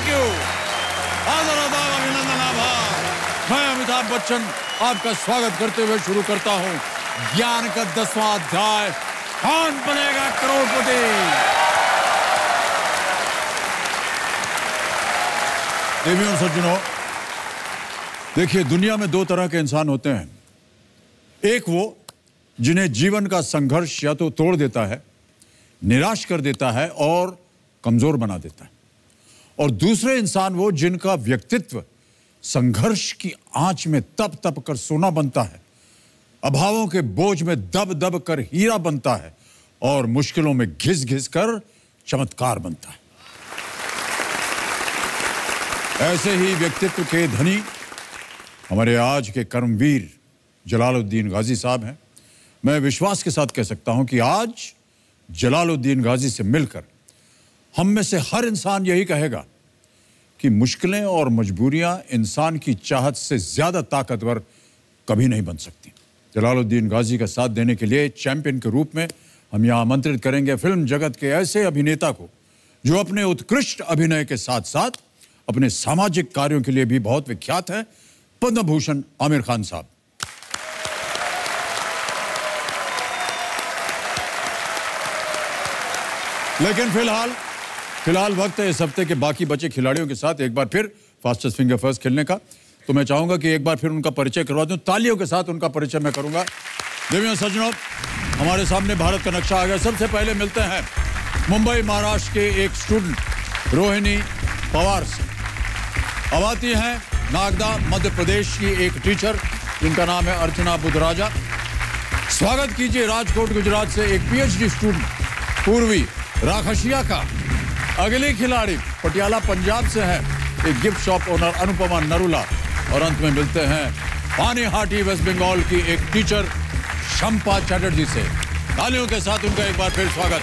Thank you, आदर आदाब, अभिनंदन, आभार। मैं अमिताभ बच्चन आपका स्वागत करते हुए शुरू करता हूं ज्ञान का 10वां अध्याय, कौन बनेगा करोड़पति। देवियों और सज्जनों, देखिए, दुनिया में दो तरह के इंसान होते हैं। एक वो जिन्हें जीवन का संघर्ष या तो तोड़ देता है, निराश कर देता है और कमजोर बना देता है, और दूसरे इंसान वो जिनका व्यक्तित्व संघर्ष की आंच में तप तप कर सोना बनता है, अभावों के बोझ में दब दब कर हीरा बनता है और मुश्किलों में घिस घिस कर चमत्कार बनता है। ऐसे ही व्यक्तित्व के धनी हमारे आज के कर्मवीर जलालुद्दीन गाजी साहब हैं। मैं विश्वास के साथ कह सकता हूं कि आज जलालुद्दीन गाजी से मिलकर हम में से हर इंसान यही कहेगा कि मुश्किलें और मजबूरियां इंसान की चाहत से ज्यादा ताकतवर कभी नहीं बन सकती। जलालुद्दीन गाजी का साथ देने के लिए चैंपियन के रूप में हम यहां आमंत्रित करेंगे फिल्म जगत के ऐसे अभिनेता को जो अपने उत्कृष्ट अभिनय के साथ साथ अपने सामाजिक कार्यों के लिए भी बहुत विख्यात है, पद्म भूषण आमिर खान साहब। लेकिन फिलहाल वक्त है इस हफ्ते के बाकी बचे खिलाड़ियों के साथ एक बार फिर फास्टेस्ट फिंगर फर्स्ट खेलने का। तो मैं चाहूंगा कि एक बार फिर उनका परिचय करवा दूं। तालियों के साथ उनका परिचय मैं करूंगा। देवियों सज्जनों, हमारे सामने भारत का नक्शा आ गया। सबसे पहले मिलते हैं मुंबई महाराष्ट्र के एक स्टूडेंट रोहिणी पवार से। अब आती हैं नागदा मध्य प्रदेश की एक टीचर जिनका नाम है अर्चना बुधराजा। स्वागत कीजिए राजकोट गुजरात से एक पीएचडी स्टूडेंट पूर्वी राखशिया का। अगली खिलाड़ी पटियाला पंजाब से है एक gift shop owner Anupama Narula. और अंत में मिलते हैं पानीहाटी वेस्ट बंगाल की एक टीचर शंपा चैटर्जी से। तालियों के साथ उनका एक बार फिर स्वागत।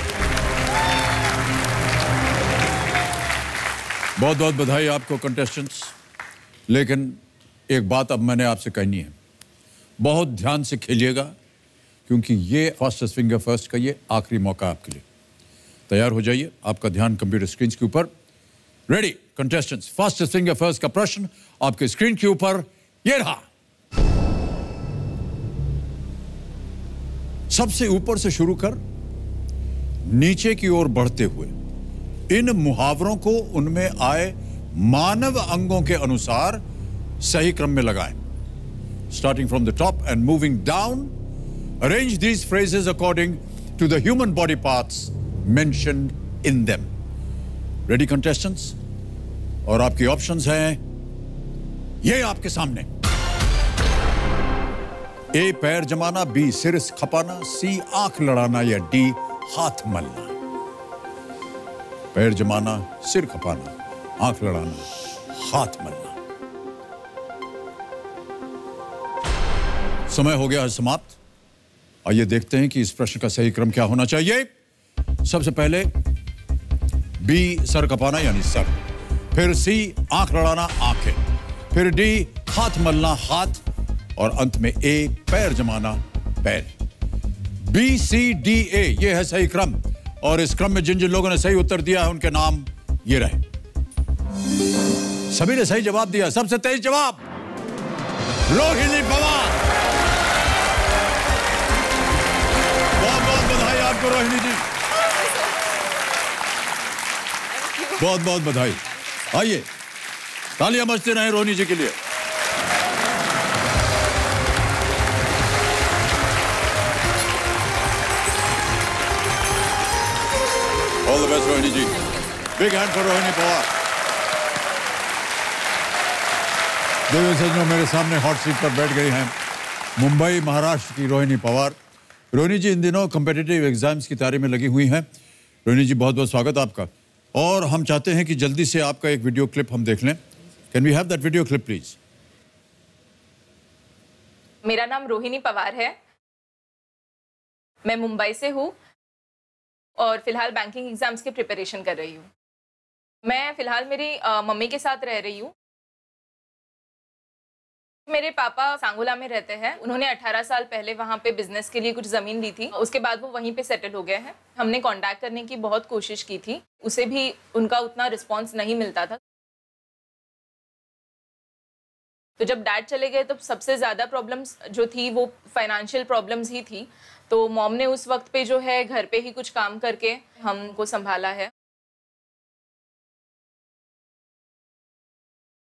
बहुत बहुत बधाई आपको कंटेस्टेंट्स। लेकिन एक बात अब मैंने आपसे कहनी है, बहुत ध्यान से खेलिएगा क्योंकि ये फास्टेस्ट फिंगर फर्स्ट का ये आखिरी मौका आपके लिए। तैयार हो जाइए, आपका ध्यान कंप्यूटर स्क्रीन के ऊपर। Ready contestants, fastest finger first का प्रश्न आपके स्क्रीन के ऊपर ये रहा। सबसे ऊपर से शुरू कर नीचे की ओर बढ़ते हुए इन मुहावरों को उनमें आए मानव अंगों के अनुसार सही क्रम में लगाएं। Starting from the top and moving down, arrange these phrases according to the human body parts mentioned in them. Ready contestants? और आपकी ऑप्शंस हैं ये आपके सामने। ए पैर जमाना, बी सिर खपाना, सी आंख लड़ाना या डी हाथ मलना। पैर जमाना, सिर खपाना, आंख लड़ाना, हाथ मलना। समय हो गया है समाप्त। आइए देखते हैं कि इस प्रश्न का सही क्रम क्या होना चाहिए। सबसे पहले बी सर कपाना यानी सर, फिर सी आंख लड़ाना आंखें, फिर डी हाथ मलना हाथ, और अंत में ए पैर जमाना पैर। बी सी डी ए ये है सही क्रम। और इस क्रम में जिन जिन लोगों ने सही उत्तर दिया है उनके नाम ये रहे। सभी ने सही जवाब दिया। सबसे तेज जवाब रोहिणी पवार। बहुत बहुत बधाई आपको रोहिणी जी, बहुत बहुत बधाई। आइए तालियां बजते रहे रोहिणी जी के लिए। All the best Rohini ji. Big hand for Rohini Pawar. देवियों सज्जनों, मेरे सामने हॉट सीट पर बैठ गई हैं मुंबई महाराष्ट्र की रोहिणी पवार। रोहिणी जी इन दिनों कॉम्पिटिटिव एग्जाम्स की तैयारी में लगी हुई हैं। रोहिणी जी बहुत बहुत स्वागत आपका। और हम चाहते हैं कि जल्दी से आपका एक वीडियो क्लिप हम देख लें। Can we have that video clip please? मेरा नाम रोहिणी पवार है, मैं मुंबई से हूँ और फिलहाल बैंकिंग एग्जाम्स की प्रिपरेशन कर रही हूँ। मैं फिलहाल मेरी मम्मी के साथ रह रही हूँ। मेरे पापा सांगोला में रहते हैं। उन्होंने 18 साल पहले वहाँ पे बिजनेस के लिए कुछ ज़मीन ली थी। उसके बाद वो वहीं पे सेटल हो गए हैं। हमने कांटेक्ट करने की बहुत कोशिश की थी, उसे भी उनका उतना रिस्पांस नहीं मिलता था। तो जब डैड चले गए तो सबसे ज़्यादा प्रॉब्लम्स जो थी वो फाइनेंशियल प्रॉब्लम्स ही थी। तो मॉम ने उस वक्त पे जो है घर पे ही कुछ काम करके हमको संभाला है।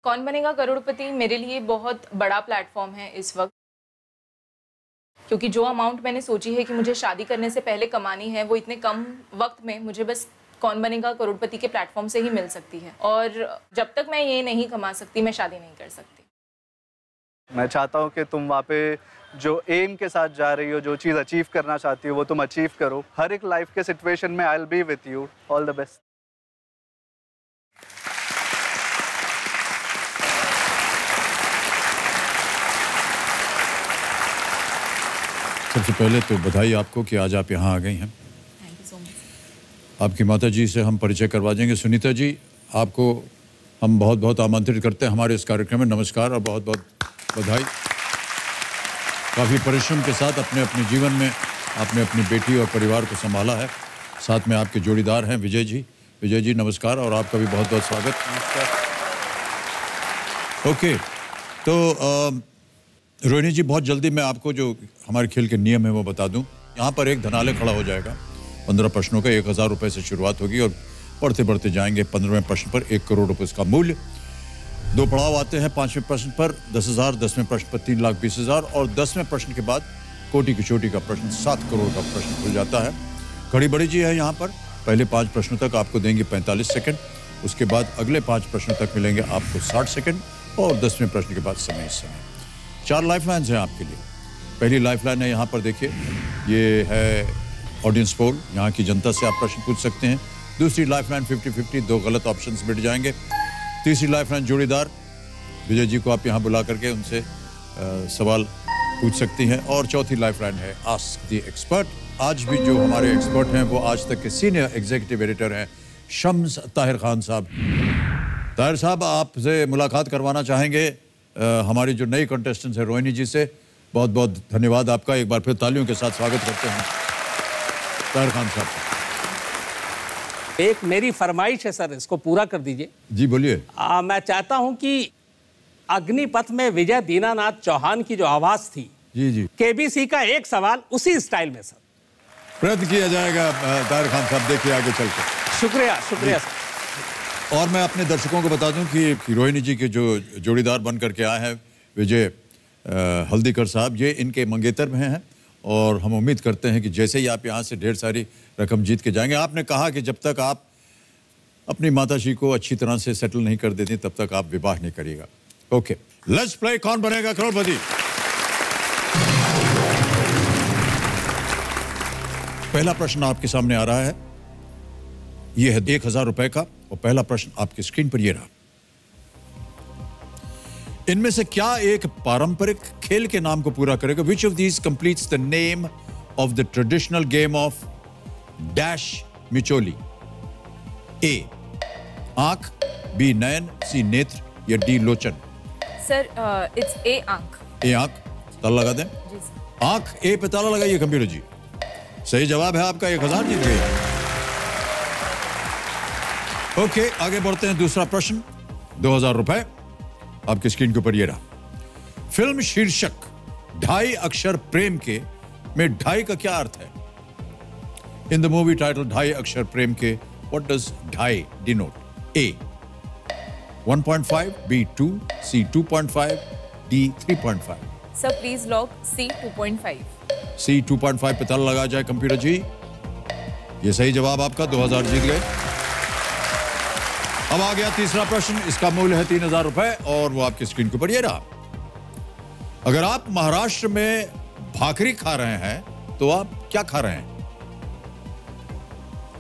कौन बनेगा करोड़पति मेरे लिए बहुत बड़ा प्लेटफॉर्म है इस वक्त, क्योंकि जो अमाउंट मैंने सोची है कि मुझे शादी करने से पहले कमानी है वो इतने कम वक्त में मुझे बस कौन बनेगा करोड़पति के प्लेटफॉर्म से ही मिल सकती है। और जब तक मैं ये नहीं कमा सकती मैं शादी नहीं कर सकती। मैं चाहता हूँ कि तुम वहाँ पे जो एम के साथ जा रही हो, जो चीज़ अचीव करना चाहती हो वो तुम अचीव करो। हर एक लाइफ के सिचुएशन में I will be with you. All the best. सबसे पहले तो बधाई आपको कि आज आप यहाँ आ गई हैं। Thank you so much. आपकी माता जी से हम परिचय करवा देंगे। सुनीता जी, आपको हम बहुत बहुत आमंत्रित करते हैं हमारे इस कार्यक्रम में। नमस्कार और बहुत बहुत बधाई। काफ़ी परिश्रम के साथ अपने अपने जीवन में आपने अपनी बेटी और परिवार को संभाला है। साथ में आपके जोड़ीदार हैं विजय जी। विजय जी नमस्कार और आपका भी बहुत बहुत स्वागत। ओके, तो रोहिणी जी, बहुत जल्दी मैं आपको जो हमारे खेल के नियम है वो बता दूं। यहाँ पर एक धनालय खड़ा हो जाएगा 15 प्रश्नों का। 1000 रुपये से शुरुआत होगी और बढ़ते बढ़ते जाएंगे 15वें प्रश्न पर 1 करोड़ रुपये इसका मूल्य। 2 पड़ाव आते हैं। 5वें प्रश्न पर 10,000, 10वें प्रश्न पर 3,20,000 और 10वें प्रश्न के बाद कोटि की चोटी का प्रश्न 7 करोड़ का प्रश्न खुल जाता है। खड़ी बड़ी जी है यहाँ पर। पहले 5 प्रश्नों तक आपको देंगे 45 सेकंड। उसके बाद अगले 5 प्रश्नों तक मिलेंगे आपको 60 सेकंड और 10वें प्रश्न के बाद समय 4 लाइफलाइन्स हैं आपके लिए। पहली लाइफलाइन है यहाँ पर देखिए, ये है ऑडियंस पोल। यहाँ की जनता से आप प्रश्न पूछ सकते हैं। दूसरी लाइफलाइन 50-50, 2 गलत ऑप्शंस मिट जाएंगे। तीसरी लाइफलाइन जोड़ीदार, विजय जी को आप यहाँ बुला करके उनसे सवाल पूछ सकती हैं। और चौथी लाइफलाइन है आस्क द एक्सपर्ट। आज भी जो हमारे एक्सपर्ट हैं वो आज तक के सीनियर एग्जीक्यूटिव एडिटर हैं शम्स ताहिर खान साहब। ताहिर साहब, आपसे मुलाकात करवाना चाहेंगे हमारी जो नई कंटेस्टेंट है रोहिणी जी से। बहुत बहुत धन्यवाद आपका। एक बार फिर तालियों के साथ स्वागत करते हैं ताहिर खान साहब। एक मेरी फरमाइश है सर, इसको पूरा कर दीजिए। जी बोलिए। मैं चाहता हूं कि अग्निपथ में विजय दीनानाथ चौहान की जो आवाज थी, जी जी, केबीसी का एक सवाल उसी स्टाइल में सर प्रयत्न किया जाएगा। ताहिर खान साहब, देखिए आगे चलकर। शुक्रिया शुक्रिया सर। और मैं अपने दर्शकों को बता दूं कि रोहिणी जी के जो जोड़ीदार बन करके आए हैं विजय हल्दीकर साहब, ये इनके मंगेतर में हैं और हम उम्मीद करते हैं कि जैसे ही आप यहाँ से ढेर सारी रकम जीत के जाएंगे। आपने कहा कि जब तक आप अपनी माताश्री को अच्छी तरह से सेटल नहीं कर देती तब तक आप विवाह नहीं करिएगा। ओके, लेट्स प्ले कौन बनेगा करोड़पति। पहला प्रश्न आपके सामने आ रहा है। यह है 1000 रुपए का और पहला प्रश्न आपकी स्क्रीन पर यह रहा। इनमें से क्या एक पारंपरिक खेल के नाम को पूरा करेगा? Which of these completes the name of the traditional game of dash मिचोली? ए आंख, बी नयन, सी नेत्र या डी लोचन? सर इट्स ए आंख। ए आंख, ताला लगा दें। जी सर। आंख ए पे ताला लगाइए कंप्यूटर जी। सही जवाब है आपका। 1000 जीत गए। ओके, आगे बढ़ते हैं। दूसरा प्रश्न 2000 रुपए आपकी स्क्रीन के ऊपर ये रहा। फिल्म शीर्षक 2.5 अक्षर प्रेम के में 2.5 का क्या अर्थ है? इन द मूवी टाइटल 2.5 अक्षर प्रेम के what does 2.5 denote? A 1.5, B 2, C 2.5, D 3.5। Sir please lock C 2.5। C 2.5 पे ताला लगा जाए कंप्यूटर जी। ये सही जवाब आपका। 2000 जीत गए। अब आ गया तीसरा प्रश्न। इसका मूल्य है 3000 रुपए और वो आपकी स्क्रीन के ऊपर ये रहा। अगर आप महाराष्ट्र में भाकरी खा रहे हैं तो आप क्या खा रहे हैं?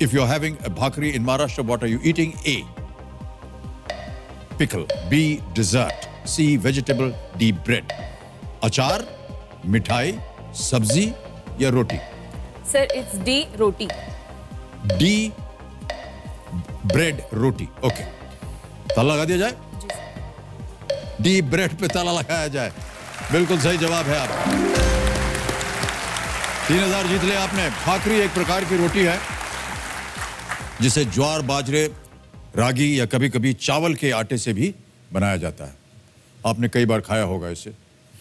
If you are having a bhakri in Maharashtra, what are you eating? A pickle, B dessert, C vegetable, D bread. अचार, मिठाई, सब्जी या रोटी? सर इट्स डी रोटी। डी ब्रेड रोटी। ओके, ताला लगा दिया जाए। जी सर। डी ब्रेड पे ताला लगाया जाए। बिल्कुल सही जवाब है आपका। 3000 जीत लिया आपने। भाकरी एक प्रकार की रोटी है जिसे ज्वार, बाजरे, रागी या कभी कभी चावल के आटे से भी बनाया जाता है। आपने कई बार खाया होगा इसे,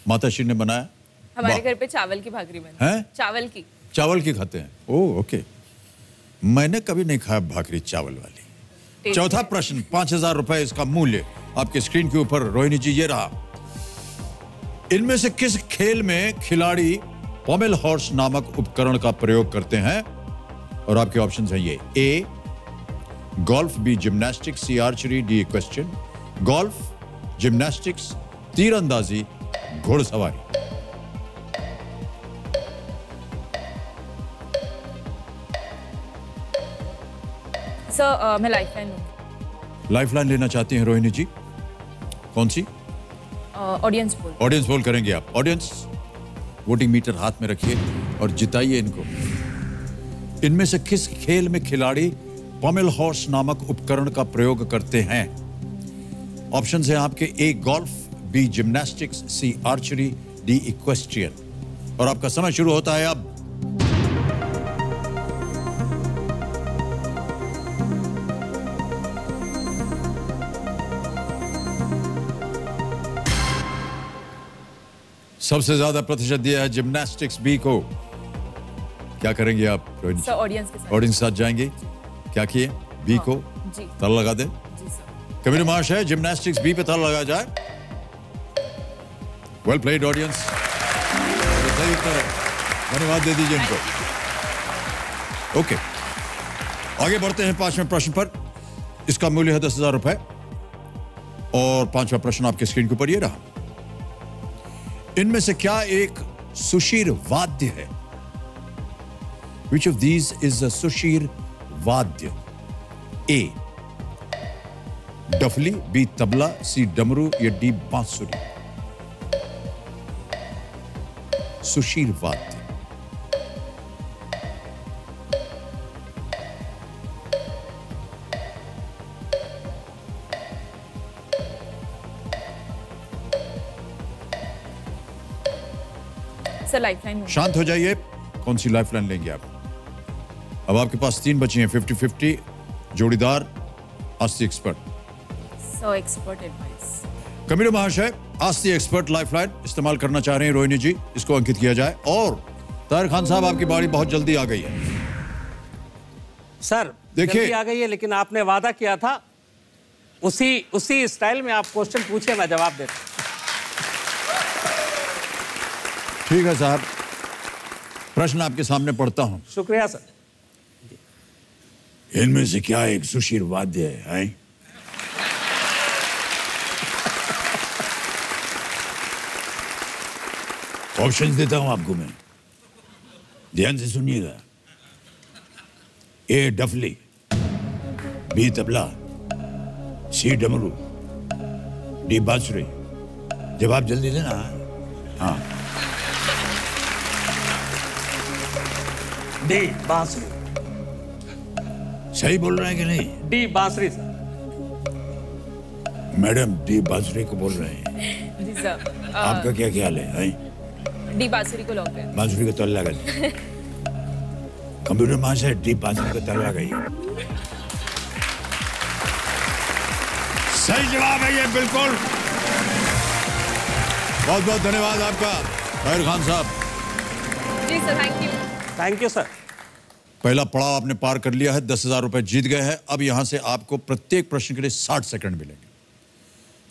माताश्री ने बनाया। हमारे घर पे चावल की भाकरी बनती है। चावल की। चावल की खाते हैं? ओह ओके, मैंने कभी नहीं खाया भाकरी चावल वाली। चौथा प्रश्न, 5,000 रुपए इसका मूल्य आपके स्क्रीन के ऊपर। रोहिणी जी ये रहा, इनमें से किस खेल में खिलाड़ी पॉमेल हॉर्स नामक उपकरण का प्रयोग करते हैं? और आपके ऑप्शंस हैं ये, A golf, B gymnastics, C archery, D equestrian. Golf, gymnastics, तीरंदाजी, घुड़सवारी। सर मैं लाइफलाइन लूंगी। लाइफलाइन लेना चाहती हैं रोहिणी जी? कौन सी? Audience poll. ऑडियंस पोल करेंगे आप? ऑडियंस वोटिंग मीटर हाथ में रखिए और जिताइए इनको। इनमें से किस खेल में खिलाड़ी पॉमेल हॉर्स नामक उपकरण का प्रयोग करते हैं? ऑप्शंस हैं आपके, A golf, B gymnastics, C archery, D equestrian. और आपका समय शुरू होता है अब। सबसे ज्यादा प्रतिशत दिया है जिम्नास्टिक्स बी को। क्या करेंगे आप रोहिणी? सर ऑडियंस के साथ। ऑडियंस के साथ जाएंगे? क्या किए? बी को जी। ताला लगा दे। जी सर। कमेटी महाशय, जिम्नास्टिक्स बी पे ताला लगाया जाए। वेल प्लेड ऑडियंस, सही उत्तर है, धन्यवाद दे दीजिए इनको। ओके, आगे बढ़ते हैं 5वें प्रश्न पर। इसका मूल्य है 10,000 रुपए और 5वां प्रश्न आपके स्क्रीन के ऊपर ये रहा, इनमें से क्या एक सुशीर वाद्य है? Which of these is a Sushir वाद्य? ए डफली, बी तबला, सी डमरू या डी बांसुरी। सुशीर वाद्य। Sir lifeline. शांत हो जाइए। कौन सी लाइफलाइन लेंगे आप? अब आपके पास 3 बची हैं, 50-50, जोड़ीदार, आस्ती एक्सपर्ट। सो एक्सपर्ट एडवाइस। कमेटी महाशय, आस्ती एक्सपर्ट लाइफलाइन इस्तेमाल करना चाह रहे हैं रोहिणी जी, इसको अंकित किया जाए। और ताहिर खान साहब, आपकी बारी बहुत जल्दी आ गई है। सर देखिए, जल्दी आ गई है, लेकिन आपने वादा किया था उसी स्टाइल में आप क्वेश्चन पूछे, मैं जवाब देता। ठीक है साहब, प्रश्न आपके सामने पढ़ता हूं। शुक्रिया सर। इनमें से क्या एक सुशीर वाद्य है? ऑप्शंस देता हूं आपको मैं, ध्यान से सुनिएगा। ए डफली, बी तबला, सी डमरू, डी बांसुरी। जवाब जल्दी देना। हाँ, डी बांसुरी। सही बोल रहे हैं कि नहीं? डी बांसुरी सर। मैडम डी बांसुरी को बोल रहे हैं। जी सर। आपका क्या ख्याल है? डी बांसुरी को लॉक करें। बांसुरी का ताला लगा। कंप्यूटर महाशय, डी बांसुरी का ताला लगाइए। सही जवाब है ये, बिल्कुल। बहुत बहुत धन्यवाद आपका ताहिर खान साहब। जी sir, thank you. Thank you sir. पहला पड़ाव आपने पार कर लिया है, 10,000 रुपए जीत गए हैं। अब यहां से आपको प्रत्येक प्रश्न के लिए 60 सेकंड मिलेंगे।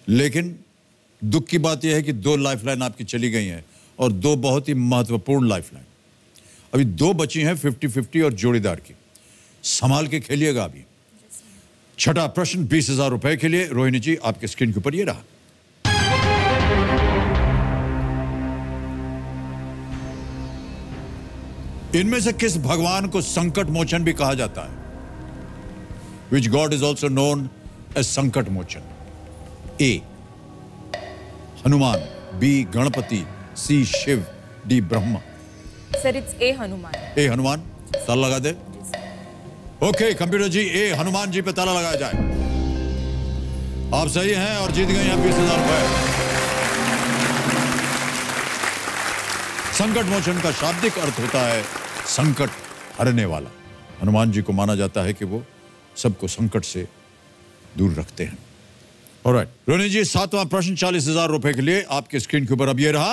लेकिन दुख की बात यह है कि 2 लाइफलाइन आपकी चली गई हैं और 2 बहुत ही महत्वपूर्ण लाइफलाइन। अभी 2 बची हैं, 50-50 और जोड़ीदार की। संभाल के खेलिएगा अभी। छठा प्रश्न 20,000 रुपए के लिए। रोहिणी जी, आपके स्क्रीन के ऊपर ये रहा। इनमें से किस भगवान को संकट मोचन भी कहा जाता है? Which God is also known as Sankat Mochan? A Hanuman, B Ganpati, C Shiv, D Brahma. Sir it's A Hanuman. A Hanuman, ताला लगा दे। ओके कंप्यूटर जी, ए हनुमान जी पे ताला लगाया जाए। आप सही हैं और जीत गए हैं 20,000 रुपए। संकट मोचन का शाब्दिक अर्थ होता है संकट हरने वाला। हनुमान जी को माना जाता है कि वो सबको संकट से दूर रखते हैं। ऑलराइट रोहिणी जी, 7वां प्रश्न 40,000 रुपए के लिए आपके स्क्रीन के ऊपर अब ये रहा।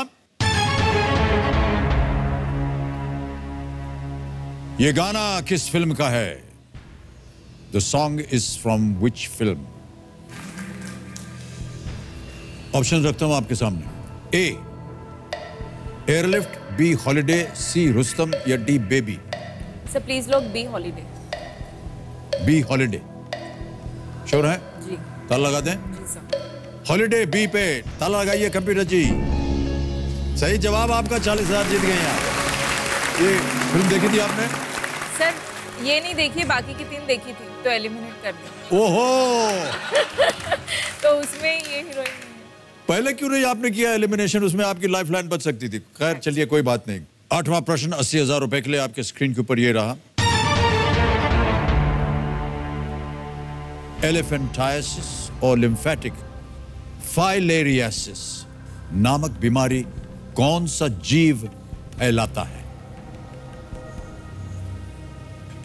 ये गाना किस फिल्म का है? The song is from which film? Option रखता हूं आपके सामने। A Airlift, B Holiday, C Rustom या डी बेबी? सर प्लीज लोग B Holiday. B Holiday sure है? जी। ताला लगा दें? जी सर। हॉलिडे बी पे ताला लगाइए कंप्यूटर जी। सही जवाब आपका, 40,000 जीत गए आप। ये फिल्म देखी थी आपने? सर ये नहीं देखी, बाकी की 3 देखी थी तो एलिमिनेट कर दी। ओहो तो उसमें ये हीरोइन। पहले क्यों नहीं आपने किया एलिमिनेशन? उसमें आपकी लाइफलाइन बच सकती थी। खैर चलिए कोई बात नहीं। 8वां प्रश्न 80,000 रुपए के लिए आपके स्क्रीन के ऊपर ये रहा। एलिफेंटाइसिस और लिम्फेटिक फाइलेरियासिस नामक बीमारी कौन सा जीव फैलाता है?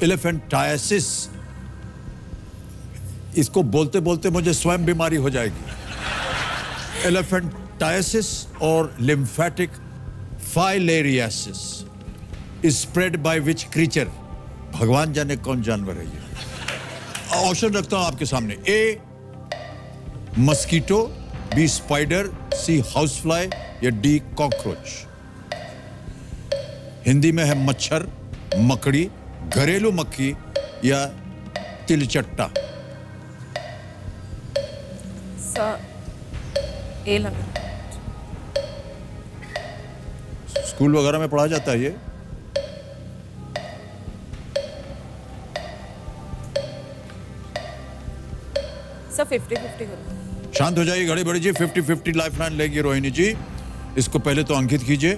एलिफेंटाइसिस, इसको बोलते बोलते मुझे स्वयं बीमारी हो जाएगी। एलिफेंटाइसिस और lymphatic filariasis spread by which creature? भगवान जाने कौन जानवर है ये। ऑप्शन रखता हूं आपके सामने। ए मस्कीटो, बी स्पाइडर, सी हाउस फ्लाई या डी कॉकरोच? हिंदी में है मच्छर, मकड़ी, घरेलू मक्खी या तिलचट्टा? सर ए लग रहा है। स्कूल वगैरह में पढ़ा जाता है ये? सर 50-50 करो। शांत हो जाइए घड़ी बड़ी जी। 50-50 लाइफलाइन लेगी रोहिणी जी। इसको पहले तो अंकित कीजिए।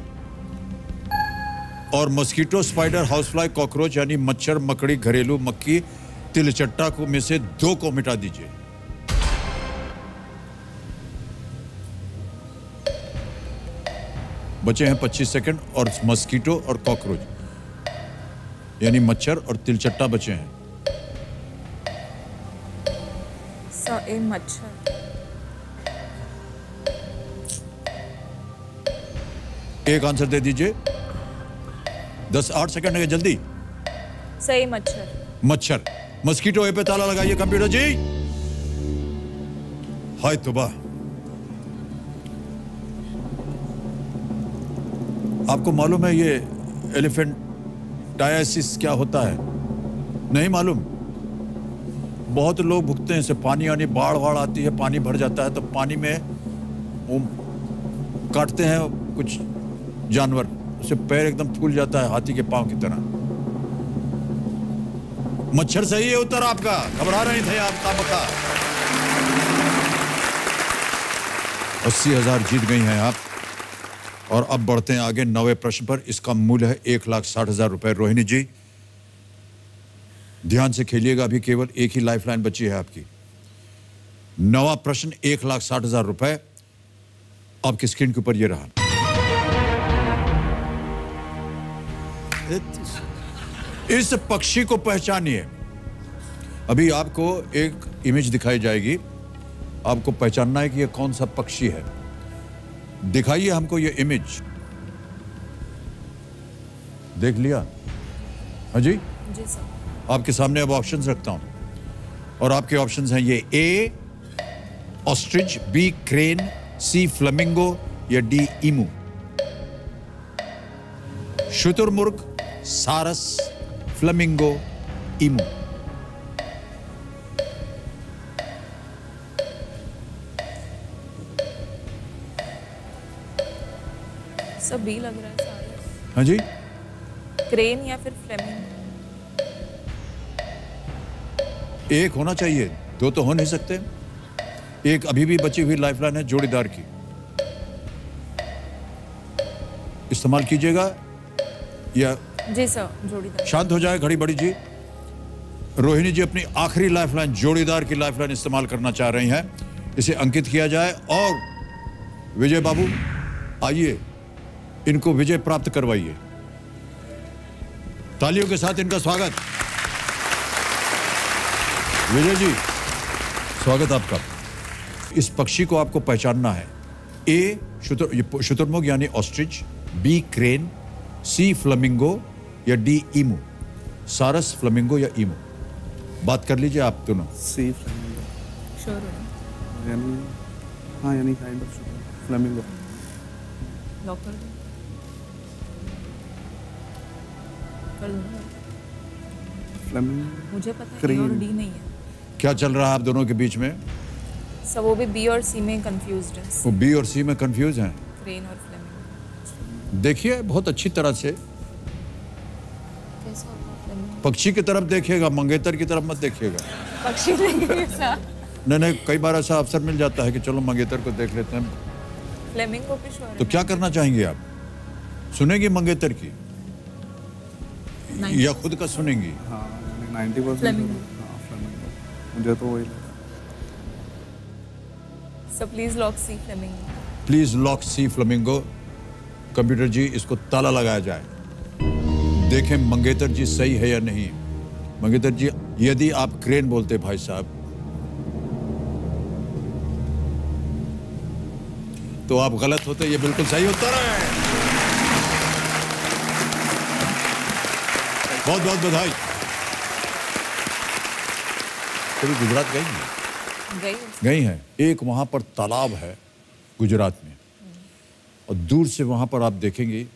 और मस्कीटो, स्पाइडर, हाउसफ्लाई, कॉकरोच यानी मच्छर, मकड़ी, घरेलू मक्खी, तिलचट्टा को में से 2 को मिटा दीजिए। बचे हैं 25 सेकंड और मस्कीटो और कॉकरोच यानी मच्छर और तिलचट्टा बचे हैं। सर ए मच्छर। एक आंसर दे दीजिए। 8 सेकंड है, जल्दी। सही मच्छर। मच्छर। मस्कीटो ए पे ताला लगाइए कंप्यूटर जी। हाय तौबा। आपको मालूम है ये एलिफेंटाइसिस क्या होता है? नहीं मालूम? बहुत लोग भुगते हैं इसे। पानी आनी, बाढ़ आती है, पानी भर जाता है तो पानी में वो काटते हैं कुछ जानवर, उससे पैर एकदम फूल जाता है हाथी के पांव की तरह। मच्छर सही है उत्तर आपका। घबरा रहे थे आप ताबका। 80,000 जीत गई हैं आप। और अब बढ़ते हैं आगे 9वें प्रश्न पर। इसका मूल्य है 1,60,000 रुपए। रोहिणी जी ध्यान से खेलिएगा, अभी केवल एक ही लाइफलाइन बची है आपकी। 9वां प्रश्न 1,60,000 रुपए आपकी स्क्रीन के ऊपर ये रहा। इस पक्षी को पहचानिए। अभी आपको एक इमेज दिखाई जाएगी, आपको पहचानना है कि यह कौन सा पक्षी है। दिखाइए हमको ये इमेज। देख लिया? हाँ जी जी सर। आपके सामने अब ऑप्शंस रखता हूं और आपके ऑप्शंस हैं ये। ए ऑस्ट्रिच, बी क्रेन, सी फ्लेमिंगो या डी ईमू? शुतुरमुर्ग, सारस, फ्लेमिंगो, ईमू? सब बी लग रहा है सारे। हाँ जी। क्रेन या फिर फ्लेमिंग? एक होना चाहिए, 2 तो हो नहीं सकते। एक अभी भी बची हुई लाइफलाइन है जोड़ीदार की, इस्तेमाल कीजिएगा या? जी सर जोड़ीदार। शांत हो जाए घड़ी बड़ी जी। रोहिणी जी अपनी आखिरी लाइफलाइन जोड़ीदार की लाइफलाइन इस्तेमाल करना चाह रही हैं। इसे अंकित किया जाए और विजय बाबू आइए इनको विजय प्राप्त करवाइए। तालियों के साथ इनका स्वागत। विजय जी स्वागत आपका। इस पक्षी को आपको पहचानना है। ए शुतुरमुर्ग यानी ऑस्ट्रिच, बी क्रेन, सी फ्लेमिंगो या डी ईमू। सारस, फ्लेमिंगो या ईमू, बात कर लीजिए आप दोनों। सी फ्लेमिंगो। श्योर हो? यानी हाँ, यानी काइंड ऑफ फ्लेमिंगो। लॉक कर दो। कर दो। फ्लेमिंगो। मुझे पता है क्रेन। ए और डी नहीं है। क्या चल रहा है आप दोनों के बीच में? सब वो भी बी और सी में कंफ्यूज्ड है। वो बी और सी में कंफ्यूज हैं। क्रेन और फ्लेमिंगो। देखिए बहुत अच्छी तरह से, कैसा होगा फ्लेमिंगो? पक्षी की तरफ देखिएगा, मंगेतर की तरफ मत देखिएगा। पक्षी नहीं सर। नहीं, कई बार ऐसा अवसर मिल जाता है कि चलो मंगेतर को देख लेते हैं। फ्लेमिंगो पे श्योर तो क्या करना चाहेंगे आप? सुनेंगी मंगेतर की या खुद का सुनेंगी? हाँ, 90%। फ्लेमिंगो। हाँ, फ्लेमिंगो। मुझे तो वही लगा। So please lock C flamingo. Please lock C flamingo. Computer जी इसको ताला लगाया जाए, देखें मंगेतर जी सही है या नहीं। मंगेतर जी, यदि आप क्रेन बोलते भाई साहब तो आप गलत होते, ये बिल्कुल सही उत्तर है। बहुत बहुत बधाई। कभी गुजरात गई हैं? गई हैं। एक वहां पर तालाब है गुजरात में, और दूर से वहां पर आप देखेंगे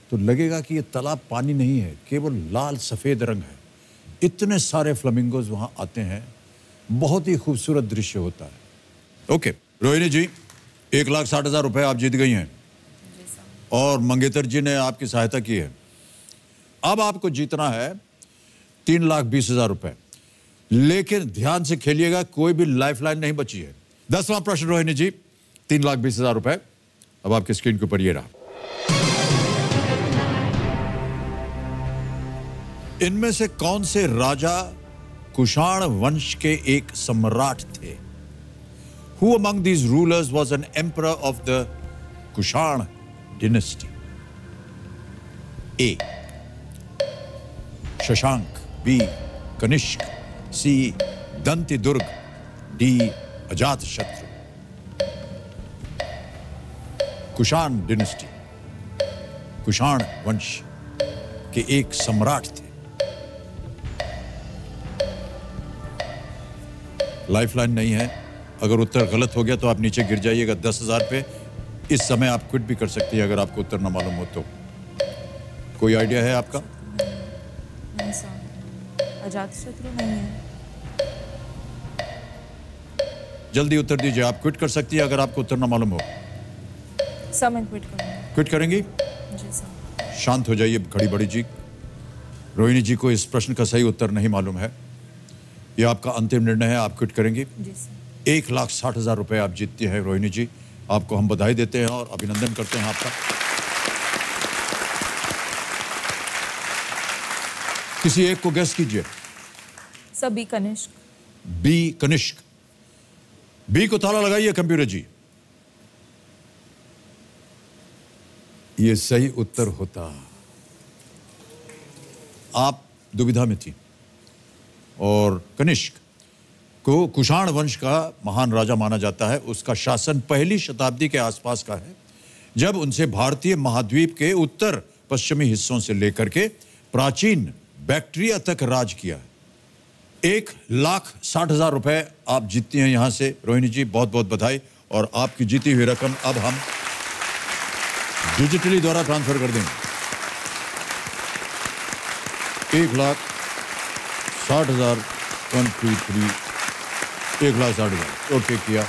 तो लगेगा कि ये तालाब पानी नहीं है, केवल लाल सफेद रंग है। इतने सारे फ्लेमिंगोज वहां आते हैं, बहुत ही खूबसूरत दृश्य होता है। ओके रोहिणी जी, 1,60,000 रुपए आप जीत गई हैं और मंगेतर जी ने आपकी सहायता की है। अब आपको जीतना है 3,20,000 रुपए, लेकिन ध्यान से खेलिएगा, कोई भी लाइफलाइन नहीं बची है। 10वां प्रश्न रोहिणी जी, 3,20,000 रुपए अब आपकी स्क्रीन के ऊपर ये रहा। इनमें से कौन से राजा कुषाण वंश के एक सम्राट थे? Who among these rulers was an emperor of the Kushan dynasty? A. Shashank, B. Kanishk, C. Dantidurg, D. Ajatashatru। Kushan dynasty, Kushan वंश के एक सम्राट थे। लाइफलाइन नहीं है, अगर उत्तर गलत हो गया तो आप नीचे गिर जाइएगा 10,000 पे। इस समय आप क्विट भी कर सकती हैं अगर आपको उत्तर न मालूम हो तो। कोई आइडिया है आपका? नहीं सर, अजातशत्रु नहीं है। जल्दी उत्तर दीजिए, आप क्विट कर सकती हैं अगर आपको उत्तर न मालूम हो। सर मैं क्विट करूंगी। क्विट करेंगी? जी सर। शांत हो जाइए खड़ी बड़ी जी। रोहिणी जी को इस प्रश्न का सही उत्तर नहीं मालूम है, यह आपका अंतिम निर्णय है, आप क्विट करेंगी? जी सर। 1,60,000 रुपए आप जीतती हैं रोहिणी जी। आपको हम बधाई देते हैं और अभिनंदन करते हैं आपका। किसी एक को गेस कीजिए। Sir B Kanishka. B Kanishka. B को ताला लगाइए कंप्यूटर जी। ये सही उत्तर होता। आप दुविधा में थी। और कनिष्क को कुषाण वंश का महान राजा माना जाता है। उसका शासन पहली शताब्दी के आसपास का है, जब उनसे भारतीय महाद्वीप के उत्तर पश्चिमी हिस्सों से लेकर के प्राचीन बैक्ट्रिया तक राज किया। 1,60,000 रुपए आप जीतती हैं यहां से रोहिणी जी, बहुत बहुत बधाई। और आपकी जीती हुई रकम अब हम डिजिटली द्वारा ट्रांसफर कर देंगे। 1,60,000 1,60,000 ओके किया,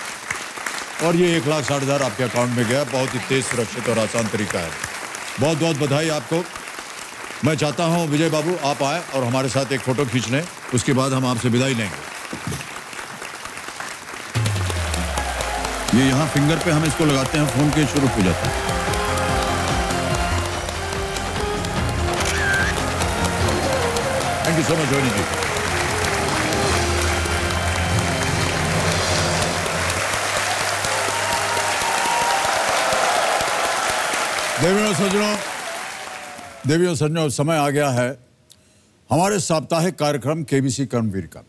और ये 1,60,000 आपके अकाउंट में गया। बहुत ही तेज, सुरक्षित और आसान तरीका है। बहुत बहुत बधाई आपको। मैं चाहता हूं विजय बाबू आप आए और हमारे साथ एक फोटो खींच लें, उसके बाद हम आपसे विदाई लेंगे। ये यहाँ फिंगर पे हम इसको लगाते हैं, फोन के शुरू हो जाता है। Thank you so much Rohini ji. देवियों सज्जनों, समय आ गया है हमारे साप्ताहिक कार्यक्रम केबीसी कर्मवीर का।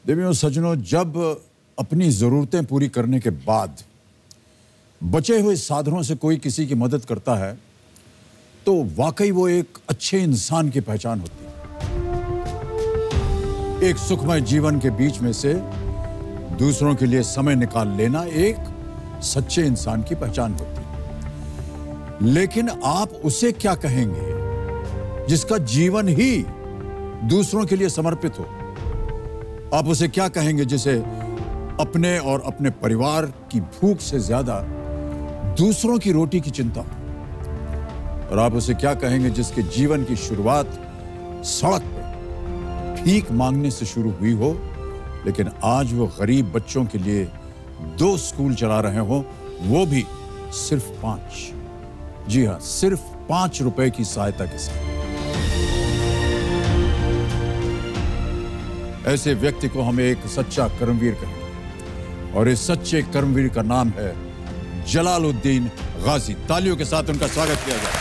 देवियों सज्जनों, जब अपनी ज़रूरतें पूरी करने के बाद बचे हुए साधनों से कोई किसी की मदद करता है तो वाकई वो एक अच्छे इंसान की पहचान होती है। एक सुखमय जीवन के बीच में से दूसरों के लिए समय निकाल लेना एक सच्चे इंसान की पहचान होती है। लेकिन आप उसे क्या कहेंगे जिसका जीवन ही दूसरों के लिए समर्पित हो? आप उसे क्या कहेंगे जिसे अपने और अपने परिवार की भूख से ज्यादा दूसरों की रोटी की चिंता हो? और आप उसे क्या कहेंगे जिसके जीवन की शुरुआत सड़क पर भीख मांगने से शुरू हुई हो, लेकिन आज वो गरीब बच्चों के लिए 2 स्कूल चला रहे हो, वो भी सिर्फ 5, जी हाँ, सिर्फ 5 रुपए की सहायता के साथ। ऐसे व्यक्ति को हम एक सच्चा कर्मवीर कहेंगे और इस सच्चे कर्मवीर का नाम है जलालुद्दीन गाजी। तालियों के साथ उनका स्वागत किया जाए।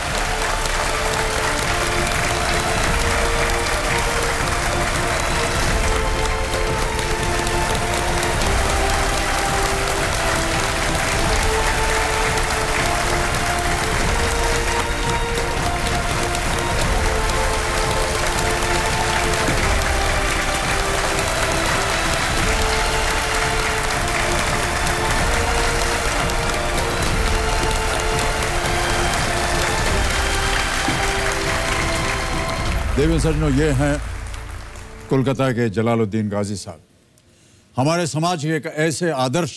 देवेंद्र सज्जनों, ये हैं कोलकाता के जलालुद्दीन गाजी साहब। हमारे समाज के एक ऐसे आदर्श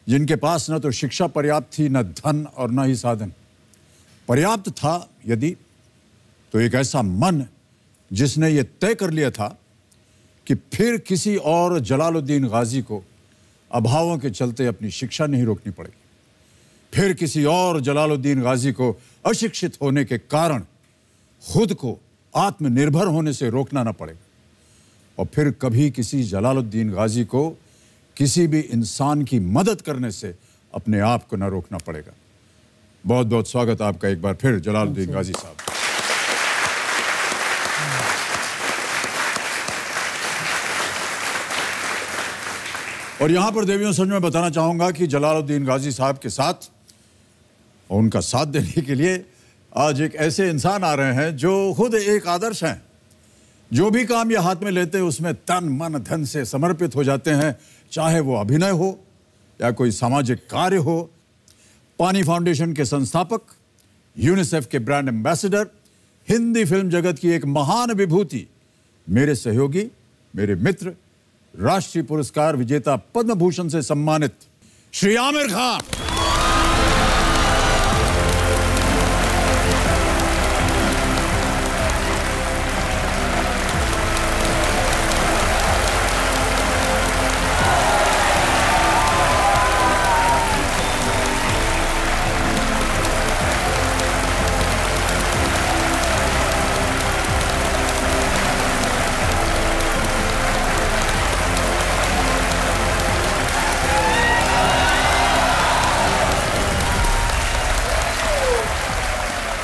जिनके पास न तो शिक्षा पर्याप्त थी, न धन और न ही साधन। पर्याप्त था यदि तो एक ऐसा मन जिसने ये तय कर लिया था कि फिर किसी और जलालुद्दीन गाजी को अभावों के चलते अपनी शिक्षा नहीं रोकनी पड़ेगी, फिर किसी और जलालुद्दीन गाजी को अशिक्षित होने के कारण खुद को आत्मनिर्भर होने से रोकना ना पड़ेगा, और फिर कभी किसी जलालुद्दीन गाजी को किसी भी इंसान की मदद करने से अपने आप को ना रोकना पड़ेगा। बहुत बहुत स्वागत आपका एक बार फिर जलालुद्दीन गाजी साहब। और यहां पर देवियों सच में बताना चाहूंगा कि जलालुद्दीन गाजी साहब के साथ और उनका साथ देने के लिए आज एक ऐसे इंसान आ रहे हैं जो खुद एक आदर्श हैं। जो भी काम ये हाथ में लेते हैं उसमें तन मन धन से समर्पित हो जाते हैं, चाहे वो अभिनय हो या कोई सामाजिक कार्य हो। पानी फाउंडेशन के संस्थापक, यूनिसेफ के ब्रांड एम्बेसडर, हिंदी फिल्म जगत की एक महान विभूति, मेरे सहयोगी, मेरे मित्र, राष्ट्रीय पुरस्कार विजेता, पद्म भूषण से सम्मानित श्री आमिर खान।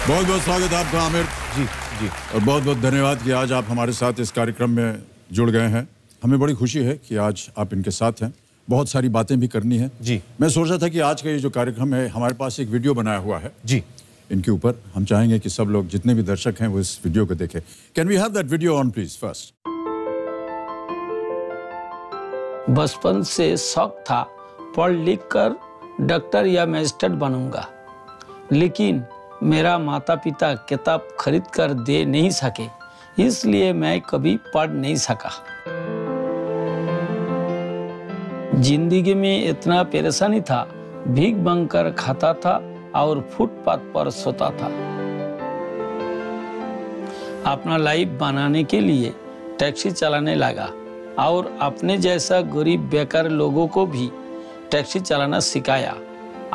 बहुत बहुत स्वागत आपका आमिर जी। और बहुत बहुत धन्यवाद कि आज आप हमारे साथ इस कार्यक्रम में जुड़ गए हैं। हमें बड़ी खुशी है कि आज आप इनके साथ हैं। बहुत सारी बातें भी करनी है जी। मैं सोच रहा था कि आज का ये जो कार्यक्रम है, हमारे पास एक वीडियो बनाया हुआ है जी इनके ऊपर। हम चाहेंगे कि सब लोग, जितने भी दर्शक हैं, वो इस वीडियो को देखें। Can we have that video on please first. बचपन से शौक था पढ़ लिख कर डॉक्टर या मजिस्ट्रेट बनूंगा, लेकिन मेरा माता पिता किताब खरीद कर दे नहीं सके, इसलिए मैं कभी पढ़ नहीं सका। जिंदगी में इतना परेशानी था, भीख मांगकर खाता था और फुटपाथ पर सोता था। अपना लाइफ बनाने के लिए टैक्सी चलाने लगा और अपने जैसा गरीब बेकार लोगों को भी टैक्सी चलाना सिखाया।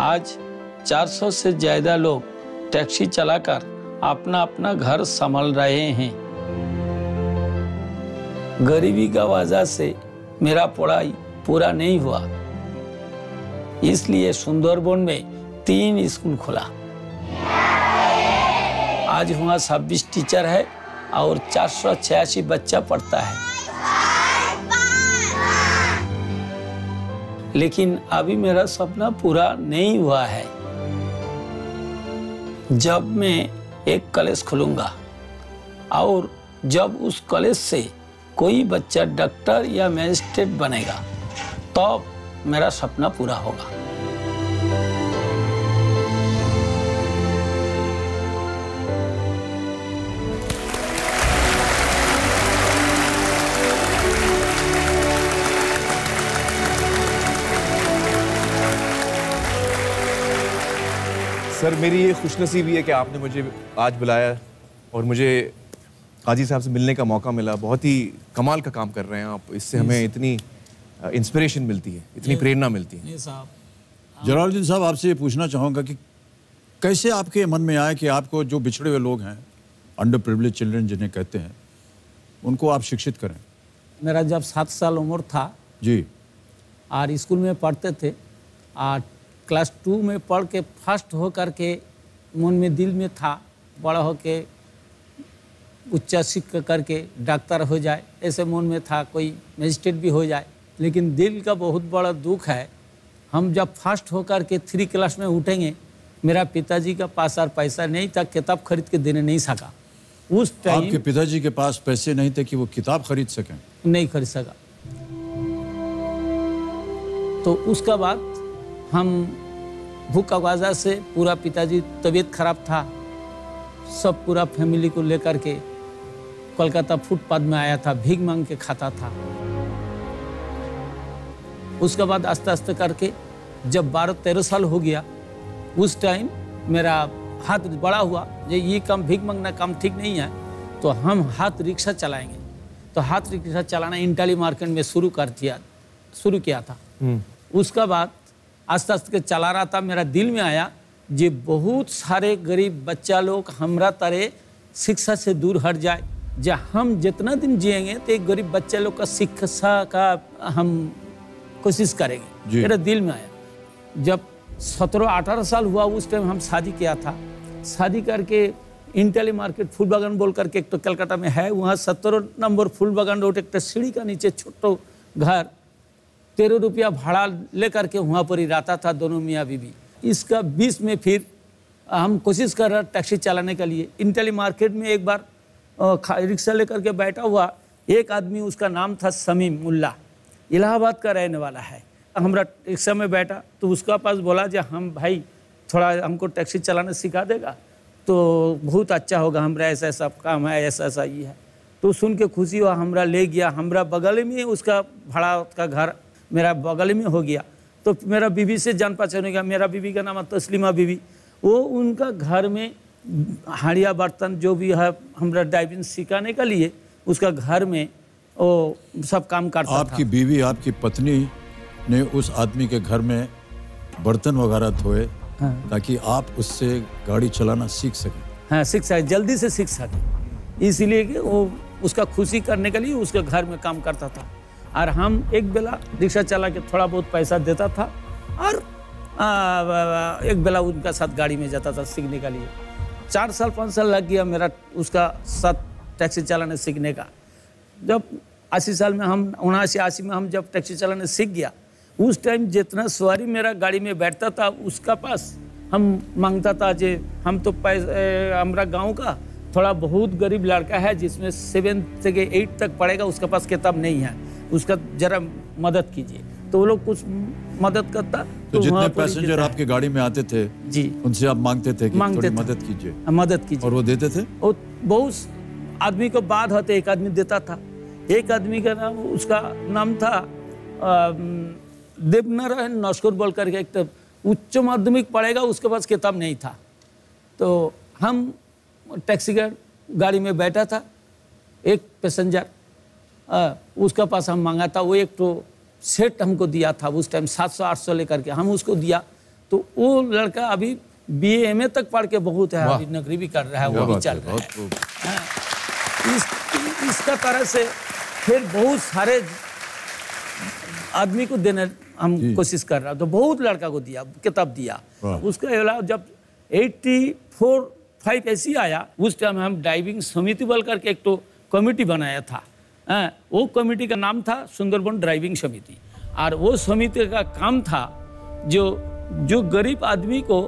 आज 400 से ज्यादा लोग टैक्सी चलाकर अपना अपना घर संभाल रहे हैं। गरीबी का वजह से मेरा पढ़ाई पूरा नहीं हुआ, इसलिए सुंदरबन में 3 स्कूल खोला। आज वहाँ 26 टीचर है और 486 बच्चा पढ़ता है। लेकिन अभी मेरा सपना पूरा नहीं हुआ है। जब मैं एक कॉलेज खोलूँगा और जब उस कॉलेज से कोई बच्चा डॉक्टर या मजिस्ट्रेट बनेगा तब मेरा सपना पूरा होगा। सर मेरी ये खुशनसीबी है कि आपने मुझे आज बुलाया और मुझे काजी साहब से मिलने का मौका मिला। बहुत ही कमाल का काम कर रहे हैं आप, इससे हमें इतनी इंस्पिरेशन मिलती है, इतनी प्रेरणा मिलती है। जलालुद्दीन साहब, आपसे ये पूछना चाहूँगा कि कैसे आपके मन में आया कि आपको जो बिछड़े हुए लोग हैं, अंडर प्रिविलेज चिल्ड्रन जिन्हें कहते हैं, उनको आप शिक्षित करें? मेरा जब 7 साल उम्र था जी, और स्कूल में पढ़ते थे और क्लास 2 में पढ़ के फर्स्ट हो करके मन में दिल में था बड़ा हो के उच्च शिक्षा करके डॉक्टर हो जाए, ऐसे मन में था, कोई मजिस्ट्रेट भी हो जाए। लेकिन दिल का बहुत बड़ा दुख है, हम जब फर्स्ट होकर के 3 क्लास में उठेंगे, मेरा पिताजी का पास और पैसा नहीं था, किताब खरीद के देने नहीं सका। उस टाइम आपके पिताजी के पास पैसे नहीं थे कि वो किताब खरीद सकें? नहीं खरीद सका। तो उसका बाद हम भूख वजह से पूरा पिताजी तबीयत खराब था, सब पूरा फैमिली को लेकर के कोलकाता फुटपाथ में आया था, भीख मांग के खाता था। उसके बाद आस्ते आस्ते करके जब 12-13 साल हो गया, उस टाइम मेरा हाथ बड़ा हुआ, ये काम भीख मांगना काम ठीक नहीं है, तो हम हाथ रिक्शा चलाएंगे। तो हाथ रिक्शा चलाना इंटाली मार्केट में शुरू किया था। उसका बाद आस्ते आस्ते चला रहा था, मेरा दिल में आया जे बहुत सारे गरीब बच्चा लोग हमरा तरह शिक्षा से दूर हट जाए, जब हम जितना दिन जिएंगे तो एक गरीब बच्चे लोग का शिक्षा का हम कोशिश करेंगे। मेरा दिल में आया। जब 17-18 साल हुआ, उस टाइम हम शादी किया था। शादी करके इंटेली मार्केट फूल बागान बोल करके एक तो कलकत्ता में है, वहाँ 17 नंबर फूल बागान रोड, एक तो सीढ़ी का नीचे छोटो घर, 13 रुपया भाड़ा ले करके वहाँ पर ही रहता था दोनों मियाँ बीवी। इसका 20 में फिर हम कोशिश कर रहे टैक्सी चलाने के लिए। इंटेली मार्केट में एक बार रिक्शा लेकर के बैठा हुआ एक आदमी, उसका नाम था समीम मुल्ला, इलाहाबाद का रहने वाला है। हमरा रिक्शा में बैठा तो उसका पास बोला जो हम भाई थोड़ा हमको टैक्सी चलाना सिखा देगा तो बहुत अच्छा होगा, हमरा ऐसा ऐसा काम है, ऐसा ऐसा ये है। तो सुन के खुशी हुआ, हमरा ले गया। हमरा बगल में उसका भाड़ा का घर मेरा बगल में हो गया। तो मेरा बीवी से जान पहचान हो गया। मेरा बीवी का नाम है तस्लीमा बीवी। वो उनका घर में हाड़िया बर्तन जो भी है हमरा ड्राइविंग सिखाने के लिए उसका घर में वो सब काम करता था। आपकी बीवी, आपकी पत्नी ने उस आदमी के घर में बर्तन वगैरह धोए ताकि आप उससे गाड़ी चलाना सीख सकें? हाँ, सीख सके, जल्दी से सीख सके, इसलिए कि वो उसका खुशी करने के लिए उसके घर में काम करता था। और हम एक बेला रिक्शा चला के थोड़ा बहुत पैसा देता था और एक बेला उनका साथ गाड़ी में जाता था सीखने के लिए। 4-5 साल लग गया मेरा उसका साथ टैक्सी चलाने सीखने का। जब 80 साल में हम 79-80 में हम जब टैक्सी चलाने सीख गया, उस टाइम जितना सवारी मेरा गाड़ी में बैठता था उसका पास हम मांगता था जे हम तो हमारा गांव का थोड़ा बहुत गरीब लड़का है जिसमें 7 से 8 तक पढ़ेगा, उसका पास किताब नहीं है, उसका जरा मदद कीजिए। तो वो लोग कुछ मदद करता। तो जितने पैसेंजर आपके गाड़ी में आते थे जी, उनसे आप मांगते थे कि थोड़ी मदद कीजिए? मदद कीजिए। और वो देते थे? वो बहुत आदमी को बाद होते एक आदमी देता था। एक आदमी का नाम, उसका नाम था देवनारायण नस्कर बोल करके, एक तो उच्च माध्यमिक पढ़ेगा, उसके पास किताब नहीं था। तो हम टैक्सी गाड़ी में बैठा था, एक पैसेंजर उसका पास हम मांगा था। वो एक तो सेट हमको दिया था उस टाइम 700-800 लेकर के, हम उसको दिया। तो वो लड़का अभी BA-MA तक पढ़ के बहुत है, अभी नौकरी भी कर रहा है, वो भी चल रहा है। इसका तरह से फिर बहुत सारे आदमी को देने हम कोशिश कर रहा, तो बहुत लड़का को दिया, किताब दिया। उसके अलावा जब 84-85 ऐसी आया, उस टाइम हम ड्राइविंग समिति बोल करके एक तो कमेटी बनाया था। वो कमेटी का नाम था सुंदरबन ड्राइविंग समिति। और वो समिति का काम था जो गरीब आदमी को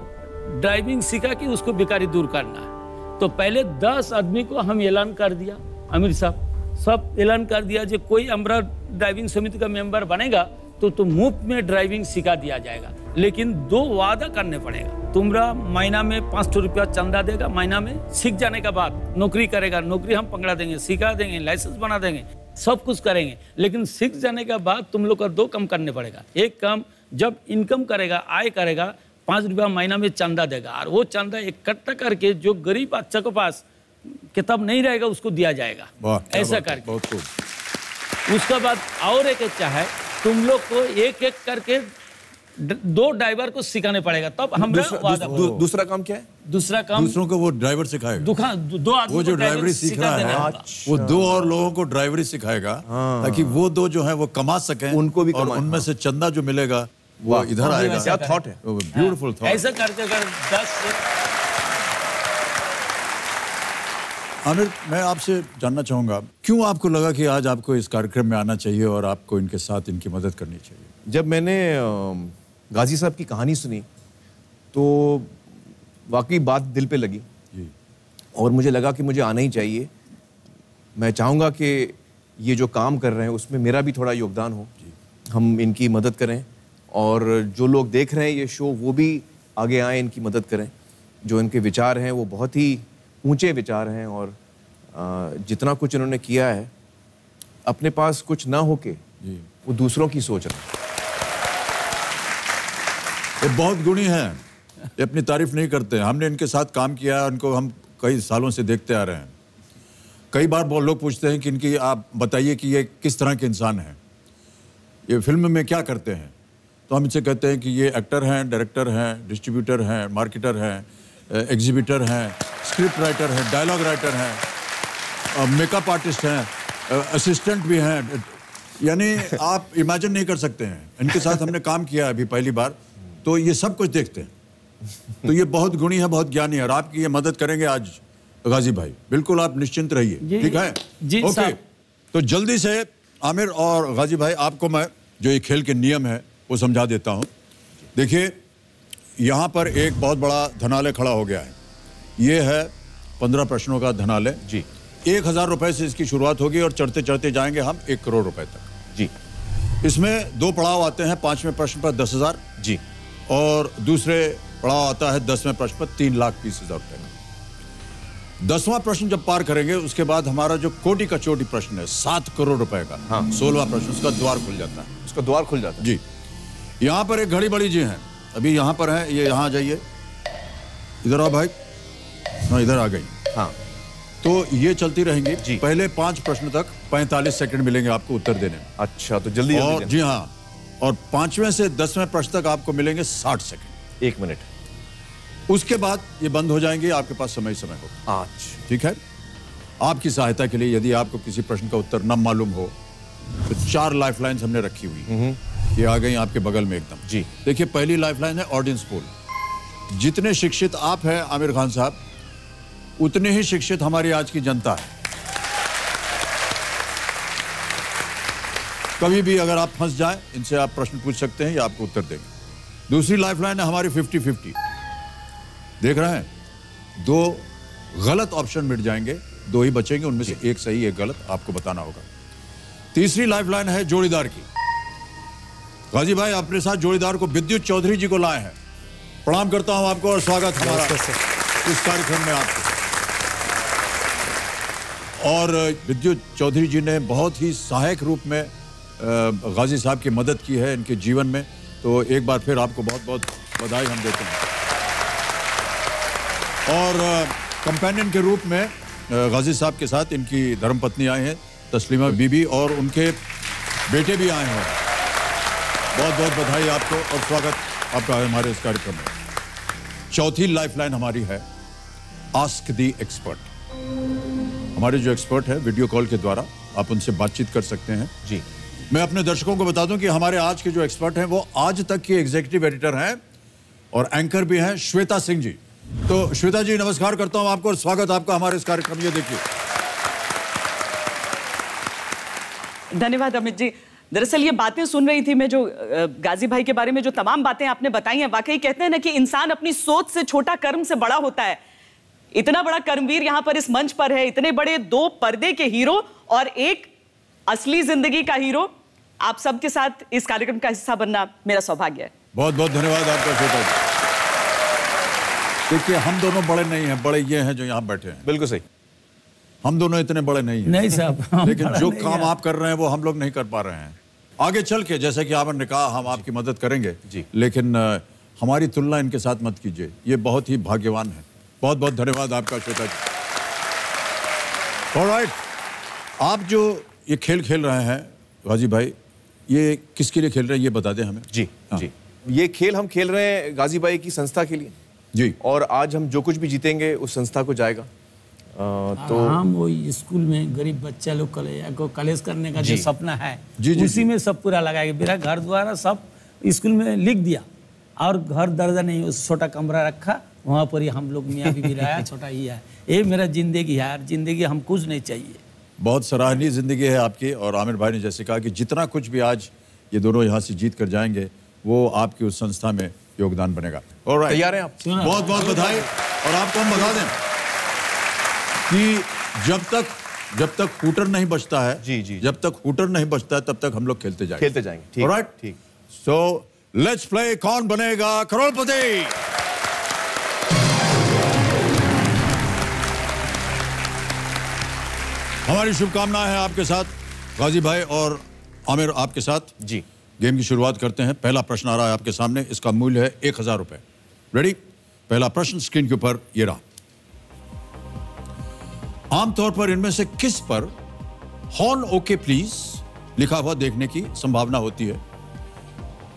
ड्राइविंग सिखा के उसको बेकारी दूर करना है। तो पहले 10 आदमी को हम ऐलान कर दिया, आमिर साहब सब ऐलान कर दिया जो कोई हमारा ड्राइविंग समिति का मेंबर बनेगा तो मुफ्त में ड्राइविंग सिखा दिया जाएगा, लेकिन 2 वादा करने पड़ेगा। तुम्हारा महीना में 500 रुपया चंदा देगा, महीना में सीख जाने के बाद नौकरी करेगा, नौकरी हम पकड़ा देंगे, सिखा देंगे, लाइसेंस बना देंगे, सब कुछ करेंगे, लेकिन सीख जाने के बाद तुम लोग का 2 काम करने पड़ेगा। एक काम, जब इनकम करेगा, आय करेगा, 5 रुपया महीना में चंदा देगा, और वो चंदा इकट्ठा करके जो गरीब बच्चा के पास किताब नहीं रहेगा उसको दिया जाएगा, ऐसा करके। उसके बाद और एक चाहे तुम लोग को एक एक करके 2 ड्राइवर को सिखाने पड़ेगा, तब हम दूसरा काम क्या है? दूसरा काम दूसरों को वो ड्राइवर सिखाएगा। 2 आदमी वो जो ड्राइवरी सीख रहा है वो 2 और लोगों को ड्राइवरी सिखाएगा, ताकि वो 2 जो है वो कमा सकें, उनको भी और उनमें से चंदा जो मिलेगा वो इधर आएगा। क्या थॉट है, ब्यूटीफुल थॉट। ऐसा करके अगर 10 आमिर, मैं आपसे जानना चाहूंगा क्यों आपको लगा कि आज आपको इस कार्यक्रम में आना चाहिए और आपको इनके साथ इनकी मदद करनी चाहिए? जब मैंने गाजी साहब की कहानी सुनी तो वाकई बात दिल पे लगी जी। और मुझे लगा कि मुझे आना ही चाहिए। मैं चाहूँगा कि ये जो काम कर रहे हैं उसमें मेरा भी थोड़ा योगदान हो, हम इनकी मदद करें, और जो लोग देख रहे हैं ये शो वो भी आगे आए, इनकी मदद करें। जो इनके विचार हैं वो बहुत ही ऊंचे विचार हैं, और जितना कुछ इन्होंने किया है अपने पास कुछ ना होके वो दूसरों की सोच रहे हैं। ये बहुत गुणी हैं, ये अपनी तारीफ नहीं करते। हमने इनके साथ काम किया है, उनको हम कई सालों से देखते आ रहे हैं। कई बार बहुत लोग पूछते हैं कि इनकी आप बताइए कि ये किस तरह के इंसान हैं, ये फिल्म में क्या करते हैं, तो हम इनसे कहते हैं कि ये एक्टर हैं, डायरेक्टर हैं, डिस्ट्रीब्यूटर हैं, मार्केटर हैं, एग्जीबिटर हैं, स्क्रिप्ट राइटर हैं, डायलॉग राइटर हैं, मेकअप आर्टिस्ट हैं, असिस्टेंट भी हैं। यानी आप इमेजिन नहीं कर सकते हैं। इनके साथ हमने काम किया अभी पहली बार, तो ये सब कुछ देखते हैं। तो ये बहुत गुणी है, बहुत ज्ञानी है, और आपकी ये मदद करेंगे आज गाजी भाई। बिल्कुल आप निश्चिंत रहिए, ठीक है जी। ओके, तो जल्दी से आमिर और गाजी भाई आपको मैं जो ये खेल के नियम है वो समझा देता हूँ। देखिए, यहाँ पर एक बहुत बड़ा धनालय खड़ा हो गया है। ये है 15 प्रश्नों का धनालय जी। 1000 रुपए से इसकी शुरुआत होगी और चढ़ते चढ़ते जाएंगे हम 1 करोड़ रुपए तक जी। इसमें 2 पड़ाव आते हैं। 5वें प्रश्न पर 10,000 जी, और दूसरे पड़ाव आता है 10वें प्रश्न पर 3,20,000 रुपए का। 10वां प्रश्न जब पार करेंगे उसके बाद हमारा जो कोटि का चोटी प्रश्न है 7 करोड़ रुपए का, हाँ, 16वां प्रश्न, उसका द्वार खुल जाता है। उसका द्वार खुल जाता है जी। यहाँ पर एक घड़ी बड़ी जी है, अभी यहाँ पर है, ये यहाँ आ जाइए, इधर आओ भाई, हाँ इधर आ गई, हाँ। तो ये चलती रहेंगी जी। पहले 5 प्रश्न तक 45 सेकंड मिलेंगे आपको उत्तर देने में। अच्छा, तो जल्दी और जल्दी जी हाँ, और 5वें से 10वें प्रश्न तक आपको मिलेंगे 60 सेकंड, 1 मिनट। उसके बाद ये बंद हो जाएंगे, आपके पास समय होगा। अच्छा, ठीक है। आपकी सहायता के लिए यदि आपको किसी प्रश्न का उत्तर न मालूम हो तो 4 लाइफलाइंस हमने रखी हुई है, ये आ गई आपके बगल में एकदम जी। देखिए, पहली लाइफलाइन है ऑडियंस पोल। जितने शिक्षित आप हैं आमिर खान साहब, उतने ही शिक्षित हमारी आज की जनता है। कभी भी अगर आप फंस जाएं, इनसे आप प्रश्न पूछ सकते हैं या आपको उत्तर देंगे। दूसरी लाइफलाइन है हमारी 50-50। देख रहे हैं, 2 गलत ऑप्शन मिट जाएंगे, 2 ही बचेंगे, उनमें से एक सही एक गलत आपको बताना होगा। तीसरी लाइफलाइन है जोड़ीदार की। गाजी भाई अपने साथ जोड़ीदार को विद्युत चौधरी जी को लाए हैं। प्रणाम करता हूं आपको और स्वागत हमारा इस कार्यक्रम में आपको। और विद्युत चौधरी जी ने बहुत ही सहायक रूप में गाजी साहब की मदद की है इनके जीवन में, तो एक बार फिर आपको बहुत बहुत बधाई हम देते हैं। और कंपेनियन के रूप में गाजी साहब के साथ इनकी धर्मपत्नी आई हैं तस्लीमा बीबी, और उनके बेटे भी आए हैं। बहुत बहुत बधाई आपको और स्वागत आपका है हमारे इस कार्यक्रम में। चौथी लाइफलाइन हमारी है आस्क दी एक्सपर्ट। हमारे जो एक्सपर्ट है, वीडियो कॉल के द्वारा आप उनसे बातचीत कर सकते हैं जी। मैं अपने दर्शकों को बता दूं कि हमारे आज के जो एक्सपर्ट हैं वो आज तक की एग्जीक्यूटिव एडिटर हैं और एंकर भी हैं, श्वेता सिंह जी। तो श्वेता जी, नमस्कार करता हूं आपको और स्वागत आपका हमारे इस कार्यक्रम में। देखिए, धन्यवाद अमित जी। दरअसल ये बातें सुन रही थी मैं, जो गाजी भाई के बारे में जो तमाम बातें आपने बताई हैं, वाकई कहते हैं ना कि इंसान अपनी सोच से छोटा कर्म से बड़ा होता है। इतना बड़ा कर्मवीर यहाँ पर इस मंच पर है, इतने बड़े 2 पर्दे के हीरो और एक असली जिंदगी का हीरो। आप सबके साथ इस कार्यक्रम का हिस्सा बनना मेरा सौभाग्य है। बहुत बहुत धन्यवाद आपका श्वेता जी। देखिए हम दोनों बड़े नहीं हैं, बड़े ये हैं जो यहाँ बैठे हैं। बिल्कुल सही। हम दोनों इतने बड़े नहीं हैं। नहीं साहब, लेकिन जो काम आप कर रहे हैं वो हम लोग नहीं कर पा रहे हैं। आगे चल के जैसे कि आपने कहा हम आपकी मदद करेंगे जी, लेकिन हमारी तुलना इनके साथ मत कीजिए, ये बहुत ही भाग्यवान है। बहुत बहुत धन्यवाद आपका श्वेता जी। ऑलराइट, आप जो ये खेल खेल रहे हैं गाजी भाई, ये किसके लिए खेल रहे हैं ये बता दें हमें। जी हाँ। जी, ये खेल हम खेल रहे हैं गाजी भाई की संस्था के लिए जी, और आज हम जो कुछ भी जीतेंगे उस संस्था को जाएगा। तो हम वो स्कूल में गरीब बच्चा लोग को कॉलेज करने का जो सपना है जी, जी, उसी में सब पूरा लगाएगा। मेरा घर द्वारा सब स्कूल में लिख दिया और घर दर्जा नहीं, उस छोटा कमरा रखा, वहाँ पर ही हम लोग मियाँ भी रहा, छोटा ही है। ये मेरा जिंदगी है, जिंदगी हम कुछ नहीं चाहिए। बहुत सराहनीय जिंदगी है आपकी। और आमिर भाई ने जैसे कहा कि जितना कुछ भी आज ये दोनों यहाँ से जीत कर जाएंगे वो आपकी उस संस्था में योगदान बनेगा। ऑलराइट, तैयार हैं आप? बहुत बहुत बधाई। और आपको हम बता दें कि जब तक हूटर नहीं बचता है, जी, जी, जब तक हूटर नहीं बचता है तब तक हम लोग खेलते जाएंगे। ठीक, ऑलराइट, ठीक। सो लेट्स प्ले कौन बनेगा करोड़पति। हमारी शुभकामनाएं हैं आपके साथ गाजी भाई और आमिर आपके साथ। जी, गेम की शुरुआत करते हैं। पहला प्रश्न आ रहा है आपके सामने, इसका मूल्य है 1000 रुपए। रेडी? पहला प्रश्न स्क्रीन के ऊपर ये रहा। आमतौर पर इनमें से किस पर हॉर्न ओके प्लीज लिखा हुआ देखने की संभावना होती है?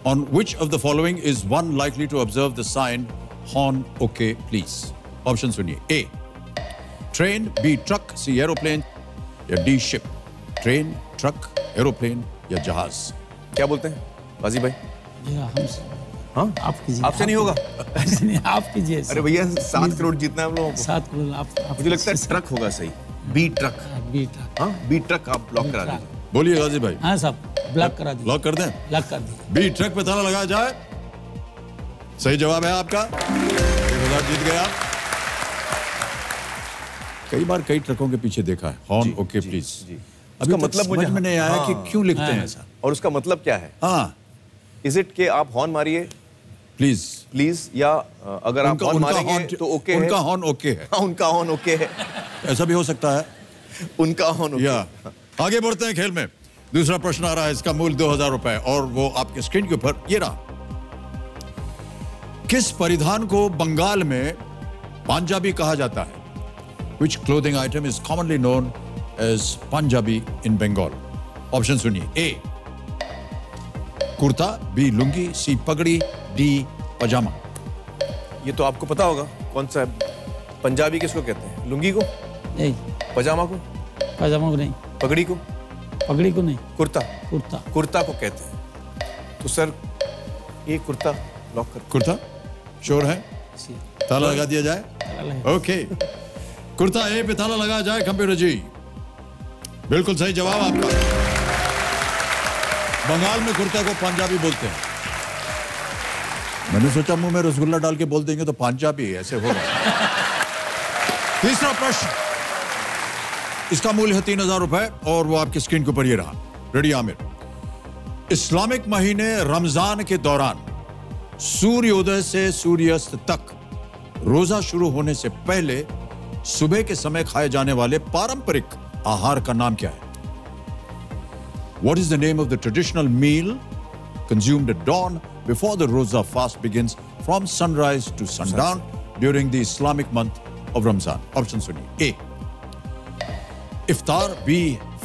On which of the following is one likely to observe the sign horn okay please? Option सुनिए। A train, B truck, C aeroplane या D ship. Train, truck, aeroplane या जहाज। क्या बोलते हैं गाजी भाई? हाँ, आप कीजिए। आपसे नहीं होगा? नहीं, आप कीजिए। अरे भैया 7 करोड़ जीतना है हम लोगों को। 7 करोड़ आप मुझे लगता है ट्रक होगा सही। B truck. B truck. हाँ, बी ट्रक आप ब्लॉक करा दीजिए। बोलिए गाजी भाई। हाँ साहब, ब्लॉक करा दीजिए। लॉक कर दें? लॉक कर दीजिए। बी ट्रक पे ताला लगाया जाए। सही जवाब है आपका। 1000 जीत गए आप। कई बार कई ट्रकों के पीछे देखा है हॉर्न ओके प्लीज। अभी उसका मतलब मुझे समझ में नहीं आया कि क्यों लिखते हैं ऐसा। और उसका मतलब क्या है? हाँ, इज इट के आप हॉर्न मारिए प्लीज प्लीज, या अगर आप हॉर्न मारेंगे तो ओके है? उनका हॉर्न ओके है। हाँ, उनका हॉर्न ओके है। ऐसा भी हो सकता है। उनका हॉर्न ओके। या आगे बढ़ते हैं खेल में। दूसरा प्रश्न आ रहा है, इसका मूल्य 2000 रुपए और वो आपके स्क्रीन के ऊपर ये रहा। किस परिधान को बंगाल में पंजाबी कहा जाता है? Which clothing item is commonly known as Punjabi in Bengal? Option सुनिए। ए कुर्ता, बी लुंगी, सी पगड़ी, डी पजामा। ये तो आपको पता होगा कौन सा है। पंजाबी किसको कहते हैं? लुंगी को? नहीं, पजामा को? पजामा को नहीं, पगड़ी को? पगड़ी को नहीं, कुर्ता? कुर्ता। कुर्ता को कहते हैं। तो सर ये कुर्ता लॉक कर। कुर्ता श्योर है? ताला लगा दिया जाए? ओके, कुर्ता ए पे ताला लगाया जाए कंप्यूटर जी। बिल्कुल सही जवाब आपका। बंगाल में कुर्ता को पंजाबी बोलते हैं। मैंने सोचा मुंह में रसगुल्ला डाल के बोल देंगे तो पंजाबी ऐसे होगा। तीसरा प्रश्न, इसका मूल्य है 3000 रुपए और वो आपकी स्क्रीन के ऊपर ये रहा। रेडी आमिर? इस्लामिक महीने रमजान के दौरान सूर्योदय से सूर्यास्त तक रोजा शुरू होने से पहले सुबह के समय खाए जाने वाले पारंपरिक आहार का नाम क्या है? What is the name of the traditional meal consumed at dawn before the Roza fast begins from sunrise to sundown during the Islamic month of Ramzan? Option सुनिए। A इफ्तार, B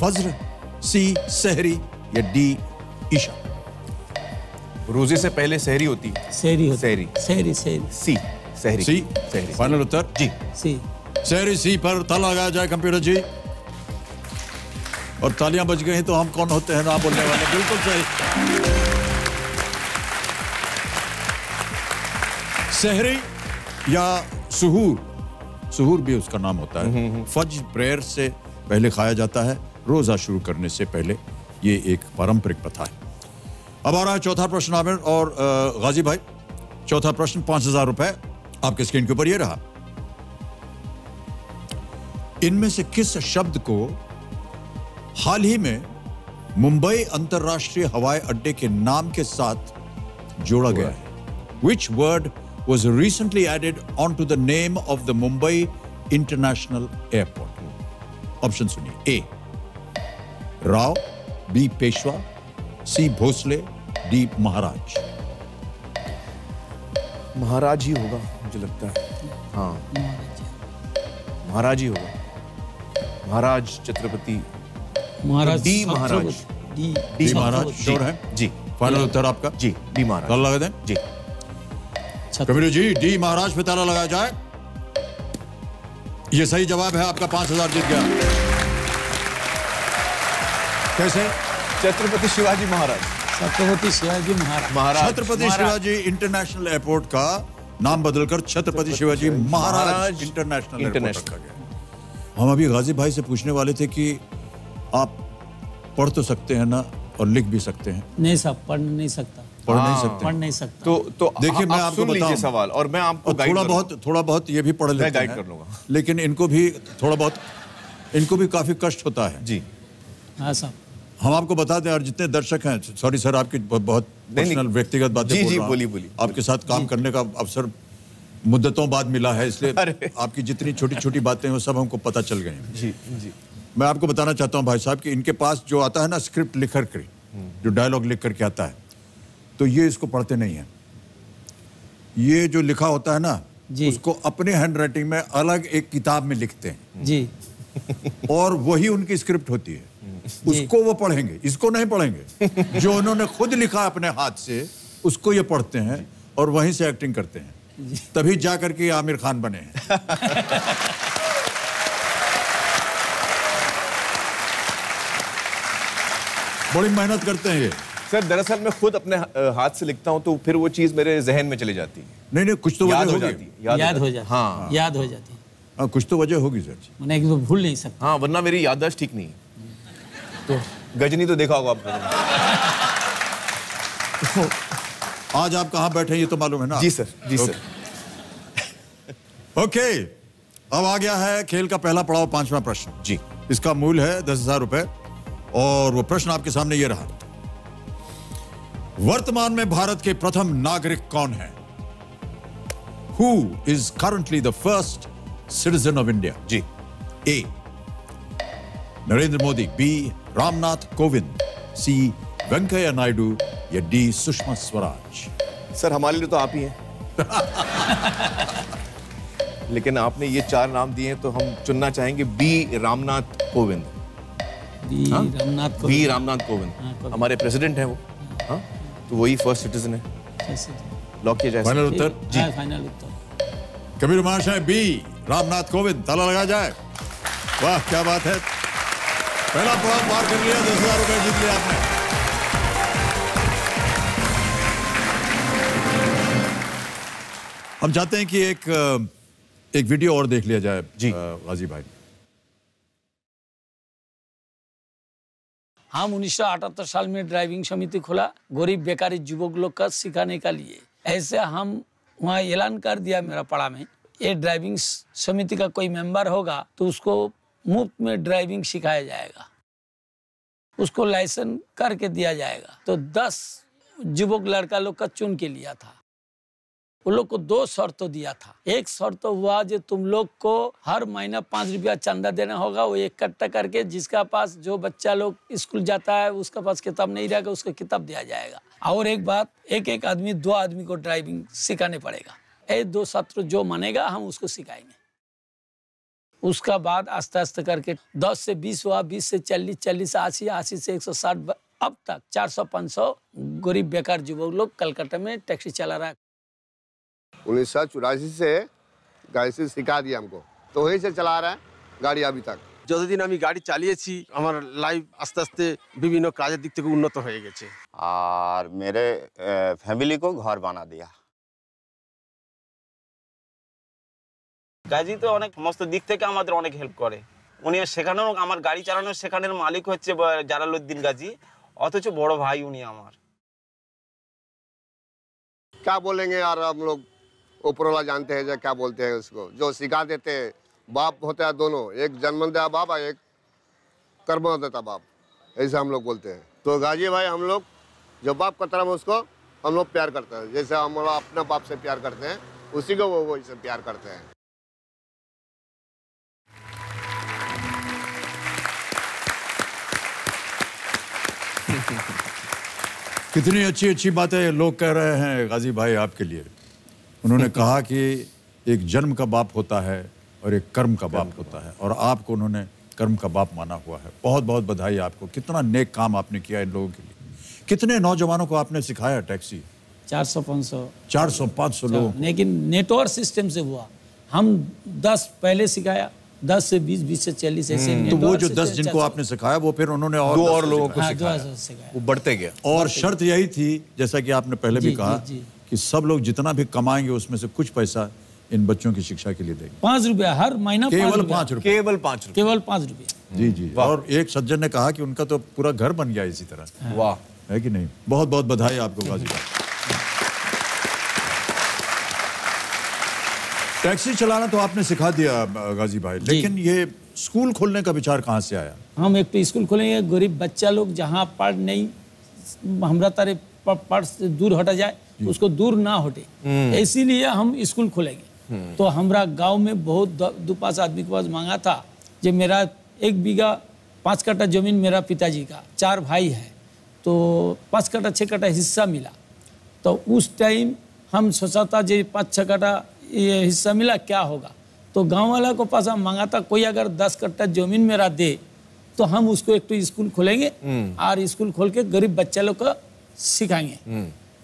फज्र, C सहरी या D Isha. रोजे से पहले सहरी होती है। सहरी होती सहरी। सहरी सहरी। सी सहरी। सी सहरी। फाइनल उत्तर? जी सी। सहरी सी पर ताला लगाया जाए कंप्यूटर जी। और तालियां बज गई तो हम कौन होते हैं ना बोलने वाले। बिल्कुल सही। सहरी या सुहूर, सुहूर भी उसका नाम होता है। फज्र प्रेयर से पहले खाया जाता है रोजा शुरू करने से पहले। ये एक पारंपरिक प्रथा है। अब आ रहा है चौथा प्रश्न आमिर और गाजी भाई। चौथा प्रश्न 5,000 रुपए आपके स्क्रीन के ऊपर ये रहा। इनमें से किस शब्द को हाल ही में मुंबई अंतरराष्ट्रीय हवाई अड्डे के नाम के साथ जोड़ा गया है? Which word was recently added onto the name of the Mumbai International Airport? Option सुनिए। A Rao, B Peshwa, C Bhosale, D Maharaj. Maharaj ही होगा मुझे लगता है। हाँ महाराज ही होगा। Maharaj Chhatrapati. Maharaj D Maharaj. D Maharaj sure है जी। फाइनल उत्तर आपका? जी डी महाराज। ताला लगा दें जी। कबीर जी डी महाराज पे ताला लगाया जाए। ये सही जवाब है आपका। 5,000 जीत गया। कैसे? छत्रपति शिवाजी महाराज। छत्रपति शिवाजी महाराज। छत्रपति शिवाजी इंटरनेशनल एयरपोर्ट का नाम बदलकर छत्रपति शिवाजी महाराज इंटरनेशनल एयरपोर्ट रखा गया। हम अभी गाजी भाई से पूछने वाले थे कि आप पढ़ तो सकते हैं ना और लिख भी सकते हैं? नहीं साहब, पढ़ नहीं सकता। पढ़ नहीं सकते? पढ़ नहीं सकता। तो देखिए मैं आप आपको सुन लीजिए बताऊं सवाल और मैं आपको थोड़ा बहुत ये भी पढ़ लेते हैं। गाइड कर लूंगा। लेकिन इनको भी थोड़ा बहुत, इनको भी काफी कष्ट होता है। जी हाँ साहब। हम आपको बता दें, और जितने दर्शक हैं, सॉरी सर आपकी बहुत पर्सनल व्यक्तिगत बातें जी बोल जी रहा हूं। बोलिए। आपके साथ काम करने का अवसर मुद्दतों बाद मिला है, इसलिए आपकी जितनी छोटी छोटी बातें हैं वो सब हमको पता चल गए हैं। जी जी। मैं आपको बताना चाहता हूं भाई साहब कि इनके पास जो आता है ना स्क्रिप्ट लिख कर के, जो डायलॉग लिख करके आता है, तो ये इसको पढ़ते नहीं है। ये जो लिखा होता है ना उसको अपने हैंड राइटिंग में अलग एक किताब में लिखते हैं जी। और वही उनकी स्क्रिप्ट होती है। उसको वो पढ़ेंगे, इसको नहीं पढ़ेंगे। जो उन्होंने खुद लिखा अपने हाथ से उसको ये पढ़ते हैं और वहीं से एक्टिंग करते हैं। तभी जाकर के आमिर खान बने हैं। बड़ी मेहनत करते हैं ये। सर दरअसल मैं खुद अपने हाथ से लिखता हूँ तो फिर वो चीज मेरे जहन में चली जाती है। नहीं कुछ तो याद वजह हो होगी। जाती है। याद हो जाती। हाँ याद हो जाती। हाँ कुछ तो वजह होगी सर। मैंने एक भूल नहीं सकता। हाँ वरना मेरी याददाश्त ठीक नहीं है। तो गजनी तो देखा होगा आपने। तो आज आप कहाँ बैठे हैं ये तो मालूम है ना? जी सर। जी सर। ओके अब आ गया है खेल का पहला पड़ाव, 5वां प्रश्न। जी इसका मूल है 10,000 रुपए और वो प्रश्न आपके सामने ये रहा। वर्तमान में भारत के प्रथम नागरिक कौन है? Who is currently the first citizen of India? Ji. A. Narendra Modi, B. Ramnath Kovind, C. Venkaiah Naidu या D. सुषमा स्वराज? सर हमारे लिए तो आप ही हैं। लेकिन आपने ये 4 नाम दिए हैं तो हम चुनना चाहेंगे बी रामनाथ कोविंद। बी रामनाथ कोविंद हमारे प्रेसिडेंट हैं वो। हाँ तो वही फर्स्ट सिटीजन है। लॉक किया जाए। फाइनल उत्तर? जी फाइनल उत्तर। कबीर महाशय बी रामनाथ कोविंद, ताला लगाया जाए। वाह क्या बात है, पहला पड़ाव पार कर लिया, 10,000 रुपए जीत लिया आपने। हम चाहते हैं कि एक वीडियो और देख लिया जाए जी गाजी भाई। हम 1978 साल में ड्राइविंग समिति खोला गरीब बेकारी युवक लोग का सिखाने का लिए। ऐसे हम वहाँ ऐलान कर दिया मेरा पाड़ा में, ये ड्राइविंग समिति का कोई मेंबर होगा तो उसको मुफ्त में ड्राइविंग सिखाया जाएगा, उसको लाइसेंस करके दिया जाएगा। तो 10 युवक लड़का लोग का चुन के लिया था। उन लोग को 2 शर्त दिया था। एक शर्त हुआ जो तुम लोग को हर महीना 5 रुपया चंदा देना होगा, वो इकट्ठा करके जिसका पास जो बच्चा लोग स्कूल जाता है उसका पास किताब नहीं रहेगा उसको किताब दिया जाएगा। और एक बात, एक आदमी 2 आदमी को ड्राइविंग सिखाने पड़ेगा। ये 2 शर्त जो मानेगा हम उसको सिखाएंगे। उसका बाद आस्ते आस्ते करके 10 से 20 हुआ, 20 से 40, 40 से 80, 80 से 160, अब तक 400-500 गरीब बेकार युवक लोग कलकत्ता में टैक्सी चला रहा है। 1984 से गाड़ी से सिखा दिया हमको, तो वही से चला रहा है गाड़ी अभी तक। যতদিন আমি গাড়ি চালিয়েছি আমার লাইফ আস্তে আস্তে বিভিন্ন কাজের দিক থেকে উন্নত হয়ে গেছে। আর मेरे फैमिली को घर बना दिया। গাজী তো অনেক সমস্ত দিক থেকে আমাদের অনেক হেল্প করে। উনি শেখানোর, আমার গাড়ি চালানোর শেখানোর মালিক হচ্ছে জালালউদ্দিন গাজী। অথচ বড় ভাই উনি আমার। क्या बोलेंगे यार, हम लोग ऊपर वाला जानते हैं जो क्या बोलते हैं उसको, जो सिखा देते हैं। बाप होता है दोनों, एक जन्मदाता बाप और एक कर्मदाता बाप, ऐसे हम लोग बोलते हैं। तो गाजी भाई हम लोग जो बाप का तरफ उसको हम लोग प्यार करते हैं, जैसे हम लोग अपने बाप से प्यार करते हैं उसी को वो वैसे प्यार करते हैं। कितनी अच्छी अच्छी बातें लोग कह रहे हैं गाजी भाई आपके लिए। उन्होंने कहा कि एक जन्म का बाप होता है और एक कर्म का बाप होता है, और आपको उन्होंने कर्म का बाप माना हुआ है। बहुत बहुत बधाई आपको, कितना नेक काम आपने किया इन लोगों के लिए। कितने नौजवानों को आपने सिखाया टैक्सी? 400-500 लोगों को। लेकिन नेटवर्क सिस्टम से हुआ। हम 10 पहले सिखाया, 10 से 20, 20 से 40 ऐसे। तो वो जो 10 जिनको आपने सिखाया वो फिर उन्होंने और 2 और लोगों को सिखाया, वो बढ़ते गया। और शर्त यही थी, जैसा कि आपने पहले भी कहा, कि सब लोग जितना भी कमाएंगे उसमें से कुछ पैसा इन बच्चों की शिक्षा के लिए देंगे। 5 रुपया हर महीना, केवल 5 रुपया। केवल 5 रुपया। केवल 5 रुपया। जी जी। और एक सज्जन ने कहा कि उनका तो पूरा घर बन गया इसी तरह। वाह, है कि नहीं? बहुत बहुत बधाई आपको गाजी भाई। टैक्सी चलाना तो आपने सिखा दिया गाजी भाई, लेकिन ये स्कूल खोलने का विचार कहाँ से आया? हम एक तो स्कूल खोलेंगे, गरीब बच्चा लोग जहाँ पढ़ नहीं, हमरा तारे पढ़ से दूर हटा जाए, उसको दूर ना हटे, इसीलिए हम स्कूल खोलेंगे। तो हमरा गांव में बहुत 2-5 आदमी के पास मांगा था, जो मेरा 1 बीघा 5 कट्ठा जमीन मेरा पिताजी का, 4 भाई है, तो 5 कट्ठा 6 कट्ठा हिस्सा मिला। तो उस टाइम हम सोचा था जो 5-6 कट्ठा ये हिस्सा मिला क्या होगा, तो गांव वाला को पास हम मांगा था, कोई अगर 10 कट्ठा जमीन मेरा दे तो हम उसको एक तो स्कूल खोलेंगे और स्कूल खोल के गरीब बच्चा लोग को सिखाएंगे।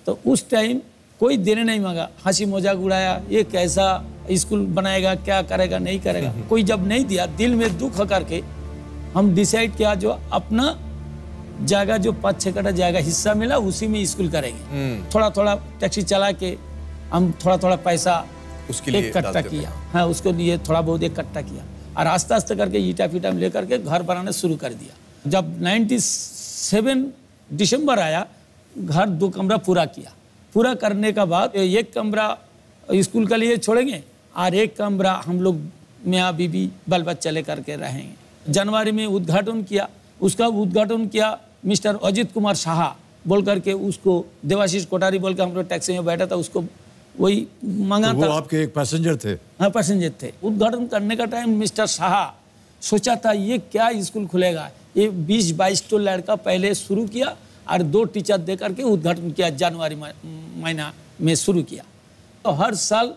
तो उस टाइम कोई देने नहीं मांगा, हंसी मजाक उड़ाया, ये कैसा स्कूल बनाएगा, क्या करेगा, नहीं करेगा। कोई जब नहीं दिया, दिल में दुख करके हम डिसाइड किया जो अपना जगह जो 5-6 कट्ठा जगह हिस्सा मिला उसी में स्कूल करेंगे। थोड़ा थोड़ा टैक्सी चला के हम थोड़ा थोड़ा पैसा उसके लिए इकट्ठा किया। हाँ, उसके लिए थोड़ा बहुत इकट्ठा किया और आस्ते आस्ते करके ईटा फीटा लेकर के घर बनाना शुरू कर दिया। जब 97 दिसंबर आया, घर 2 कमरा पूरा किया। पूरा करने का बाद 1 कमरा स्कूल के लिए छोड़ेंगे और 1 कमरा हम लोग मियाँ बीबी बाल बच्चा लेकर के रहेंगे। जनवरी में उद्घाटन किया, उसका उद्घाटन किया मिस्टर अजित कुमार शाह बोल करके, उसको देवाशीष कोठारी बोल के हम लोग टैक्सी में बैठा था, उसको वही मांगा तो था। वो आपके एक पैसेंजर थे? हाँ, पैसेंजर थे। उद्घाटन करने का टाइम मिस्टर शाह सोचा था ये क्या स्कूल खुलेगा, ये 20-22 तो लड़का पहले शुरू किया और 2 टीचर दे करके उद्घाटन किया, जनवरी महीना में शुरू किया। तो हर साल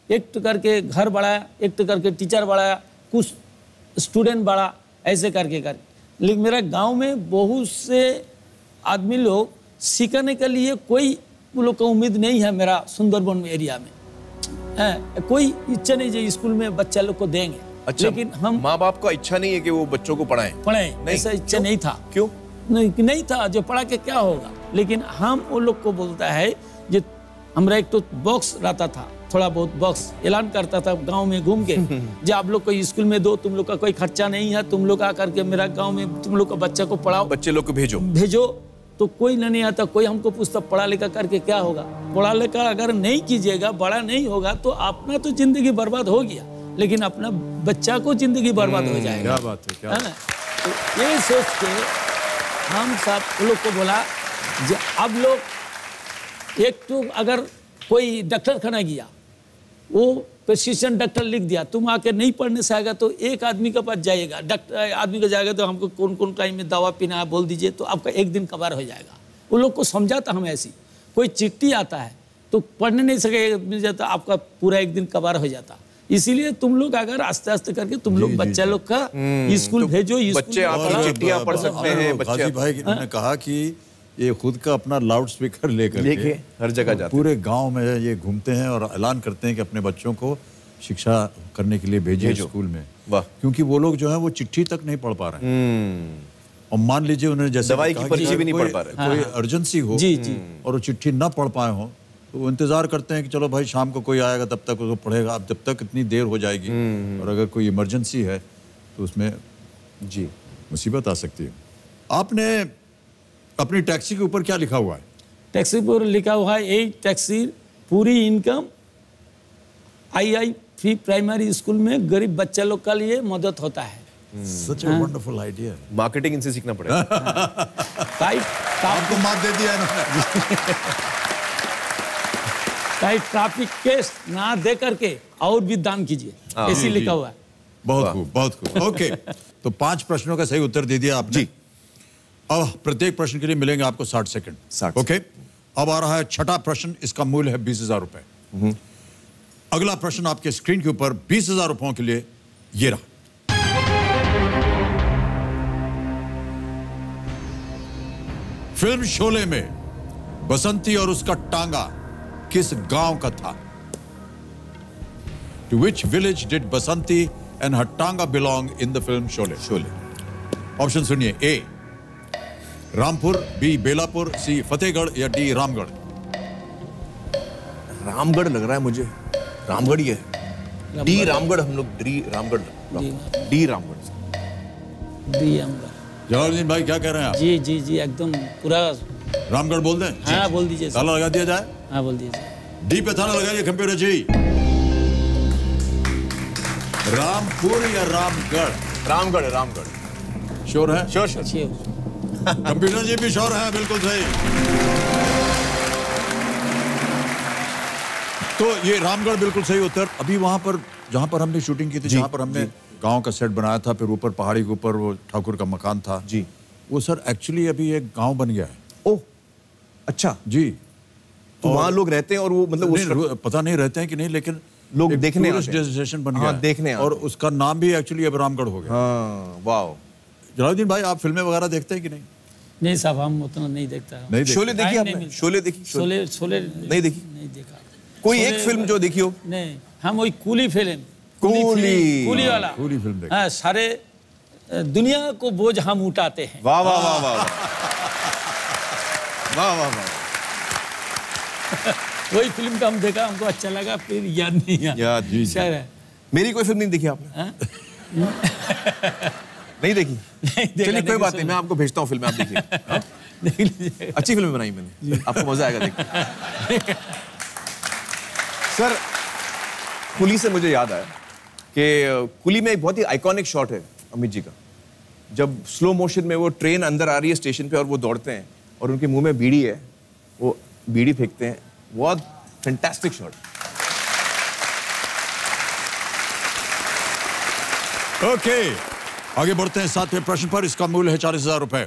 एक करके घर बढ़ाया, एक करके टीचर बढ़ाया, कुछ स्टूडेंट बढ़ा, ऐसे करके लेकिन मेरा गांव में बहुत से आदमी लोग सीखने के लिए कोई वो लोग का उम्मीद नहीं है। मेरा सुंदरबन एरिया में कोई इच्छा नहीं है स्कूल में बच्चा लोग को देंगे। अच्छा, लेकिन हम माँ बाप का इच्छा नहीं है कि वो बच्चों को पढ़ाएं? ऐसा इच्छा नहीं था। क्यों नहीं था, जो पढ़ा के क्या होगा। लेकिन हम वो लोग को बोलता है जो हमारा एक तो बॉक्स रहता था, थोड़ा बहुत बॉक्स ऐलान करता था गांव में घूम के, जो आप लोग को स्कूल में दो, तुम लोग का कोई खर्चा नहीं है, तुम लोग आकर के मेरा गांव में तुम लोग का बच्चा को पढ़ाओ, बच्चे लोग को भेजो। तो कोई नहीं आता, कोई हमको पूछता पढ़ा लिखा करके क्या होगा। पढ़ा लिखा अगर नहीं कीजिएगा, बड़ा नहीं होगा तो अपना तो जिंदगी बर्बाद हो गया, लेकिन अपना बच्चा को जिंदगी बर्बाद हो जाएगा। क्या बात है, क्या है ना? तो ये सोच के हम सब लोग को बोला जो अब लोग एक तो अगर कोई डॉक्टर खाना गया, वो प्रिस्क्रिप्शन डॉक्टर लिख दिया, तुम आके नहीं पढ़ने से आएगा तो एक आदमी के पास जाइएगा, डॉक्टर आदमी का जाएगा तो हमको कौन कौन टाइम में दवा पीना है बोल दीजिए, तो आपका 1 दिन कवर हो जाएगा। वो लोग को समझाता हम ऐसी, कोई चिट्ठी आता है तो पढ़ने नहीं सके, मिल जाता आपका पूरा 1 दिन कवर हो जाता। इसीलिए तुम लोग अगर आस्ते आस्ते करके तुम लोग बच्चा लोग का स्कूल भेजो, बच्चे आप चिट्ठियां पढ़ सकते हैं। गाजी भाई ने कहा कि ये खुद का अपना लाउड स्पीकर लेकर के हर जगह जाते पूरे गांव में ये घूमते हैं और ऐलान करते हैं कि अपने बच्चों को शिक्षा करने के लिए भेजिए स्कूल में। वाह, क्योंकि वो लोग जो है वो चिट्ठी तक नहीं पढ़ पा रहे हैं। और मान लीजिए उन्हें जैसे दवाई की पर्ची भी नहीं पढ़ पा रहे, कोई अर्जेंसी हो और वो चिट्ठी ना पढ़ पाए हो तो वो इंतजार करते हैं कि चलो भाई शाम को कोई आएगा तब तक उसको पढ़ेगा। अब जब तक इतनी देर हो जाएगी और अगर कोई इमरजेंसी है तो उसमें मुसीबत आ सकती है। आपने अपनी टैक्सी के ऊपर क्या लिखा हुआ है? टैक्सी पर लिखा हुआ है एक टैक्सी पूरी इनकम आई फ्री प्राइमरी स्कूल में गरीब बच्चे लोग का लिए मदद होता है। Such a wonderful idea. Marketing इनसे सीखना पड़ेगा। आपको मात दे दिया इन्होंने। ट्रैफिक केस ना दे करके और भी दान कीजिए, ऐसे लिखा हुआ है। बहुत खूब, बहुत खूब। ओके, तो 5 प्रश्नों का सही उत्तर दे दिया आपने। अब प्रत्येक प्रश्न के लिए मिलेंगे आपको 60 सेकंड। ओके, अब आ रहा है छठा प्रश्न, इसका मूल्य है 20,000 रुपए। अगला प्रश्न आपके स्क्रीन के ऊपर 20,000 रुपयों के लिए ये रहा। फिल्म शोले में बसंती और उसका टांगा किस गांव का था? To which village did Basanti and her tanga belong in the film Sholay? Option सुनिए। A Rampur, B Belapur, C Fatehgarh या डी रामगढ़? रामगढ़ लग रहा है मुझे, रामगढ़ ही है। डी रामगढ़, हम लोग डी रामगढ़। डी रामगढ़। जलालुद्दीन भाई क्या कह रहे हैं आप? जी जी जी एकदम पूरा रामगढ़ बोल दें? हाँ बोल दीजिए। ताला लगा दिया जाए? हाँ बोल दीजिए। डी पे ताला लगाइए कंप्यूटर जी। रामपुर या रामगढ़? रामगढ़ है, रामगढ़। श्योर है? श्योर। कंप्यूटर जी भी श्योर है, बिल्कुल सही। तो ये रामगढ़ बिल्कुल सही उत्तर। अभी वहां पर जहां पर हमने शूटिंग की थी, जहां पर हमने गांव का सेट बनाया था, फिर ऊपर पहाड़ी के ऊपर वो ठाकुर का मकान था जी, वो सर एक्चुअली अभी एक गांव बन गया है। ओह अच्छा जी। तो वहां लोग रहते हैं और वो मतलब पता नहीं रहते हैं कि नहीं, लेकिन लोग देखने डेस्टिनेशन बन गया देखने और उसका नाम भी एक्चुअली अब रामगढ़ हो गया। वाह। जलालुद्दीन भाई आप फिल्में वगैरह देखते हैं कि नहीं? नहीं साहब, हम उतना नहीं देखता। नहीं शोले देखी आपने? शोले देखी? शोले नहीं देखी? नहीं देखा। कोई एक फिल्म जो देखी हो? नहीं, हम वही कूली फिल्म, कूली वाला, कूली फिल्म देखी। हाँ, सारे दुनिया को बोझ हम उठाते हैं। वाह वाह वाह वाह वाह वाह वाह। वही फिल्म का हम देखा, हमको अच्छा लगा, फिर याद नहीं याद जी है। मेरी कोई फिल्म नहीं देखी आपने? नहीं देखी? चलिए कोई बात नहीं, मैं आपको भेजता हूँ फिल्म, आप देखिए। अच्छी फिल्म बनाई मैंने, आपको मजा आएगा देखिए। सर कुली से मुझे याद आया कि कुली में एक बहुत ही आइकॉनिक शॉट है अमित जी का, जब स्लो मोशन में वो ट्रेन अंदर आ रही है स्टेशन पे और वो दौड़ते हैं और उनके मुंह में बीड़ी है, वो बीड़ी फेंकते हैं। बहुत फैंटास्टिक शॉट। ओके, आगे बढ़ते हैं 7वें प्रश्न पर। इसका मूल्य है 40,000 रुपए।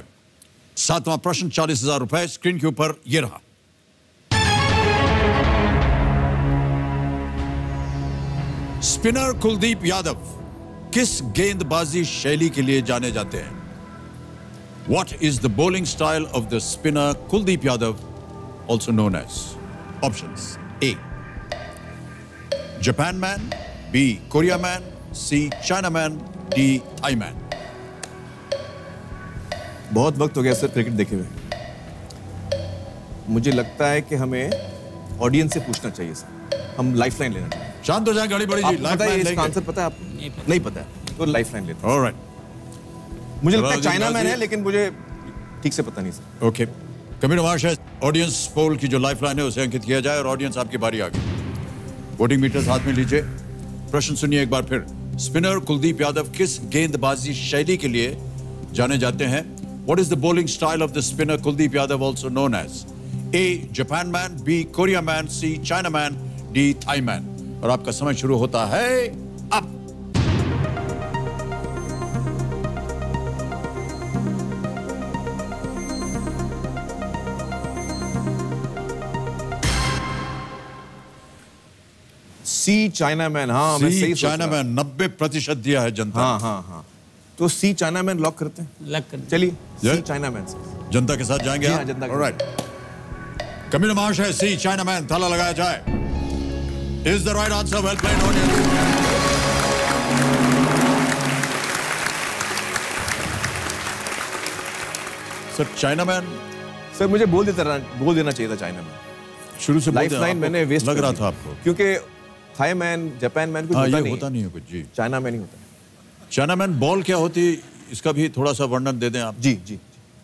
7वां प्रश्न 40,000 रुपए। स्क्रीन के ऊपर ये रहा। स्पिनर कुलदीप यादव किस गेंदबाजी शैली के लिए जाने जाते हैं? What is the bowling style of the spinner Kuldeep Yadav, also known as? Options: A. Japan man, B. Korea man, C. China man, D. Thai man. बहुत वक्त हो गया सर क्रिकेट देखे हुए। मुझे लगता है कि हमें ऑडियंस से पूछना चाहिए सर, हम लाइफलाइन लेना चाहिए। शांत हो जाए गाड़ी बड़ी जी। इसका आंसर पता है आपको? नहीं पता है, तो लाइफलाइन लेते हैं। ऑलराइट। मुझे लगता है चाइना मैन है, लेकिन मुझे ठीक से पता नहीं सर। ओके, कमिटी महाशय, ऑडियंस पोल की जो लाइफलाइन है उसे अंकित किया जाए। और ऑडियंस आपकी बारी आ गई। वोटिंग मीटर हाथ में लीजिए। प्रश्न सुनिए एक बार फिर। स्पिनर कुलदीप यादव किस गेंदबाजी शैली के लिए जाने जाते हैं? What is the bowling style of the spinner Kuldeep Yadav, also known as? A. Japan man, B. Korea man, C. China man, D. Thai man. और आपका समय शुरू होता है अब। सी चाइना मैन। हाँ, मैं सही चाइना मैन 90% दिया है जनता। हाँ हाँ हाँ, तो सी चाइना मैन लॉक करते हैं। लॉक करते हैं। चलिए सी चाइना मैन से जनता के साथ जाएंगे आप? जनता। ऑलराइट, कमिटी महाशय, सी चाइना मैन, ताला लगाया जाए। Is the right answer. Well played audience. Sir China man, sir मुझे बोल देना चाहिए था चाइना मैन। शुरू से लाइफलाइन मैंने वेस्ट लग रहा था आपको, क्योंकि थाई मैन, जापान मैन कुछ होता नहीं है कुछ जी। चाइना मैन ही होता है। चाइना मैन बॉल क्या होती, इसका भी थोड़ा सा वर्णन दे दें आप। जी जी।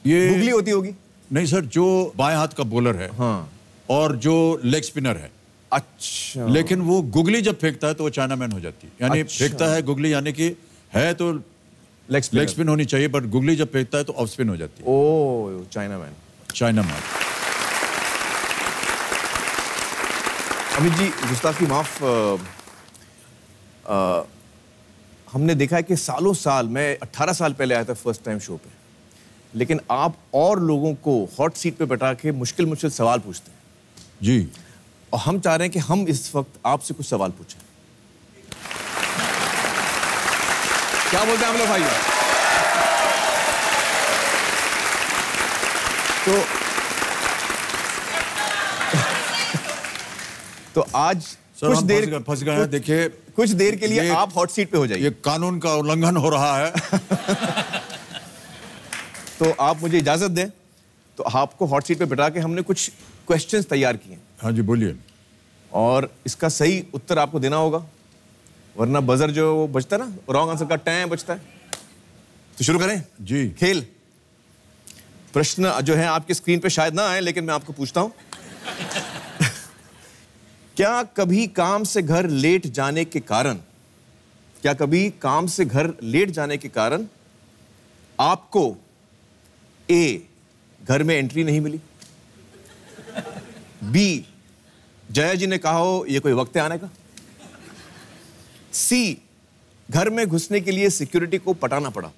ये गुगली होती होगी। नहीं सर, जो बाएं हाथ का बॉलर है हाँ, और जो लेग स्पिनर है, अच्छा, लेकिन वो गुगली जब फेंकता है तो वो चाइनामैन हो जाती है। यानी अच्छा। फेंकता है गुगली, यानी कि है तो लेग स्पिन होनी चाहिए, बट गुगली जब फेंकता है तो ऑफ स्पिन हो जाती है। ओ, चाइनामैन। चाइनामैन। अमित जी, गुस्ताखी माफ, हमने देखा है कि सालों साल, मैं 18 साल पहले आया था फर्स्ट टाइम शो पे, लेकिन आप और लोगों को हॉट सीट पे बैठा के मुश्किल मुश्किल सवाल पूछते हैं जी, और हम चाह रहे हैं कि हम इस वक्त आपसे कुछ सवाल पूछें। क्या बोलते हैं हम लोग भाई? तो आज सर कुछ हम देर फंस गए हैं। देखिए, कुछ देर के लिए ये- आप हॉट सीट पे हो जाइए। ये कानून का उल्लंघन हो रहा है। तो आप मुझे इजाजत दें, तो आपको हॉट सीट पे बिठा के हमने कुछ क्वेश्चंस तैयार किए हैं, हाँ जी, बोलिए। और इसका सही उत्तर आपको देना होगा, वरना बजर जो वो बजता है ना, रॉन्ग आंसर का टैं बजता है। तो शुरू करें जी। खेल। प्रश्न जो है आपके स्क्रीन पे शायद ना आए, लेकिन मैं आपको पूछता हूं। क्या कभी काम से घर लेट जाने के कारण आपको ए, घर में एंट्री नहीं मिली, बी, जया जी ने कहा हो ये कोई वक्त है आने का, सी, घर में घुसने के लिए सिक्योरिटी को पटाना पड़ा,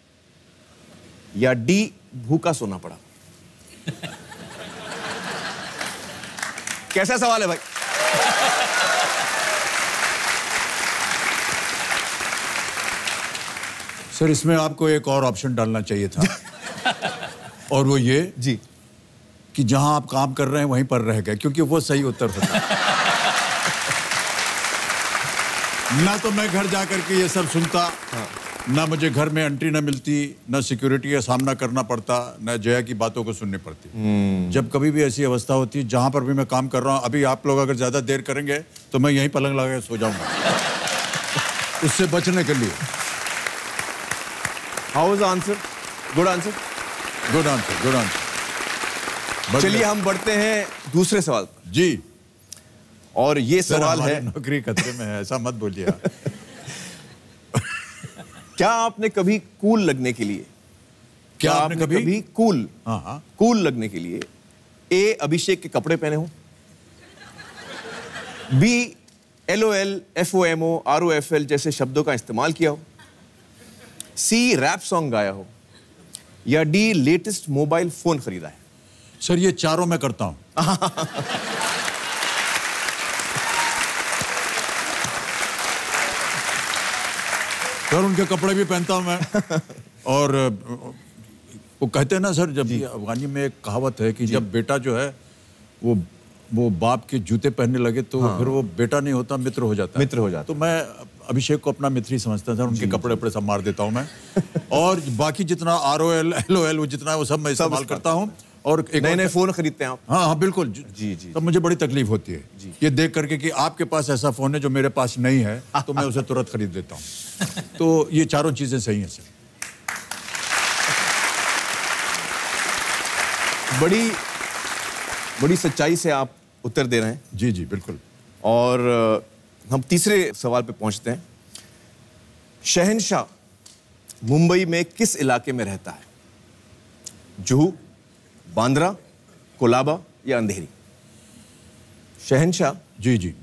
या डी, भूखा सोना पड़ा? कैसा सवाल है भाई? सर इसमें आपको एक और ऑप्शन डालना चाहिए था। और वो ये जी कि जहां आप काम कर रहे हैं वहीं पर रह गए, क्योंकि वो सही उत्तर होता है। ना तो मैं घर जाकर के ये सब सुनता, ना मुझे घर में एंट्री ना मिलती, ना सिक्योरिटी का सामना करना पड़ता, ना जया की बातों को सुननी पड़ती। जब कभी भी ऐसी अवस्था होती है, जहां पर भी मैं काम कर रहा हूं, अभी आप लोग अगर ज्यादा देर करेंगे तो मैं यहीं पलंग लगा के सो जाऊंगा, उससे बचने के लिए। How was the answer? Good answer, good answer, good answer. चलिए हम बढ़ते हैं दूसरे सवाल पर। जी। और ये सवाल है, नौकरी खतरे में है, ऐसा मत बोलिए। क्या आपने कभी कूल लगने के लिए, क्या आपने कभी कूल, हाँ, कूल लगने के लिए ए, अभिषेक के कपड़े पहने हो, बी, LOL, FOMO, ROFL जैसे शब्दों का इस्तेमाल किया हो, सी, रैप सॉन्ग गाया हो, या डी, लेटेस्ट मोबाइल फोन खरीदा है? सर ये चारों मैं करता हूं। सर उनके कपड़े भी पहनता हूं मैं। और वो कहते हैं ना सर, जब अफगानी में एक कहावत है कि जब बेटा जो है वो बाप के जूते पहनने लगे तो फिर वो बेटा नहीं होता, मित्र हो जाता है। मित्र हो जाता। तो मैं अभिषेक को अपना मित्र ही समझता था, उनके कपड़े वपड़े सब मार देता हूं मैं। और बाकी जितना ROL, LOL वो जितना है वो सब मैं इस्तेमाल करता हूं। और एक नए नए फोन खरीदते हैं आप? हाँ हाँ बिल्कुल जी जी। तब मुझे बड़ी तकलीफ होती है ये देख करके कि आपके पास ऐसा फोन है जो मेरे पास नहीं है, तो मैं उसे तुरंत खरीद लेता हूँ। तो ये चारों चीजें सही हैं सर। बड़ी सच्चाई से आप उत्तर दे रहे हैं। जी जी बिल्कुल। और हम तीसरे सवाल पे पहुंचते हैं। शहंशाह मुंबई में किस इलाके में रहता है? जुहू, बांद्रा, कोलाबा या अंधेरी? शहंशाह जी जी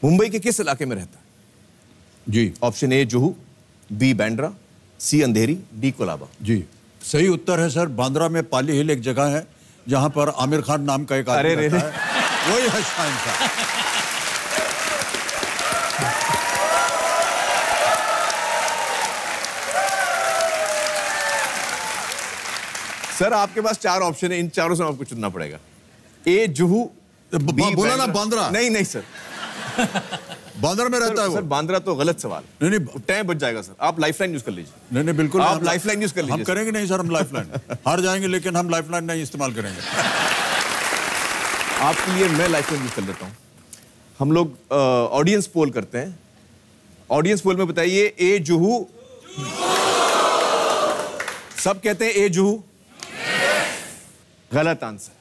मुंबई के किस इलाके में रहता है? जी। Option A Juhu, B Bandra, C Andheri, D Colaba. जी सही उत्तर है सर, बांद्रा में पाली हिल एक जगह है जहां पर आमिर खान नाम का एक आदमी रहता है, वही है शहंशाह। सर आपके पास 4 ऑप्शन है, इन चारों से आपको चुनना पड़ेगा। ए जुहू, बोला ना बांद्रा। नहीं सर, बांद्रा में रहता है वो। सर बांद्रा तो गलत सवाल। नहीं टाइम बच जाएगा सर, आप लाइफलाइन यूज कर लीजिए। नहीं बिल्कुल आप लाइफलाइन यूज कर लीजिए। हम करेंगे नहीं सर, हम लाइफलाइन हार जाएंगे लेकिन हम लाइफलाइन नहीं इस्तेमाल करेंगे। आपके लिए मैं लाइफलाइन यूज कर लेता हूं। हम लोग ऑडियंस पोल करते हैं। ऑडियंस पोल में बताइए ए जुहू। सब कहते हैं ए जुहू। गलत आंसर।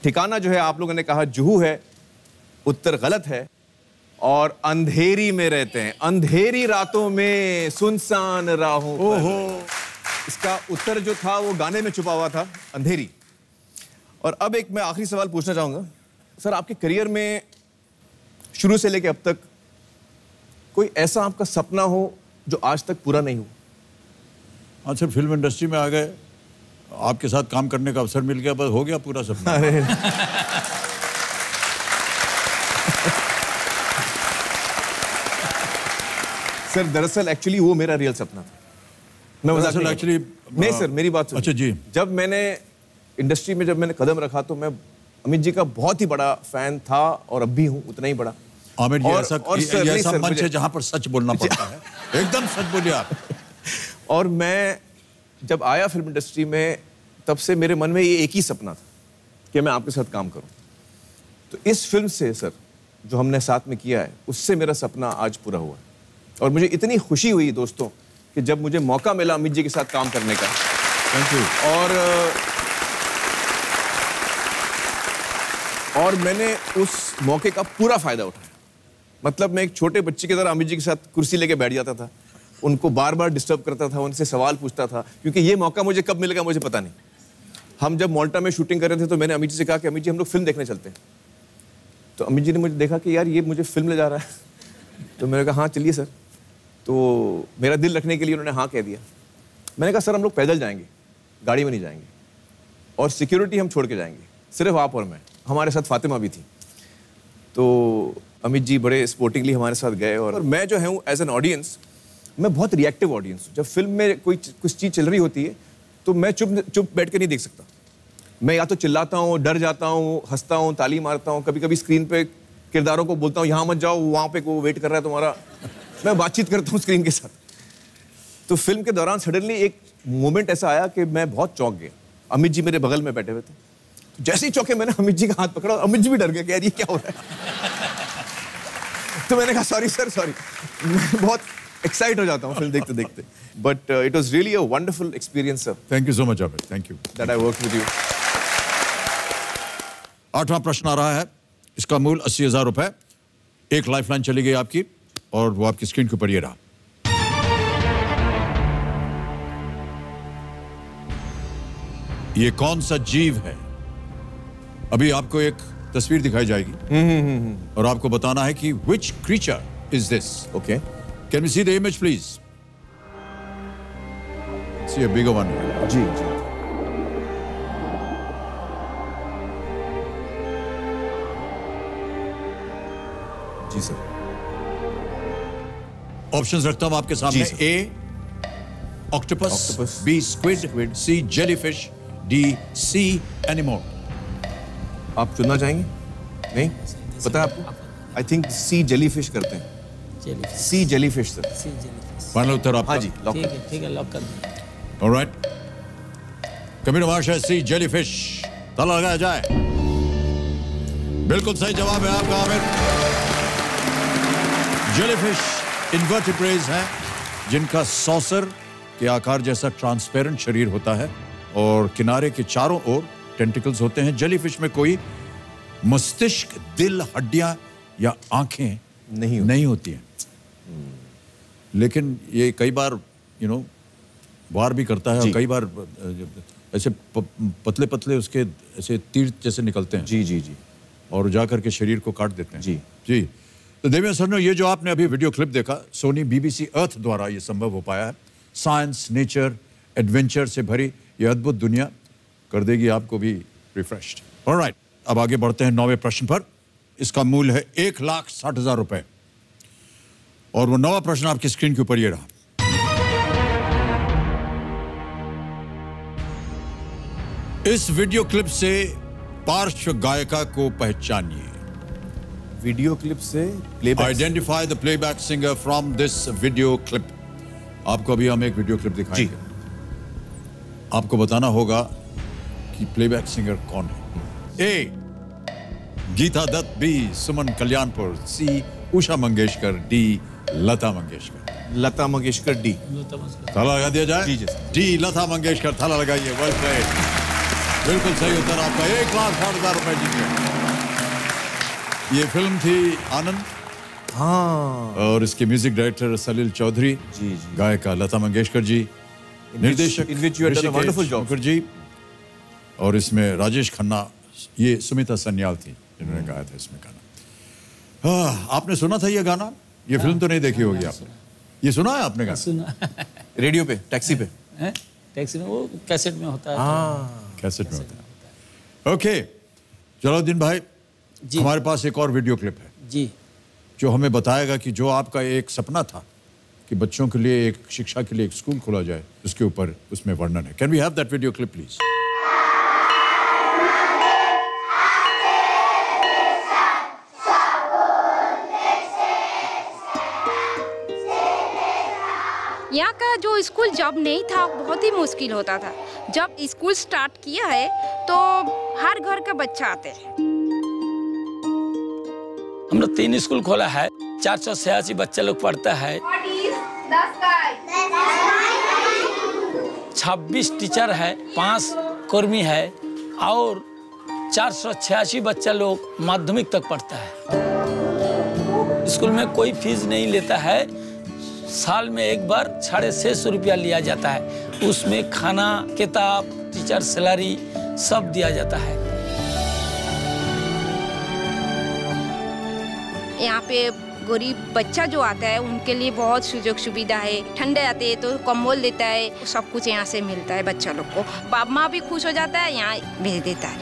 ठिकाना जो है आप लोगों ने कहा जुहू है, उत्तर गलत है। और अंधेरी में रहते हैं, अंधेरी रातों में सुनसान राहों पर। इसका उत्तर जो था वो गाने में छुपा हुआ था, अंधेरी। और अब एक मैं आखिरी सवाल पूछना चाहूंगा सर, आपके करियर में शुरू से लेकर अब तक कोई ऐसा आपका सपना हो जो आज तक पूरा नहीं हुआ? हाँ सर, फिल्म इंडस्ट्री में आ गए, आपके साथ काम करने का अवसर मिल गया, बस हो गया पूरा सपना। अरे सर दरअसल एक्चुअली वो मेरा रियल सपना था। मैं मजाक नहीं एक्चुअली नहीं सर, मेरी बात सुनिए। अच्छा जी। जब मैंने इंडस्ट्री में कदम रखा तो मैं अमित जी का बहुत ही बड़ा फैन था और अब भी हूँ उतना ही बड़ा। आमिर जी, ऐसा सर, मंच है जहां पर सच बोलना पड़ता है। एकदम सच बोलिए आप। और मैं जब आया फिल्म इंडस्ट्री में तब से मेरे मन में ये एक ही सपना था कि मैं आपके साथ काम करूं। तो इस फिल्म से सर जो हमने साथ में किया है उससे मेरा सपना आज पूरा हुआ है। और मुझे इतनी खुशी हुई दोस्तों कि जब मुझे मौका मिला अमित जी के साथ काम करने का। Thank you. और मैंने उस मौके का पूरा फायदा उठाया। मतलब मैं एक छोटे बच्चे की तरह अमित जी के साथ कुर्सी लेके बैठ जाता था, उनको बार बार डिस्टर्ब करता था, उनसे सवाल पूछता था, क्योंकि ये मौका मुझे कब मिलेगा मुझे पता नहीं। हम जब माल्टा में शूटिंग कर रहे थे तो मैंने अमित जी से कहा कि अमित जी हम लोग फिल्म देखने चलते हैं। तो अमित जी ने मुझे देखा कि यार ये मुझे फिल्म ले जा रहा है। तो मैंने कहा हाँ चलिए सर। तो मेरा दिल रखने के लिए उन्होंने हाँ कह दिया। मैंने कहा सर हम लोग पैदल जाएंगे, गाड़ी में नहीं जाएंगे, और सिक्योरिटी हम छोड़ के जाएंगे, सिर्फ आप और मैं। हमारे साथ फातिमा भी थी। तो अमित जी बड़े स्पोर्टिंगली हमारे साथ गए। और मैं जो हूँ एज एन ऑडियंस, मैं बहुत रिएक्टिव ऑडियंस हूँ। जब फिल्म में कुछ चीज़ चल रही होती है तो मैं चुप बैठ के नहीं देख सकता। मैं या तो चिल्लाता हूँ, डर जाता हूँ, हंसता हूँ, ताली मारता हूँ, कभी कभी स्क्रीन पे किरदारों को बोलता हूँ यहाँ मत जाओ, वहाँ पे को वेट कर रहा है तुम्हारा। मैं बातचीत करता हूँ स्क्रीन के साथ। तो फिल्म के दौरान सडनली एक मोमेंट ऐसा आया कि मैं बहुत चौंक गया। अमित जी मेरे बगल में बैठे हुए थे। तो जैसे ही चौंके मैंने अमित जी का हाथ पकड़ा और अमित जी भी डर गए कि यार ये क्या हो रहा है। तो मैंने कहा सॉरी सर, सॉरी। मैं बहुत एक्साइट हो जाता हूँ फिल्म देखते देखते। But it was really a wonderful experience sir. Thank you so much Aamir, thank you that I work with you. 8वां प्रश्न आ रहा है, इसका मूल 80,000 रुपए। एक लाइफलाइन चली गई आपकी और वो आपकी स्क्रीन के ऊपर ये रहा। ये कौन सा जीव है? अभी आपको एक तस्वीर दिखाई जाएगी और आपको बताना है कि which creature is this? Okay. Can we see the image, please? See a bigger one. जी जी। जी सर। ऑप्शंस रखता हूं आपके सामने। A octopus, B squid, C jellyfish, D sea anemone. आप चुनना चाहेंगे? नहीं पता है आपको? आई थिंक सी जेलीफिश करते हैं। सी जेलीफिश सर। फाइनल उत्तर आपका? हाँ जी, लॉक कर। ठीक है, लॉक कर दो। ऑलराइट, कमिंग मार्शल, सी जेलीफिश। ताला लगाया जाए। बिल्कुल सही जवाब है आपका आमिर। जेलीफिश इन्वर्टिब्रेज हैं जिनका सॉसर के आकार जैसा ट्रांसपेरेंट शरीर होता है और किनारे के चारों ओर टेंटिकल्स होते हैं। जेलीफिश में कोई मस्तिष्क, दिल, हड्डियां या आंखें नहीं होती हैं। लेकिन ये कई बार वार भी करता है और कई बार ऐसे पतले पतले उसके ऐसे तीर जैसे निकलते हैं। जी जी जी। और जाकर के शरीर को काट देते हैं। जी जी। तो देवेंद्र सर, ये जो आपने अभी वीडियो क्लिप देखा, सोनी BBC अर्थ द्वारा ये संभव हो पाया है। साइंस, नेचर, एडवेंचर से भरी ये अद्भुत दुनिया कर देगी आपको भी रिफ्रेश्ड। ऑलराइट, अब आगे बढ़ते हैं 9वें प्रश्न पर। इसका मूल्य है 1,60,000 रुपए और वो 9वां प्रश्न आपकी स्क्रीन के ऊपर ये रहा। इस वीडियो क्लिप से पार्श्व गायिका को पहचानिए। वीडियो क्लिप से playback. Identify the playback singer from this video clip. आपको अभी हम एक वीडियो क्लिप दिखाएंगे। आपको बताना होगा कि प्लेबैक सिंगर कौन है। ए गीता दत्त, बी सुमन कल्याणपुर, सी उषा मंगेशकर, डी लता मंगेशकर। लता मंगेशकर डी। थाला लगा दिया जाए? जी डी लता मंगेशकर, थाला लगाइए। वेल प्लेड, बिल्कुल सही उत्तर आपका। 1,60,000 रुपए जीत गए। ये फिल्म थी आनंद। हाँ। और इसके म्यूजिक डायरेक्टर सलील चौधरी, जी। गायिका लता मंगेशकर जी, निर्देशक मुखर्जी जी, और इसमें राजेश खन्ना, ये सुमिता सन्याल थी जिन्होंने गाया था इसमें गाना। आपने सुना था ये गाना? ये फिल्म तो नहीं देखी होगी आपने, ये सुना है आपने गाना? सुना। रेडियो पे, टैक्सी पे? टैक्सी में, वो कैसेट में होता है। कैसेट में होता है। ओके, जलालुद्दीन भाई, हमारे पास एक और वीडियो क्लिप है जी, जो हमें बताएगा कि जो आपका एक सपना था कि बच्चों के लिए एक शिक्षा के लिए एक स्कूल खोला जाए, उसके ऊपर उसमें वर्णन है। Can we have that video clip please? यहाँ का जो स्कूल जब नहीं था बहुत ही मुश्किल होता था। जब स्कूल स्टार्ट किया है तो हर घर का बच्चा आते हैं। हमने 3 स्कूल खोला है, 486 बच्चे लोग पढ़ता है, 26 टीचर है, 5 कर्मी है और 486 बच्चा लोग माध्यमिक तक पढ़ता है। स्कूल में कोई फीस नहीं लेता है, साल में एक बार 650 रुपया लिया जाता है। उसमें खाना, किताब, टीचर सैलरी सब दिया जाता है। यहाँ पे गरीब बच्चा जो आता है उनके लिए बहुत सुযোগ सुविधा है। ठंडे आते हैं तो कंबल देता है, सब कुछ यहाँ से मिलता है बच्चा लोग को। बाप माँ भी खुश हो जाता है, यहाँ भेज देता है।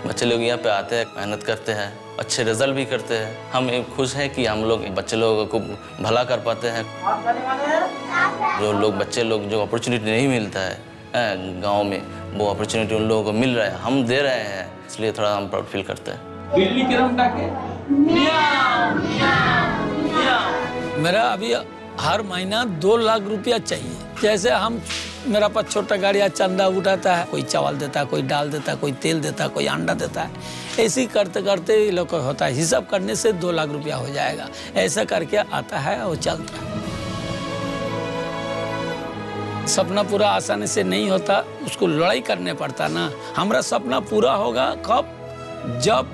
बच्चे लोग यहाँ पे आते हैं, मेहनत करते हैं, अच्छे रिजल्ट भी करते हैं। हम खुश हैं कि हम लोग बच्चे लोगों को भला कर पाते हैं। जो लोग बच्चे लोग जो अपॉर्चुनिटी नहीं मिलता है गांव में, वो अपॉर्चुनिटी उन लोगों को मिल रहा है, हम दे रहे हैं, इसलिए थोड़ा हम प्राउड फील करते हैं। बिल्ली के रंग ताके मेरा अभी हर महीना 2 लाख रुपया चाहिए। जैसे हम, मेरा पास छोटा गाड़िया चंदा उठाता है, कोई चावल देता है, कोई दाल देता है, कोई तेल देता है, कोई अंडा देता है। ऐसे ही करते करते ये लोग को होता है, हिसाब करने से 2 लाख रुपया हो जाएगा। ऐसा करके आता है और चलता है। सपना पूरा आसानी से नहीं होता, उसको लड़ाई करने पड़ता ना। हमारा सपना पूरा होगा कब? जब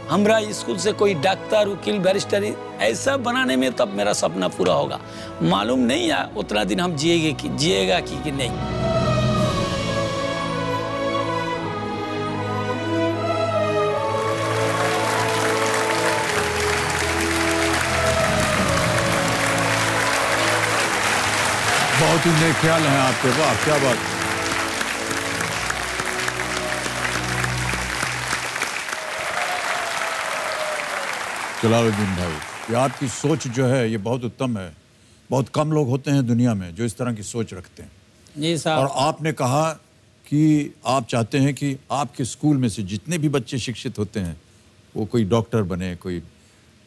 हमारा स्कूल से कोई डॉक्टर, वकील, बैरिस्टर ऐसा बनाने में तब मेरा सपना पूरा होगा। मालूम नहीं है उतना दिन हम जिएगा कि नहीं। बहुत ही नेक ख्याल हैं आपके, वाह क्या बात है। जलालुद्दीन भाई, ये आपकी सोच जो है ये बहुत उत्तम है। बहुत कम लोग होते हैं दुनिया में जो इस तरह की सोच रखते हैं। जी साहब। और आपने कहा कि आप चाहते हैं कि आपके स्कूल में से जितने भी बच्चे शिक्षित होते हैं वो कोई डॉक्टर बने, कोई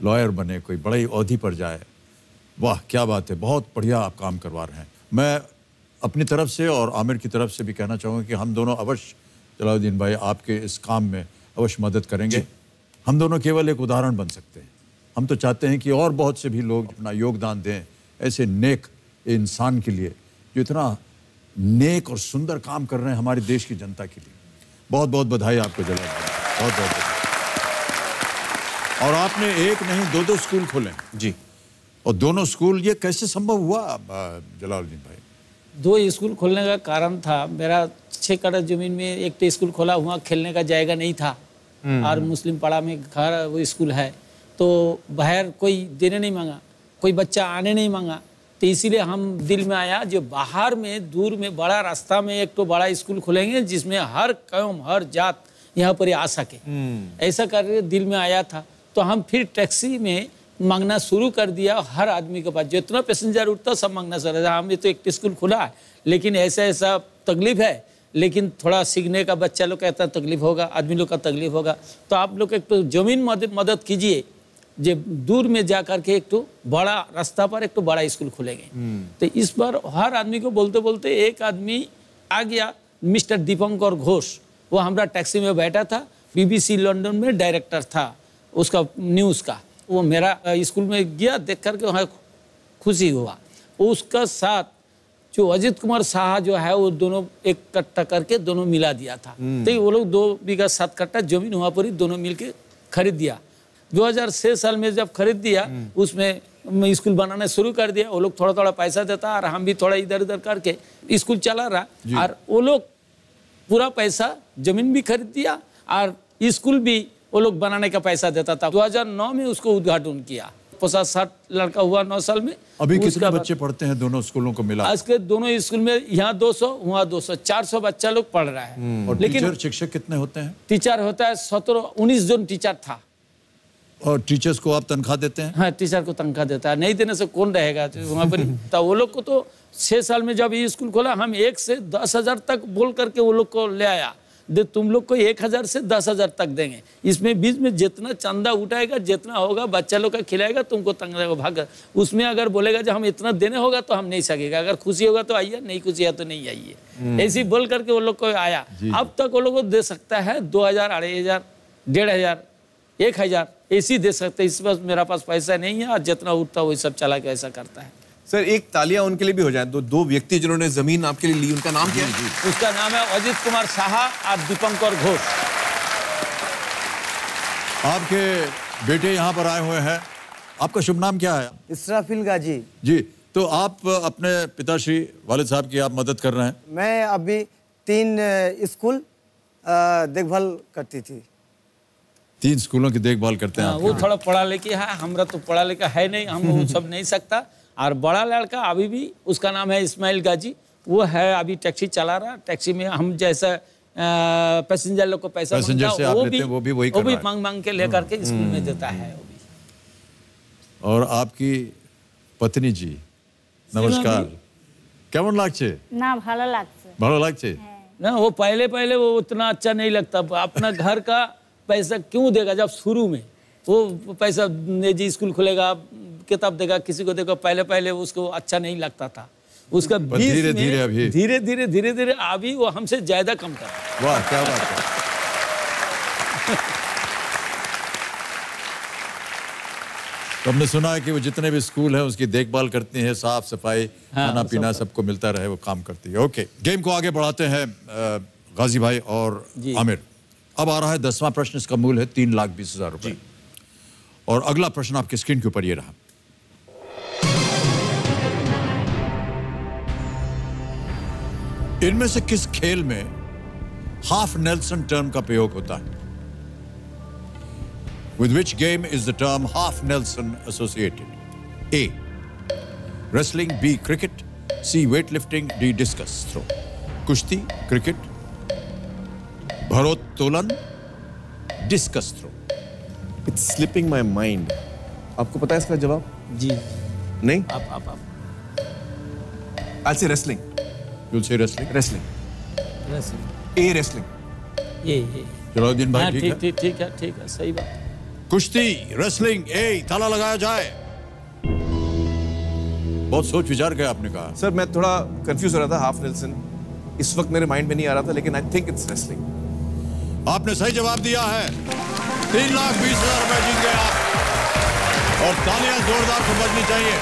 लॉयर बने, कोई बड़े ओहदे पर जाए। वाह क्या बात है, बहुत बढ़िया आप काम करवा रहे हैं। मैं अपनी तरफ से और आमिर की तरफ से भी कहना चाहूँगा कि हम दोनों अवश्य जलालुद्दीन भाई आपके इस काम में अवश्य मदद करेंगे। हम दोनों केवल एक उदाहरण बन सकते हैं। हम तो चाहते हैं कि और बहुत से भी लोग अपना योगदान दें ऐसे नेक इंसान के लिए जो इतना नेक और सुंदर काम कर रहे हैं हमारे देश की जनता के लिए। बहुत बहुत बधाई आपको जलालुद्दीन, बहुत बहुत बधाई। और आपने एक नहीं 2-2 स्कूल खोले जी, और दोनों स्कूल, ये कैसे संभव हुआ जलालुद्दीन भाई? 2 स्कूल खोलने का कारण था, मेरा 6 कट्ठा जमीन में एक तो स्कूल खोला, हुआ खेलने का जगह नहीं था और मुस्लिम पाड़ा में घर वो स्कूल है, तो बाहर कोई देने नहीं मांगा, कोई बच्चा आने नहीं मांगा। तो इसीलिए हम दिल में आया जो बाहर में दूर में बड़ा रास्ता में एक तो बड़ा स्कूल खोलेंगे जिसमें हर कौम हर जात यहाँ पर आ सके। ऐसा करके दिल में आया था। तो हम फिर टैक्सी में मांगना शुरू कर दिया। हर आदमी के पास जितना पैसेंजर उठता सब मांगना शुरू था। हमने तो एक स्कूल खुला है लेकिन ऐसा ऐसा तकलीफ है, लेकिन थोड़ा सीखने का बच्चा लोग कहता है तकलीफ होगा, आदमी लोग का तकलीफ होगा, तो आप लोग एक तो जमीन मदद कीजिए जो दूर में जा करके एक तो बड़ा रास्ता पर एक तो बड़ा स्कूल खुलेंगे। तो इस बार हर आदमी को बोलते बोलते एक आदमी आ गया, मिस्टर दीपंकर घोष। वो हमारा टैक्सी में बैठा था, BBC लंदन में डायरेक्टर था उसका न्यूज़ का। वो मेरा स्कूल में गया, देख करके वहाँ खुशी हुआ। उसका साथ जो अजित कुमार शाह जो है वो दोनों एक कट्टा करके दोनों मिला दिया था। तो वो लोग 2 बीघा 7 कट्टा जमीन वहाँ पर ही दोनों मिलके खरीद दिया। 2006 साल में जब खरीद दिया उसमें स्कूल बनाना शुरू कर दिया। वो लोग थोड़ा थोड़ा पैसा देता और हम भी थोड़ा इधर उधर करके स्कूल चला रहा। और वो लोग पूरा पैसा जमीन भी खरीद दिया और स्कूल भी वो लोग बनाने का पैसा देता था। 2009 में उसको उद्घाटन किया। 50-60 लड़का हुआ 9 साल में। अभी कितने बच्चे पढ़ते हैं दोनों स्कूलों को मिला? आज के दोनों स्कूल में यहाँ 200 वहाँ 200 400 बच्चा लोग पढ़ रहा है। और लेकिन टीचर शिक्षक कितने होते हैं? टीचर होता है 17-19 जन टीचर था। और टीचर्स को आप तनख्वाह देते हैं? हाँ, टीचर को तनख्वाह देता है। नहीं देने से कौन रहेगा वहाँ पर। तो वो लोग को तो 6 साल में जब ये स्कूल खोला हम 1 से 10,000 तक बोल करके वो लोग को ले आया। दे तुम लोग को 1,000 से 10,000 तक देंगे। इसमें बीच में जितना चंदा उठाएगा जितना होगा बच्चा लोग का खिलाएगा तुमको तंग भाग। उसमें अगर बोलेगा जो हम इतना देने होगा तो हम नहीं सकेगा। अगर खुशी होगा तो आइए, नहीं खुशी है तो नहीं आइए। ऐसी बोल करके वो लोग को आया। अब तक वो लोग को दे सकता है 2,000, 2,500, 1,500, 1,000 ऐसी दे सकते। इस वक्त मेरा पास पैसा नहीं है और जितना उठता वही सब चला के ऐसा करता है। सर एक तालियां उनके लिए भी हो जाए। दो व्यक्ति जिन्होंने जमीन आपके लिए ली, उनका नाम क्या है? उसका नाम है अजित कुमार शाह और दीपंकर घोष। आपके बेटे यहाँ पर आए हुए हैं। आपका शुभ नाम क्या है? इसराफिल गाजी। जी, तो आप अपने पिताश्री वालिद साहब की आप मदद कर रहे हैं? मैं अभी 3 स्कूल देखभाल करती थी। 3 स्कूलों की देखभाल करते हैं? वो थोड़ा पढ़ा लिखा है, हमरा तो पढ़ा लिखा है नहीं, हम वो सब नहीं सकता। और बड़ा लड़का अभी भी उसका नाम है इस्माइल गाजी। वो है अभी टैक्सी चला रहा। टैक्सी में हम जैसा पैसेंजर लोग को पैसा मांगता वो भी मांग के लेकर के स्कूल में देता है। और आपकी पत्नी जी नमस्कार, केमन लागছে? ना भालो लागছে। भालो लागছে ना। वो पहले वो उतना अच्छा नहीं लगता। अपना घर का पैसा क्यों देगा जब शुरू में वो पैसा जी स्कूल खुलेगा किताब देगा किसी को देगा। पहले उसको अच्छा नहीं लगता था। उसका धीरे धीरे अभी वो हमसे ज्यादा कम कर। वाह क्या बात है। तो हमने सुना है कि वो जितने भी स्कूल हैं उसकी देखभाल करती हैं, साफ सफाई, खाना पीना सबको मिलता रहे, वो काम करती है। ओके, गेम को आगे बढ़ाते हैं गाजी भाई और आमिर। अब आ रहा है 10वां प्रश्न। इसका मूल है 3,20,000 रुपए। और अगला प्रश्न आपकी स्क्रीन के ऊपर ये रहा। इनमें से किस खेल में हाफ नेल्सन टर्म का प्रयोग होता है? With which game is the term half Nelson associated? A. Wrestling. B. Cricket. C. Weightlifting. D. Discus throw. कुश्ती, क्रिकेट, भारोत्तोलन, discus throw. It's slipping my mind. आपको पता है इसका जवाब? जी नहीं? आप I'll say wrestling. You'll say wrestling? Wrestling. A. Wrestling. ये जलालुद्दीन भाई ठीक है सही बात। कुश्ती, रेसलिंग, ए, ताला लगाया जाए। बहुत सोच विचार के आपने कहा। सर मैं थोड़ा कंफ्यूज हो रहा था। हाफ नेल्सन इस वक्त मेरे माइंड में नहीं आ रहा था, लेकिन आई थिंक इट्स रेसलिंग। आपने सही जवाब दिया है। 3,20,000 रुपए जीत गए आप। और तालियां जोरदार से बजनी चाहिए।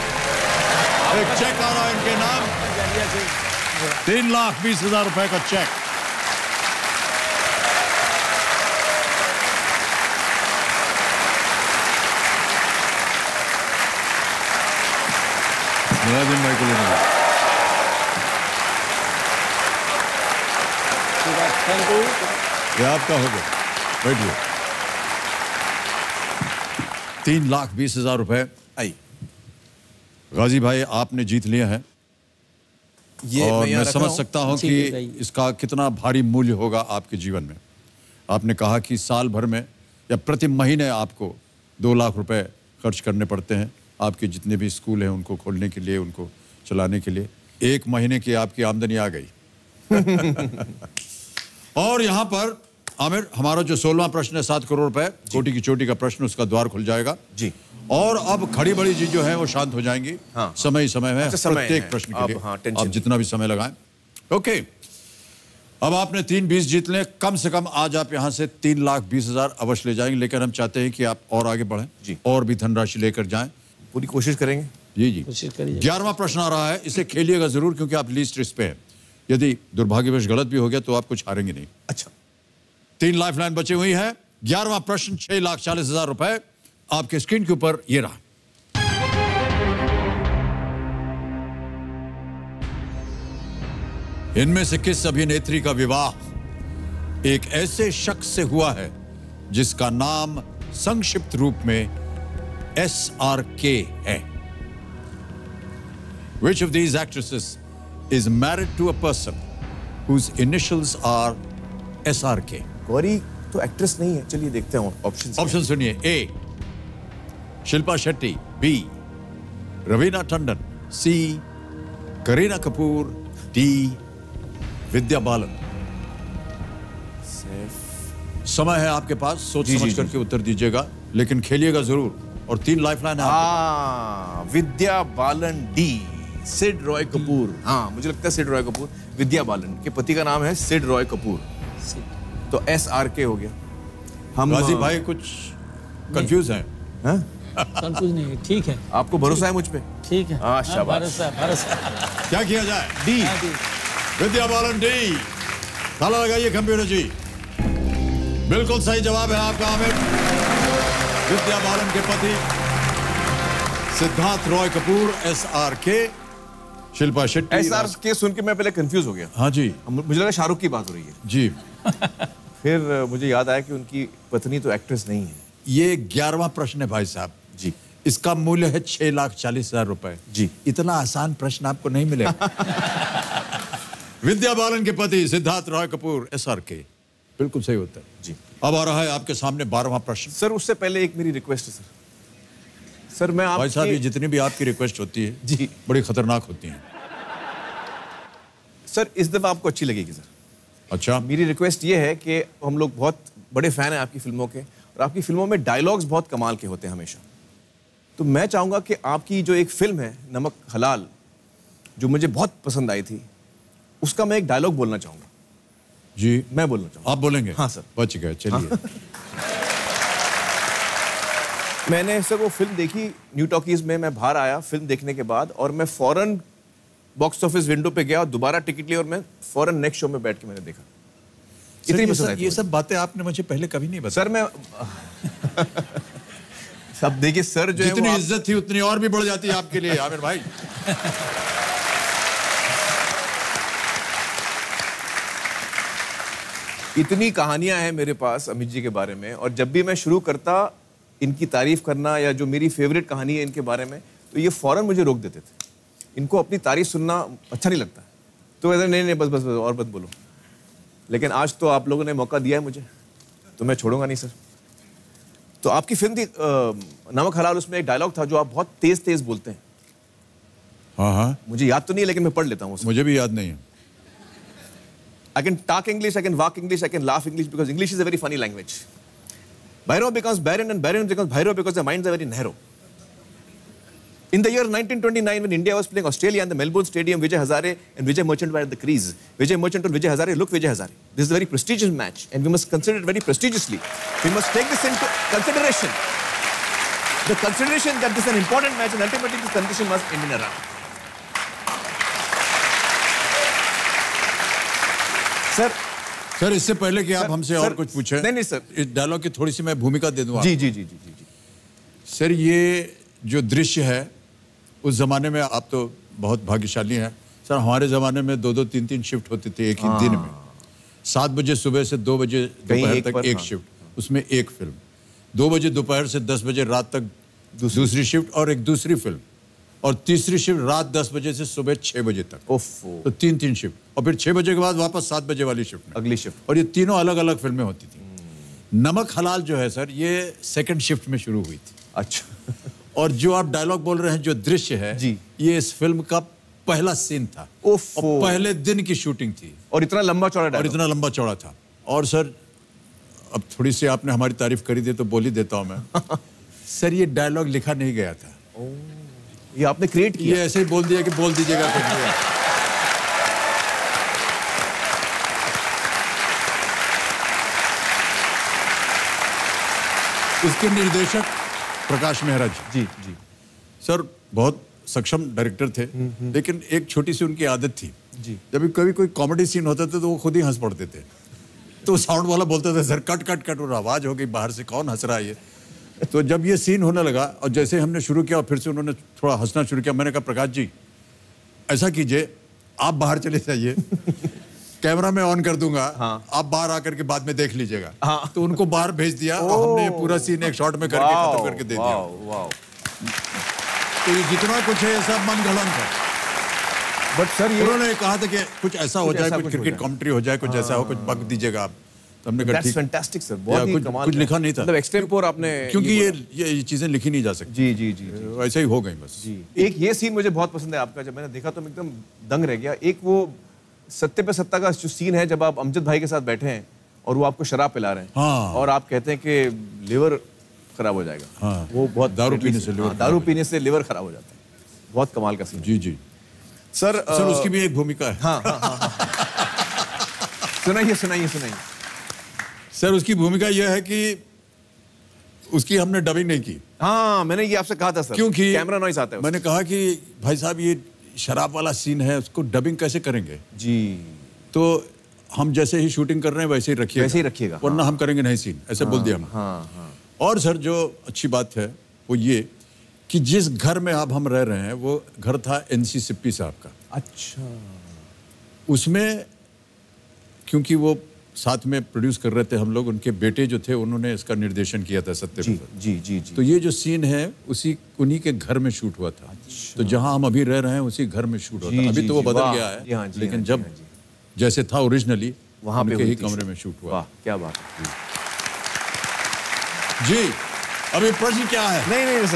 एक चेक आ रहा है इनके नाम, 3,20,000 रुपए का चेक। जलालुद्दीन भाई को लेना। ये आपका हो गया, बैठिए। 3,20,000 रुपए। आई गाजी भाई आपने जीत लिया है। और मैं समझ सकता हूं कि इसका कितना भारी मूल्य होगा आपके जीवन में। आपने कहा कि साल भर में या प्रति महीने आपको 2 लाख रुपए खर्च करने पड़ते हैं आपके जितने भी स्कूल हैं उनको खोलने के लिए, उनको चलाने के लिए। 1 महीने की आपकी आमदनी आ गई। और यहाँ पर आमिर हमारा जो 16वां प्रश्न है 7 करोड़ रुपए, कोटी की चोटी का प्रश्न, उसका द्वार खुल जाएगा जी। और अब खड़ी बड़ी चीज जो है वो शांत हो जाएंगी। हाँ। समय में प्रत्येक प्रश्न के लिए आप जितना भी समय लगाएं। ओके, अब आपने 3-20 जीत लें, कम से कम आज आप यहाँ से 3,20,000 अवश्य ले जाएंगे, लेकिन हम चाहते हैं कि आप और आगे बढ़ें जी, और भी धनराशि लेकर जाएं। पूरी कोशिश करेंगे जी। कोशिश करिए। 11वां प्रश्न आ रहा है, इसे खेलिएगा जरूर क्योंकि आप लीस्ट रिस्क पे हैं। यदि दुर्भाग्यवश गलत भी हो गया तो आप कुछ हारेंगे नहीं। अच्छा, 3 लाइफलाइन बची हुई है। 11वां प्रश्न 6,40,000 रुपए आपके स्क्रीन के ऊपर ये रहा। इनमें से किस अभिनेत्री का विवाह एक ऐसे शख्स से हुआ है जिसका नाम संक्षिप्त रूप में SRK है? Which of these actresses is married to a person whose initials are SRK? Gauri तो एक्ट्रेस नहीं है, चलिए देखते हैं ऑप्शंस। ऑप्शन सुनिए। A Shilpa Shetty, B Raveena Tandon, C Kareena Kapoor, D Vidya Balan. समय है आपके पास, सोच समझ करके उत्तर दीजिएगा, लेकिन खेलिएगा जरूर। और 3 लाइफलाइन है। विद्या बालन, डी सिड रॉय कपूर। हाँ, मुझे लगता है सिड रॉय कपूर। विद्या बालन के पति का नाम है सिड रॉय कपूर, तो SRK हो गया। हम गाजी भाई कुछ कंफ्यूज हैं? कंफ्यूज नहीं है, ठीक है। आपको भरोसा है मुझ पे? ठीक है, भरोसा। क्या किया जाए? D Vidya Balan, D. ताला लगाइए कंप्यूटर जी। बिल्कुल सही जवाब है आपका आमिर। विद्या बालन के पति सिद्धार्थ रॉय कपूर, SRK। शिल्पा शेट्टी। SRK सुन के मैं पहले कंफ्यूज हो गया। हाँ जी, मुझे लगा शाहरुख की बात हो रही है जी। फिर मुझे याद आया कि उनकी पत्नी तो एक्ट्रेस नहीं है। ये 11वां प्रश्न है भाई साहब जी। इसका मूल्य है 6,40,000 रुपए जी। इतना आसान प्रश्न आपको नहीं मिलेगा। विद्या बालन के पति सिद्धार्थ रॉय कपूर, SRK। बिल्कुल सही उत्तर जी। अब आ रहा है आपके सामने 12वां प्रश्न। सर उससे पहले एक मेरी रिक्वेस्ट है सर मैं भाई साहब ये जितनी भी आपकी रिक्वेस्ट होती है जी बड़ी खतरनाक होती है। सर इस दफा आपको अच्छी लगेगी सर। अच्छा, मेरी रिक्वेस्ट ये है कि हम लोग बहुत बड़े फैन हैं आपकी फिल्मों के, और आपकी फिल्मों में डायलॉग्स बहुत कमाल के होते हैं हमेशा। तो मैं चाहूंगा कि आपकी जो एक फिल्म है नमक हलाल, जो मुझे बहुत पसंद आई थी, उसका मैं एक डायलॉग बोलना चाहूंगा। जी, मैं बोलना चाहूंगा। आप बोलेंगे? हाँ सर। बच गए, चलिए। हाँ। मैंने सर वो फिल्म देखी न्यू टॉकीज में, मैं बाहर आया फिल्म देखने के बाद, और मैं फौरन बॉक्स ऑफिस विंडो पे गया और दोबारा टिकट लिया, और मैं फौरन नेक्स्ट शो में बैठ के मैंने देखा। इतनी पसंद। ये सब बातें आपने मुझे पहले कभी नहीं बताई सर। मैं सब देखिए सर, जो जितनी इज्जत थी उतनी और भी बढ़ जाती है आपके लिए आमिर भाई। इतनी कहानियां हैं मेरे पास अमित जी के बारे में, और जब भी मैं शुरू करता इनकी तारीफ करना या जो मेरी फेवरेट कहानी है इनके बारे में, तो ये फौरन मुझे रोक देते थे। इनको अपनी तारीफ सुनना अच्छा नहीं लगता, तो ऐसा नहीं बस बस और मत बोलो। लेकिन आज तो आप लोगों ने मौका दिया है मुझे, तो मैं छोड़ूंगा नहीं सर। तो आपकी फिल्म थी नमक हलाल, उसमें एक डायलॉग था जो आप बहुत तेज तेज बोलते हैं। हाँ हाँ, मुझे याद तो नहीं है लेकिन मैं पढ़ लेता हूँ। मुझे भी याद नहीं है। I can talk English, I can walk English, I can laugh English, because English is a very funny language. Bhairav becomes barren and barren becomes Bhairav because their minds are very narrow. In the year 1929, when India was playing Australia in the Melbourne Stadium, Vijay Hazare and Vijay Merchant were at the crease. Vijay Merchant told Vijay Hazare, look Vijay Hazare, this is a very prestigious match and we must consider it very prestigiously. We must take this into consideration. The consideration that this is an important match and ultimately this condition must end in a run. Sir इससे पहले कि आप हमसे और कुछ पूछें, नहीं sir, इस डायलॉग की थोड़ी सी मैं भूमिका दे दूं। जी जी जी जी जी। सर ये जो दृश्य है, उस जमाने में आप तो बहुत भाग्यशाली हैं सर। हमारे जमाने में 2-2, 3-3 शिफ्ट होती थी एक ही दिन में। 7 बजे सुबह से 2 बजे दोपहर तक एक शिफ्ट, उसमें एक फिल्म। 2 बजे दोपहर से 10 बजे रात तक दूसरी शिफ्ट और एक दूसरी फिल्म, और तीसरी शिफ्ट रात 10 बजे से सुबह 6 बजे तक। तो 3-3 शिफ्ट, और फिर 6 बजे के बाद वापस 7 बजे वाली शिफ्ट में अगली शिफ्ट। और ये तीनों अलग अलग फिल्में होती थी। नमक हलाल जो है सर, ये सेकंड शिफ्ट में शुरू हुई थी। अच्छा। और जो आप डायलॉग बोल रहे हैं, जो दृश्य है जी, ये इस फिल्म का पहला सीन था और पहले दिन की शूटिंग थी, और इतना लंबा चौड़ा था। और सर अब थोड़ी सी आपने हमारी तारीफ करी दी तो बोल ही देता हूं मैं। सर ये डायलॉग लिखा नहीं गया था, ये आपने क्रिएट किया। ये ऐसे ही बोल दिया कि बोल दीजिएगा। इसके निर्देशक प्रकाश मेहरा जी। जी। सर बहुत सक्षम डायरेक्टर थे, लेकिन एक छोटी सी उनकी आदत थी जी। जब कभी कोई कॉमेडी सीन होता था तो वो खुद ही हंस पड़ते थे। तो साउंड वाला बोलता था सर कट कट कट, और आवाज हो गई बाहर से, कौन हंस रहा है ये। तो जब ये सीन होने लगा और जैसे हमने शुरू किया और फिर से उन्होंने थोड़ा हंसना शुरू किया, मैंने कहा प्रकाश जी ऐसा कीजिए, आप बाहर चले जाइए, कैमरा मैं ऑन कर दूंगा, आप बाहर आकर के बाद में देख लीजिएगा। तो उनको बाहर भेज दिया और हमने पूरा सीन एक शॉट में करके खत्म करके दे दिया। तो ये जितना कुछ है सब मन गलत है। बट सर ये उन्होंने कहा था कि कुछ ऐसा हो जाए, कुछ क्रिकेट कमेंट्री हो जाए, कुछ ऐसा हो, कुछ बग दीजिएगा आप। तो हमने कहा ठीक, फैंटास्टिक सर, बहुत ही कमाल। कुछ लिखा नहीं था, मतलब एक्सटेम्पोर आपने, क्योंकि ये चीजें लिखी नहीं जा सकती। जी जी जी, ऐसे ही हो गई बस। जी। एक ये सीन मुझे बहुत पसंद है आपका, जब मैंने देखा तो मैं एकदम दंग रह गया। एक वो सत्ते पे सत्ता का जो सीन है, जब आप अमजद भाई के साथ बैठे हैं और वो आपको शराब पिला रहे हैं, हाँ। और आप कहते हैं कि लिवर खराब हो जाएगा। हाँ। वो बहुत दारू पीने से लिवर, दारू पीने से लिवर खराब हो जाता है। बहुत कमाल का सीन। जी जी सर उसकी भी एक भूमिका है। हाँ। सुनाइए सुनाइए सुनाइए। सर उसकी भूमिका यह है कि उसकी हमने डबिंग नहीं की। हाँ, मैंने ये आपसे कहा था सर, क्योंकि कैमरा नॉइस आता है। मैंने कहा कि भाई साहब ये शराब वाला सीन है, उसको डबिंग कैसे करेंगे जी। तो हम जैसे ही शूटिंग कर रहे हैं वैसे ही रखिएगा, वरना हम करेंगे नहीं सीन, ऐसे बोल दिया हमने। हाँ। और सर जो अच्छी बात है वो ये कि जिस घर में अब हम रह रहे हैं वो घर था NC सिप्पी साहब का। अच्छा। उसमें क्योंकि वो साथ में प्रोड्यूस कर रहे थे हम लोग, उनके बेटे जो थे उन्होंने इसका निर्देशन किया था सत्य पे। जी जी जी। तो ये जो सीन है उन्हीं के घर में शूट हुआ था। तो जहां हम अभी रह रहे हैं उसी घर में शूट हुआ था। अभी तो वो बदल गया है, लेकिन जब जैसे था ओरिजिनली वहां पे ही कमरे में शूट हुआ। क्या बात जी। अभी प्रश्न क्या है? नहीं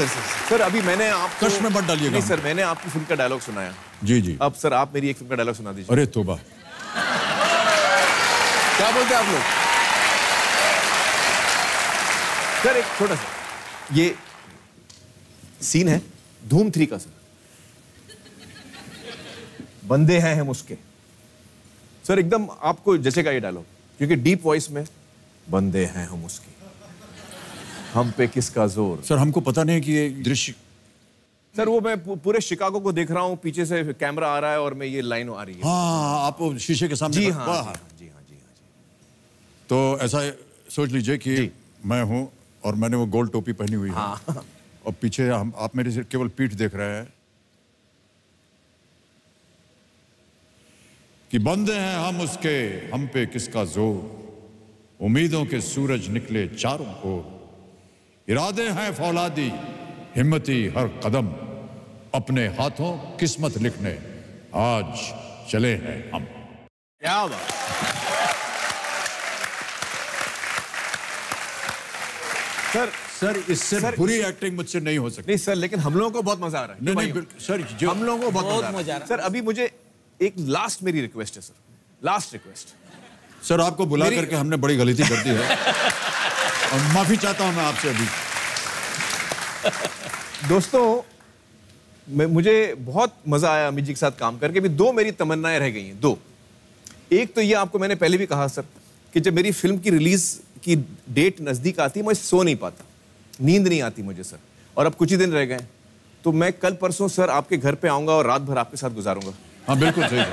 सर अभी मैंने आप कष्ट में मत डालिएगा। नहीं सर, मैंने आपकी फिल्म का डायलॉग सुनाया। जी। अब सर आप मेरी एक फिल्म का डायलॉग सुना दीजिए। अरे तोबा, क्या बोलते हैं आप लोग? सर एक छोटा सा ये सीन है धूम 3 का सर। बंदे हैं हम उसके। सर एकदम आपको जचेगा ये डायलॉग, क्योंकि डीप वॉइस में बंदे हैं हम उसके, हम पे किसका जोर। सर हमको पता नहीं कि ये दृश्य। सर वो मैं पूरे शिकागो को देख रहा हूँ, पीछे से कैमरा आ रहा है और मैं ये लाइन आ रही है। हाँ, आप शीशे के सामने। जी हाँ। तो ऐसा सोच लीजिए कि मैं हूं और मैंने वो गोल टोपी पहनी हुई है। हाँ। और पीछे आप मेरे से केवल पीठ देख रहे हैं कि बंदे हैं हम उसके, हम पे किसका जोर, उम्मीदों के सूरज निकले चारों ओर, इरादे हैं फौलादी हिम्मती हर कदम, अपने हाथों किस्मत लिखने आज चले हैं हम। क्या बात। सर इससे बुरी एक्टिंग मुझसे नहीं हो सकती। नहीं सर, लेकिन हम लोगों को बहुत मजा आ रहा है। नहीं सर, हम लोगों को बहुत मजा आ रहा है। सर अभी मुझे एक लास्ट मेरी रिक्वेस्ट है सर, लास्ट रिक्वेस्ट। सर आपको बुला करके हमने बड़ी गलती कर दी है और माफी चाहता हूं मैं आपसे अभी। दोस्तों मुझे बहुत मजा आया अमित जी के साथ काम करके। भी 2 मेरी तमन्नाएं रह गई हैं, 2। एक तो ये आपको मैंने पहले भी कहा सर कि जब मेरी फिल्म की रिलीज की डेट नजदीक आती है मैं सो नहीं पाता, नींद नहीं आती मुझे सर। और अब कुछ ही दिन रह गए, तो मैं कल परसों सर आपके घर पे आऊंगा और रात भर आपके साथ गुजारूंगा। हाँ बिल्कुल सही है।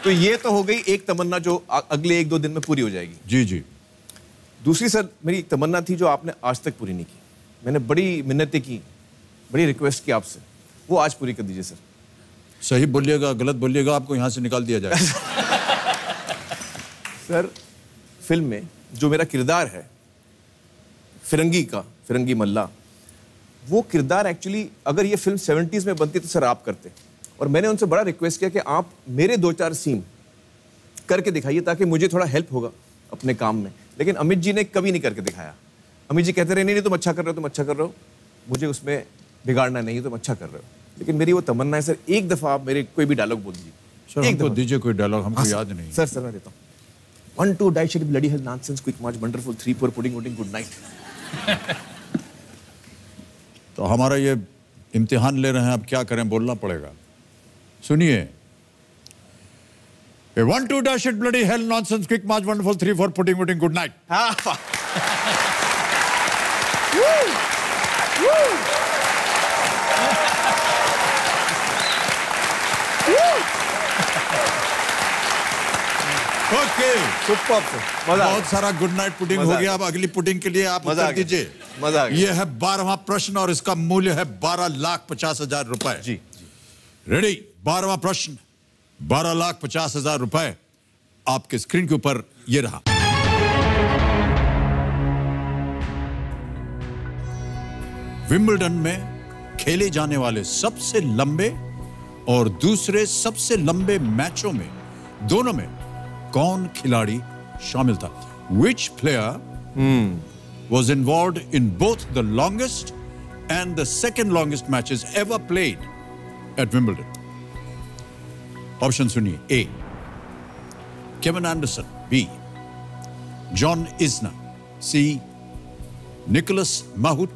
तो ये तो हो गई एक तमन्ना जो अगले 1-2 दिन में पूरी हो जाएगी। जी। दूसरी सर मेरी एक तमन्ना थी जो आपने आज तक पूरी नहीं की। मैंने बड़ी मिन्नतें की, बड़ी रिक्वेस्ट की आपसे, वो आज पूरी कर दीजिए सर। सही बोलिएगा, गलत बोलिएगा आपको यहाँ से निकाल दिया जाएगा। सर फिल्म में जो मेरा किरदार है फिरंगी मल्ला, वो किरदार एक्चुअली अगर ये फिल्म 70s में बनती तो सर आप करते। और मैंने उनसे बड़ा रिक्वेस्ट किया कि आप मेरे 2-4 सीन करके दिखाइए ताकि मुझे थोड़ा हेल्प होगा अपने काम में। लेकिन अमित जी ने कभी नहीं करके दिखाया। अमित जी कहते रहे नहीं तुम अच्छा कर रहे हो, मुझे उसमें बिगाड़ना नहीं, तुम अच्छा कर रहे हो। लेकिन मेरी वो तमन्ना है सर, एक दफा आप मेरे कोई भी डायलॉग बोल दीजिए। सर हमको दीजिए कोई डायलॉग, हमको याद नहीं। सर मैं देता हूँ। 1 2 die shit bloody hell nonsense quick march wonderful 3 4 pudding good night। तो हमारा ये इम्तिहान ले रहे हैं, अब क्या करें, बोलना पड़ेगा। सुनिए, 1 2 die shit bloody hell nonsense quick march wonderful 3 4 pudding good night। Okay, super, मजा। बहुत सारा गुड नाइट पुडिंग हो गया। अब अगली पुडिंग के लिए आप उत्तर दीजिए। मजा आ गया। ये है 12वां प्रश्न और इसका मूल्य है 12,50,000 रुपए। जी, रेडी? 12वां प्रश्न, 12,50,000 रुपए आपके स्क्रीन के ऊपर ये रहा। विंबलडन में खेले जाने वाले सबसे लंबे और दूसरे सबसे लंबे मैचों में दोनों में कौन खिलाड़ी शामिल था? Which player was involved in both the longest and the second longest matches ever played at Wimbledon? Option सुनिए। A. Kevin Anderson. B. John Isner. C. Nicholas Mahut.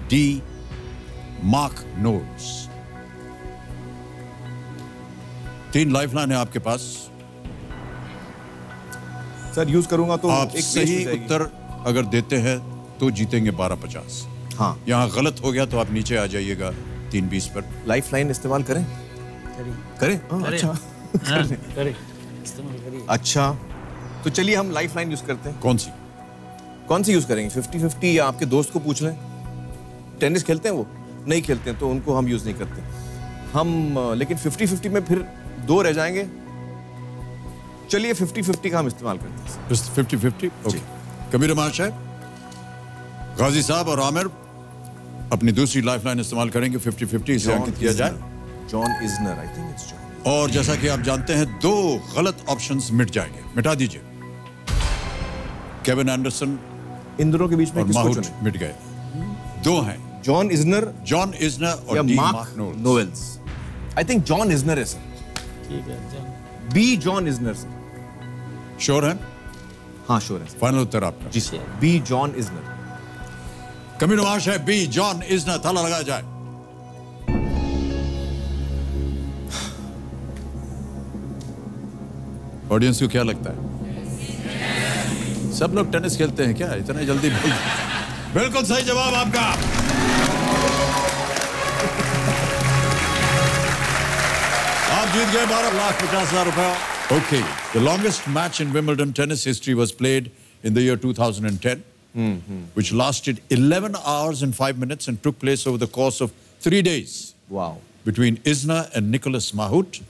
D. Mark Knowles. 3 lifeline है आपके पास। Sir use करूंगा तो आप एक सही उत्तर अगर देते हैं तो जीतेंगे 12,50। हाँ, यहाँ गलत हो गया तो आप नीचे आ जाइएगा 320 पर। लाइफ लाइन इस्तेमाल करें? करें? अच्छा, अच्छा, तो चलिए हम लाइफ लाइन यूज करते हैं। कौन सी? कौन सी यूज करेंगे? 50-50 या आपके दोस्त को पूछ लें? टेनिस खेलते हैं वो? नहीं खेलते हैं तो उनको हम यूज नहीं करते हम। लेकिन 50-50 में फिर 2 रह जाएंगे। चलिए 50-50 का हम इस्तेमाल करते हैं। 50-50? ओके। कबीर महाशय, गाजी साहब और आमिर अपनी दूसरी लाइफलाइन इस्तेमाल करेंगे। 50-50 इसे अंकित किया जाए। John Eisner, I think it's John. और जैसा कि आप जानते हैं 2 गलत ऑप्शंस मिट जाएंगे। मिटा दीजिए। केविन एंडरसन इन दोनों के बीच में और माउट मिट गए। 2 हैं, जॉन इजनर और D Mark Knowles. I think John Eisner है सर। ठीक है, B John Eisner sir. Sure है? हाँ श्योर है। फाइनल उत्तर आपका? जी सर, बी जॉन इजनर। कमिनो महाशय, बी जॉन इजनर। ताला लगाया जाए। ऑडियंस को क्या लगता है? सब लोग टेनिस खेलते हैं क्या? इतना जल्दी? बिल्कुल सही जवाब आपका। आप जीत गए 12,50,000 रुपए। Okay, the longest match in Wimbledon tennis history was played in the year 2010, which lasted 11 hours and 5 minutes and took place over the course of 3 days. Wow. Between Isner and Nicholas Mahut.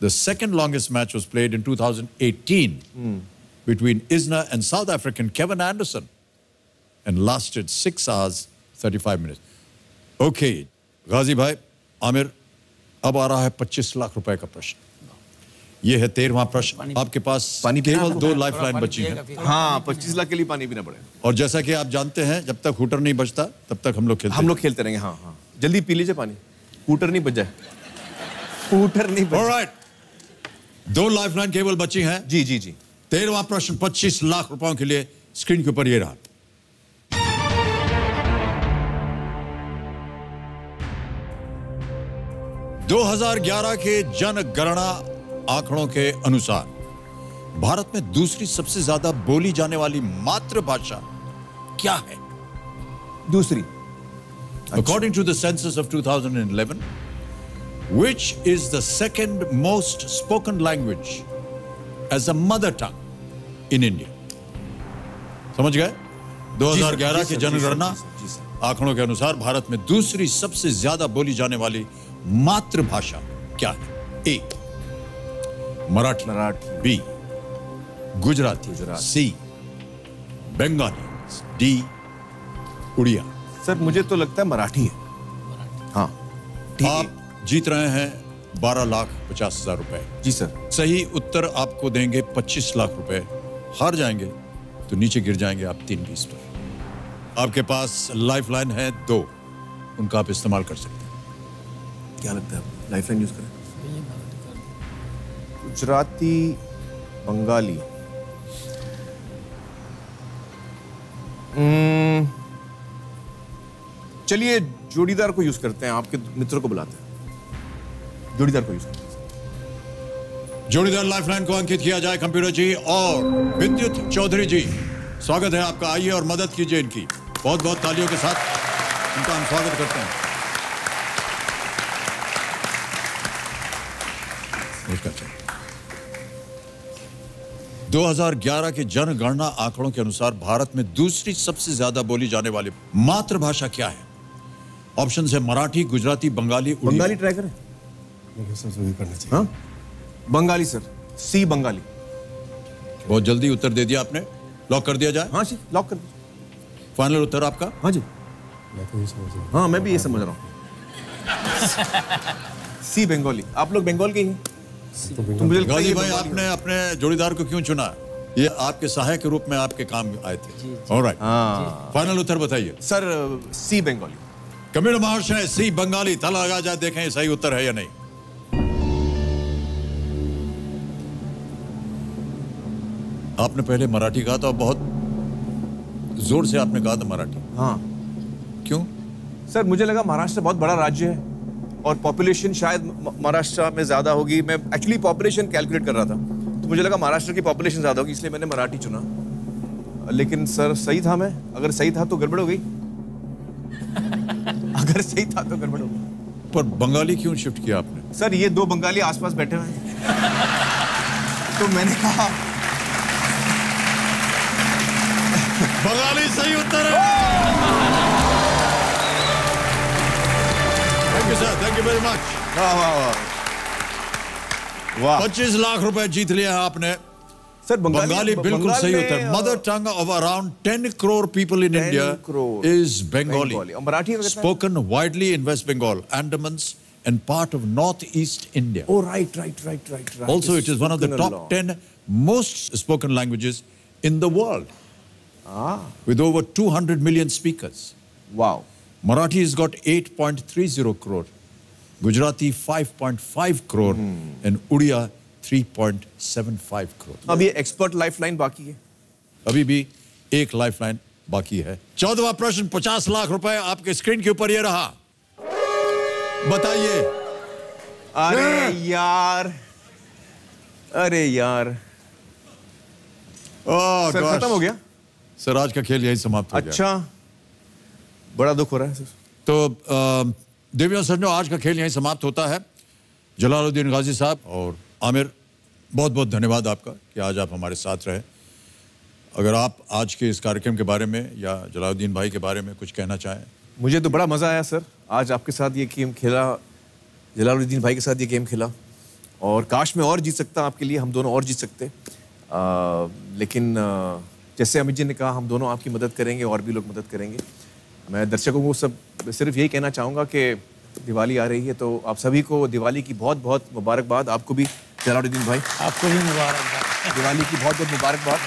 The second longest match was played in 2018 between Isner and South African Kevin Anderson and lasted 6 hours 35 minutes. Okay, गाजी भाई, आमिर, अब आ रहा है 25 लाख रुपए का प्रश्न। ये है 13वां प्रश्न। आपके पास केवल 2 लाइफलाइन बची हैं। हाँ, 25 लाख के लिए पानी पीना पड़ेगा। और जैसा कि आप जानते हैं, जब तक हूटर नहीं बजता तब तक हम लोग खेलते रहेंगे। हाँ हाँ, जल्दी पी लीजिए पानी, हूटर नहीं बज जाए। हूटर नहीं बज। ऑलराइट, 2 लाइफलाइन केवल बची हैं। जी जी जी। 13वां प्रश्न 25 लाख रुपयों के लिए स्क्रीन के ऊपर ये रहा। – 2011 के जनगणना आंकड़ों के अनुसार भारत में दूसरी सबसे ज्यादा बोली जाने वाली मातृभाषा क्या है? दूसरी। According to the census of 2011, which is the second most spoken language as a mother tongue in India? समझ गए? 2011 की जनगणना आंकड़ों के अनुसार भारत में दूसरी सबसे ज्यादा बोली जाने वाली मातृभाषा क्या है? ए, मराठी। बी, गुजराती। सी, बंगाली। डी, उड़िया। सर मुझे तो लगता है मराठी है। हाँ, आप जीत रहे हैं 12,50,000 रुपए। जी सर। सही उत्तर आपको देंगे 25 लाख रुपए। हार जाएंगे तो नीचे गिर जाएंगे आप 320 पर। आपके पास लाइफलाइन है 2, उनका आप इस्तेमाल कर सकते हैं। क्या लगता है, लाइफलाइन यूज करें? गुजराती, बंगाली। चलिए जोड़ीदार को यूज करते हैं, आपके मित्र को बुलाते हैं। जोड़ीदार को यूज करते हैं। जोड़ीदार लाइफलाइन को अंकित किया जाए कंप्यूटर जी। और विद्युत चौधरी जी, स्वागत है आपका। आइए और मदद कीजिए इनकी। बहुत बहुत तालियों के साथ उनका हम स्वागत करते हैं। नमस्कार। 2011 के जनगणना आंकड़ों के अनुसार भारत में दूसरी सबसे ज्यादा बोली जाने वाली मातृभाषा क्या है? ऑप्शन है मराठी, गुजराती, बंगाली, उड़िया। बंगाली ट्राई करें? करना चाहिए। हाँ? बंगाली सर, सी बंगाली। बहुत जल्दी उत्तर दे दिया आपने। लॉक कर दिया जाए? हाँ जी, लॉक कर दीजिए। फाइनल उत्तर आपका? हाँ जी। मैं तो ये समझ रहा हूँ। हाँ, मैं भी ये समझ रहा हूँ। सी बंगाली। आप लोग बंगाल के ही हैं? तो गाजी भाई, आपने अपने जोड़ीदार को क्यों चुना? ये आपके सहायक के रूप में आपके काम आए थे। ऑलराइट। फाइनल उत्तर बताइए। सर, सी बंगाली। कमेंट महाशय, सी बंगाली। ताला लगा जाए, देखें सही उत्तर है या नहीं। आपने पहले मराठी कहा था, बहुत जोर से आपने कहा था मराठी। हाँ। क्यों? सर, मुझे लगा महाराष्ट्र बहुत बड़ा राज्य है और पॉपुलेशन शायद महाराष्ट्र में ज्यादा होगी। मैं एक्चुअली पॉपुलेशन कैलकुलेट कर रहा था, तो मुझे लगा महाराष्ट्र की पॉपुलेशन ज्यादा होगी, इसलिए मैंने मराठी चुना। लेकिन सर, सही था मैं? अगर सही था तो गड़बड़ हो गई। अगर सही था तो गड़बड़ हो गई। पर बंगाली क्यों शिफ्ट किया आपने? सर, ये दो बंगाली आसपास बैठे हुए हैं, तो मैंने कहा बंगाली सही उत्तर है। Thank you sir, thank you very much. वाह वाह वाह। 25 लाख रुपए जीत लिया है आपने। सर, बंगाली बिल्कुल सही उत्तर। Mother tongue of around 10 crore people in India is Bengali, spoken widely in West Bengal, Andamans and part of northeast India. Oh, right. Also, it is one of the top 10 most spoken languages in the world. With over 200 million speakers. Wow. Marathi has got 8.30 crore, Gujarati 5.5 crore, and Udiya 3.75 crore. अब ये expert lifeline बाकी है। अभी भी एक lifeline बाकी है। 14वां प्रश्न, 50 लाख रुपए आपके स्क्रीन के ऊपर ये रहा। बताइए। अरे यार, सर, खत्म हो गया। सर, आज का खेल यही समाप्त हो गया। अच्छा, बड़ा दुख हो रहा है सर। तो देवियों सज्जनों, आज का खेल यहीं समाप्त होता है। जलालुद्दीन गाजी साहब और आमिर, बहुत बहुत धन्यवाद आपका कि आज आप हमारे साथ रहे। अगर आप आज के इस कार्यक्रम के बारे में या जलालुद्दीन भाई के बारे में कुछ कहना चाहें। मुझे तो बड़ा मज़ा आया सर, आज आपके साथ ये गेम खेला, जलालुद्दीन भाई के साथ ये गेम खेला, और काश मैं और जीत सकता आपके लिए, हम दोनों और जीत सकते। लेकिन जैसे अमित जी ने कहा, हम दोनों आपकी मदद करेंगे और भी लोग मदद करेंगे। मैं दर्शकों को सब सिर्फ यही कहना चाहूँगा कि दिवाली आ रही है, तो आप सभी को दिवाली की बहुत बहुत मुबारकबाद। आपको भी जलालुद्दीन भाई, आपको भी मुबारकबाद। दिवाली की बहुत बहुत मुबारकबाद।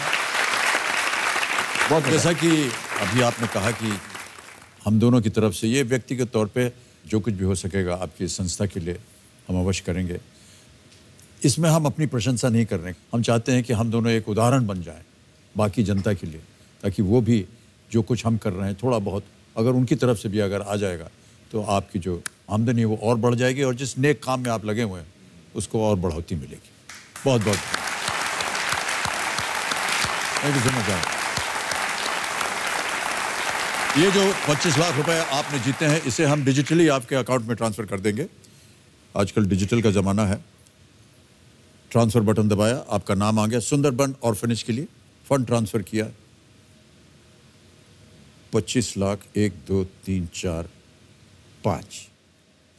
बहुत जैसा कि अभी आपने कहा कि हम दोनों की तरफ से ये व्यक्तिगत तौर पे जो कुछ भी हो सकेगा आपकी संस्था के लिए हम अवश्य करेंगे। इसमें हम अपनी प्रशंसा नहीं कर रहे हैं, हम चाहते हैं कि हम दोनों एक उदाहरण बन जाएं बाकी जनता के लिए, ताकि वो भी जो कुछ हम कर रहे हैं थोड़ा बहुत अगर उनकी तरफ से भी अगर आ जाएगा तो आपकी जो आमदनी है वो और बढ़ जाएगी, और जिस नेक काम में आप लगे हुए हैं उसको और बढ़ोतरी मिलेगी। बहुत बहुत थैंक यू सो मच। ये जो 25 लाख रुपए आपने जीते हैं, इसे हम डिजिटली आपके अकाउंट में ट्रांसफर कर देंगे। आजकल डिजिटल का ज़माना है। ट्रांसफ़र बटन दबाया, आपका नाम आ गया, सुंदरबन ऑर्फनेज के लिए फंड ट्रांसफ़र किया। 25 लाख 1 2 3 4 5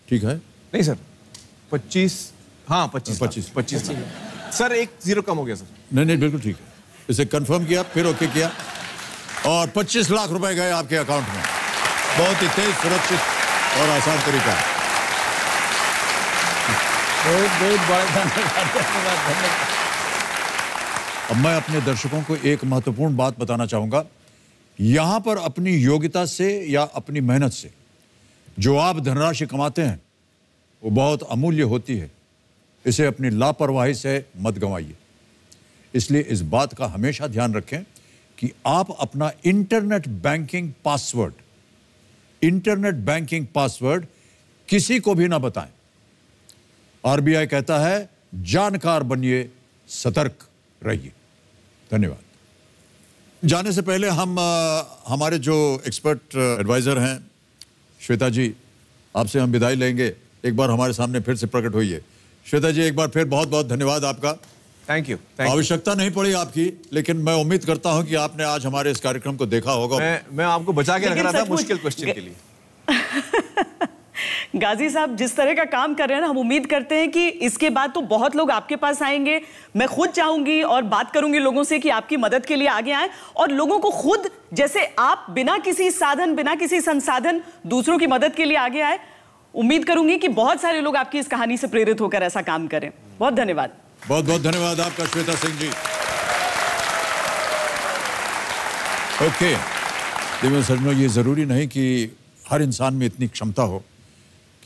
ठीक है? नहीं सर, 25, हाँ 25 सर, 1 0 कम हो गया सर। नहीं बिल्कुल ठीक है। इसे कंफर्म किया, फिर ओके किया, और 25 लाख रुपए गए आपके अकाउंट में। बहुत ही तेज, सुरक्षित और आसान तरीका। बहुत बहुत बड़ा धन्यवाद। अब मैं अपने दर्शकों को एक महत्वपूर्ण बात बताना चाहूंगा। यहां पर अपनी योग्यता से या अपनी मेहनत से जो आप धनराशि कमाते हैं वो बहुत अमूल्य होती है। इसे अपनी लापरवाही से मत गंवाइए। इसलिए इस बात का हमेशा ध्यान रखें कि आप अपना इंटरनेट बैंकिंग पासवर्ड किसी को भी ना बताएं। आरबीआई कहता है, जानकार बनिए, सतर्क रहिए। धन्यवाद। जाने से पहले हम हमारे जो एक्सपर्ट एडवाइज़र हैं श्वेता जी, आपसे हम विदाई लेंगे। एक बार हमारे सामने फिर से प्रकट होइए। श्वेता जी, एक बार फिर बहुत बहुत धन्यवाद आपका। Thank you. आवश्यकता नहीं पड़ी आपकी, लेकिन मैं उम्मीद करता हूं कि आपने आज हमारे इस कार्यक्रम को देखा होगा। मैं आपको बचा के रख रहा था मुश्किल क्वेश्चन के लिए। गाजी साहब जिस तरह का काम कर रहे हैं ना, हम उम्मीद करते हैं कि इसके बाद तो बहुत लोग आपके पास आएंगे। मैं खुद चाहूंगी और बात करूंगी लोगों से कि आपकी मदद के लिए आगे आए और लोगों को खुद, जैसे आप बिना किसी साधन, बिना किसी संसाधन दूसरों की मदद के लिए आगे आए। उम्मीद करूंगी कि बहुत सारे लोग आपकी इस कहानी से प्रेरित होकर ऐसा काम करें। बहुत धन्यवाद। बहुत बहुत धन्यवाद आपका श्वेता सिंह जी। ओके देखो सज्जनों, ये जरूरी नहीं कि हर इंसान में इतनी क्षमता हो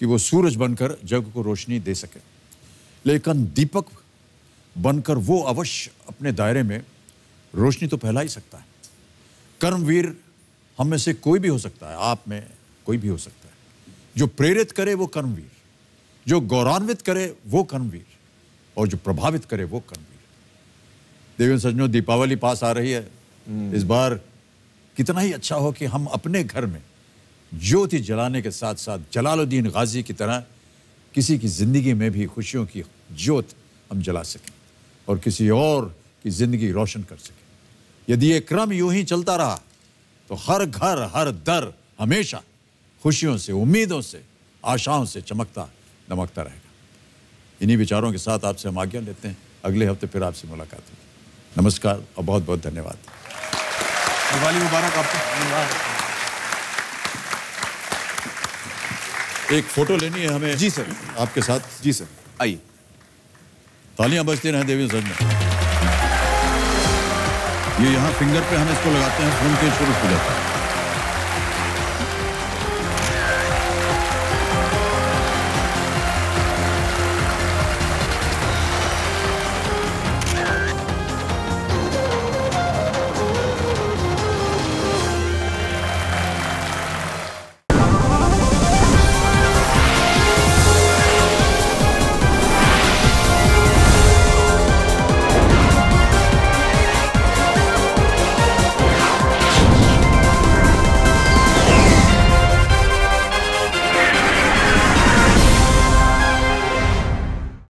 कि वो सूरज बनकर जग को रोशनी दे सके, लेकिन दीपक बनकर वो अवश्य अपने दायरे में रोशनी तो फैला ही सकता है। कर्मवीर हम में से कोई भी हो सकता है, आप में कोई भी हो सकता है। जो प्रेरित करे वो कर्मवीर, जो गौरवान्वित करे वो कर्मवीर, और जो प्रभावित करे वो कर्मवीर। देवेंद्र सज्जनों, दीपावली पास आ रही है। इस बार कितना ही अच्छा हो कि हम अपने घर में ज्योति जलाने के साथ साथ जलालुद्दीन गाजी की तरह किसी की जिंदगी में भी खुशियों की ज्योत हम जला सकें और किसी और की जिंदगी रोशन कर सकें। यदि ये क्रम यूं ही चलता रहा तो हर घर, हर दर हमेशा खुशियों से, उम्मीदों से, आशाओं से चमकता दमकता रहेगा। इन्हीं विचारों के साथ आपसे हम आज्ञा लेते हैं। अगले हफ्ते फिर आपसे मुलाकात होगी। नमस्कार और बहुत बहुत धन्यवाद। दिवाली मुबारक आपको। एक फोटो लेनी है हमें। जी सर। आपके साथ। जी सर, आइए। तालियां बजती रहें देवेंद्र सर में। ये यहाँ फिंगर पे हम इसको लगाते हैं, फिल्म के शुरू हो जाता है।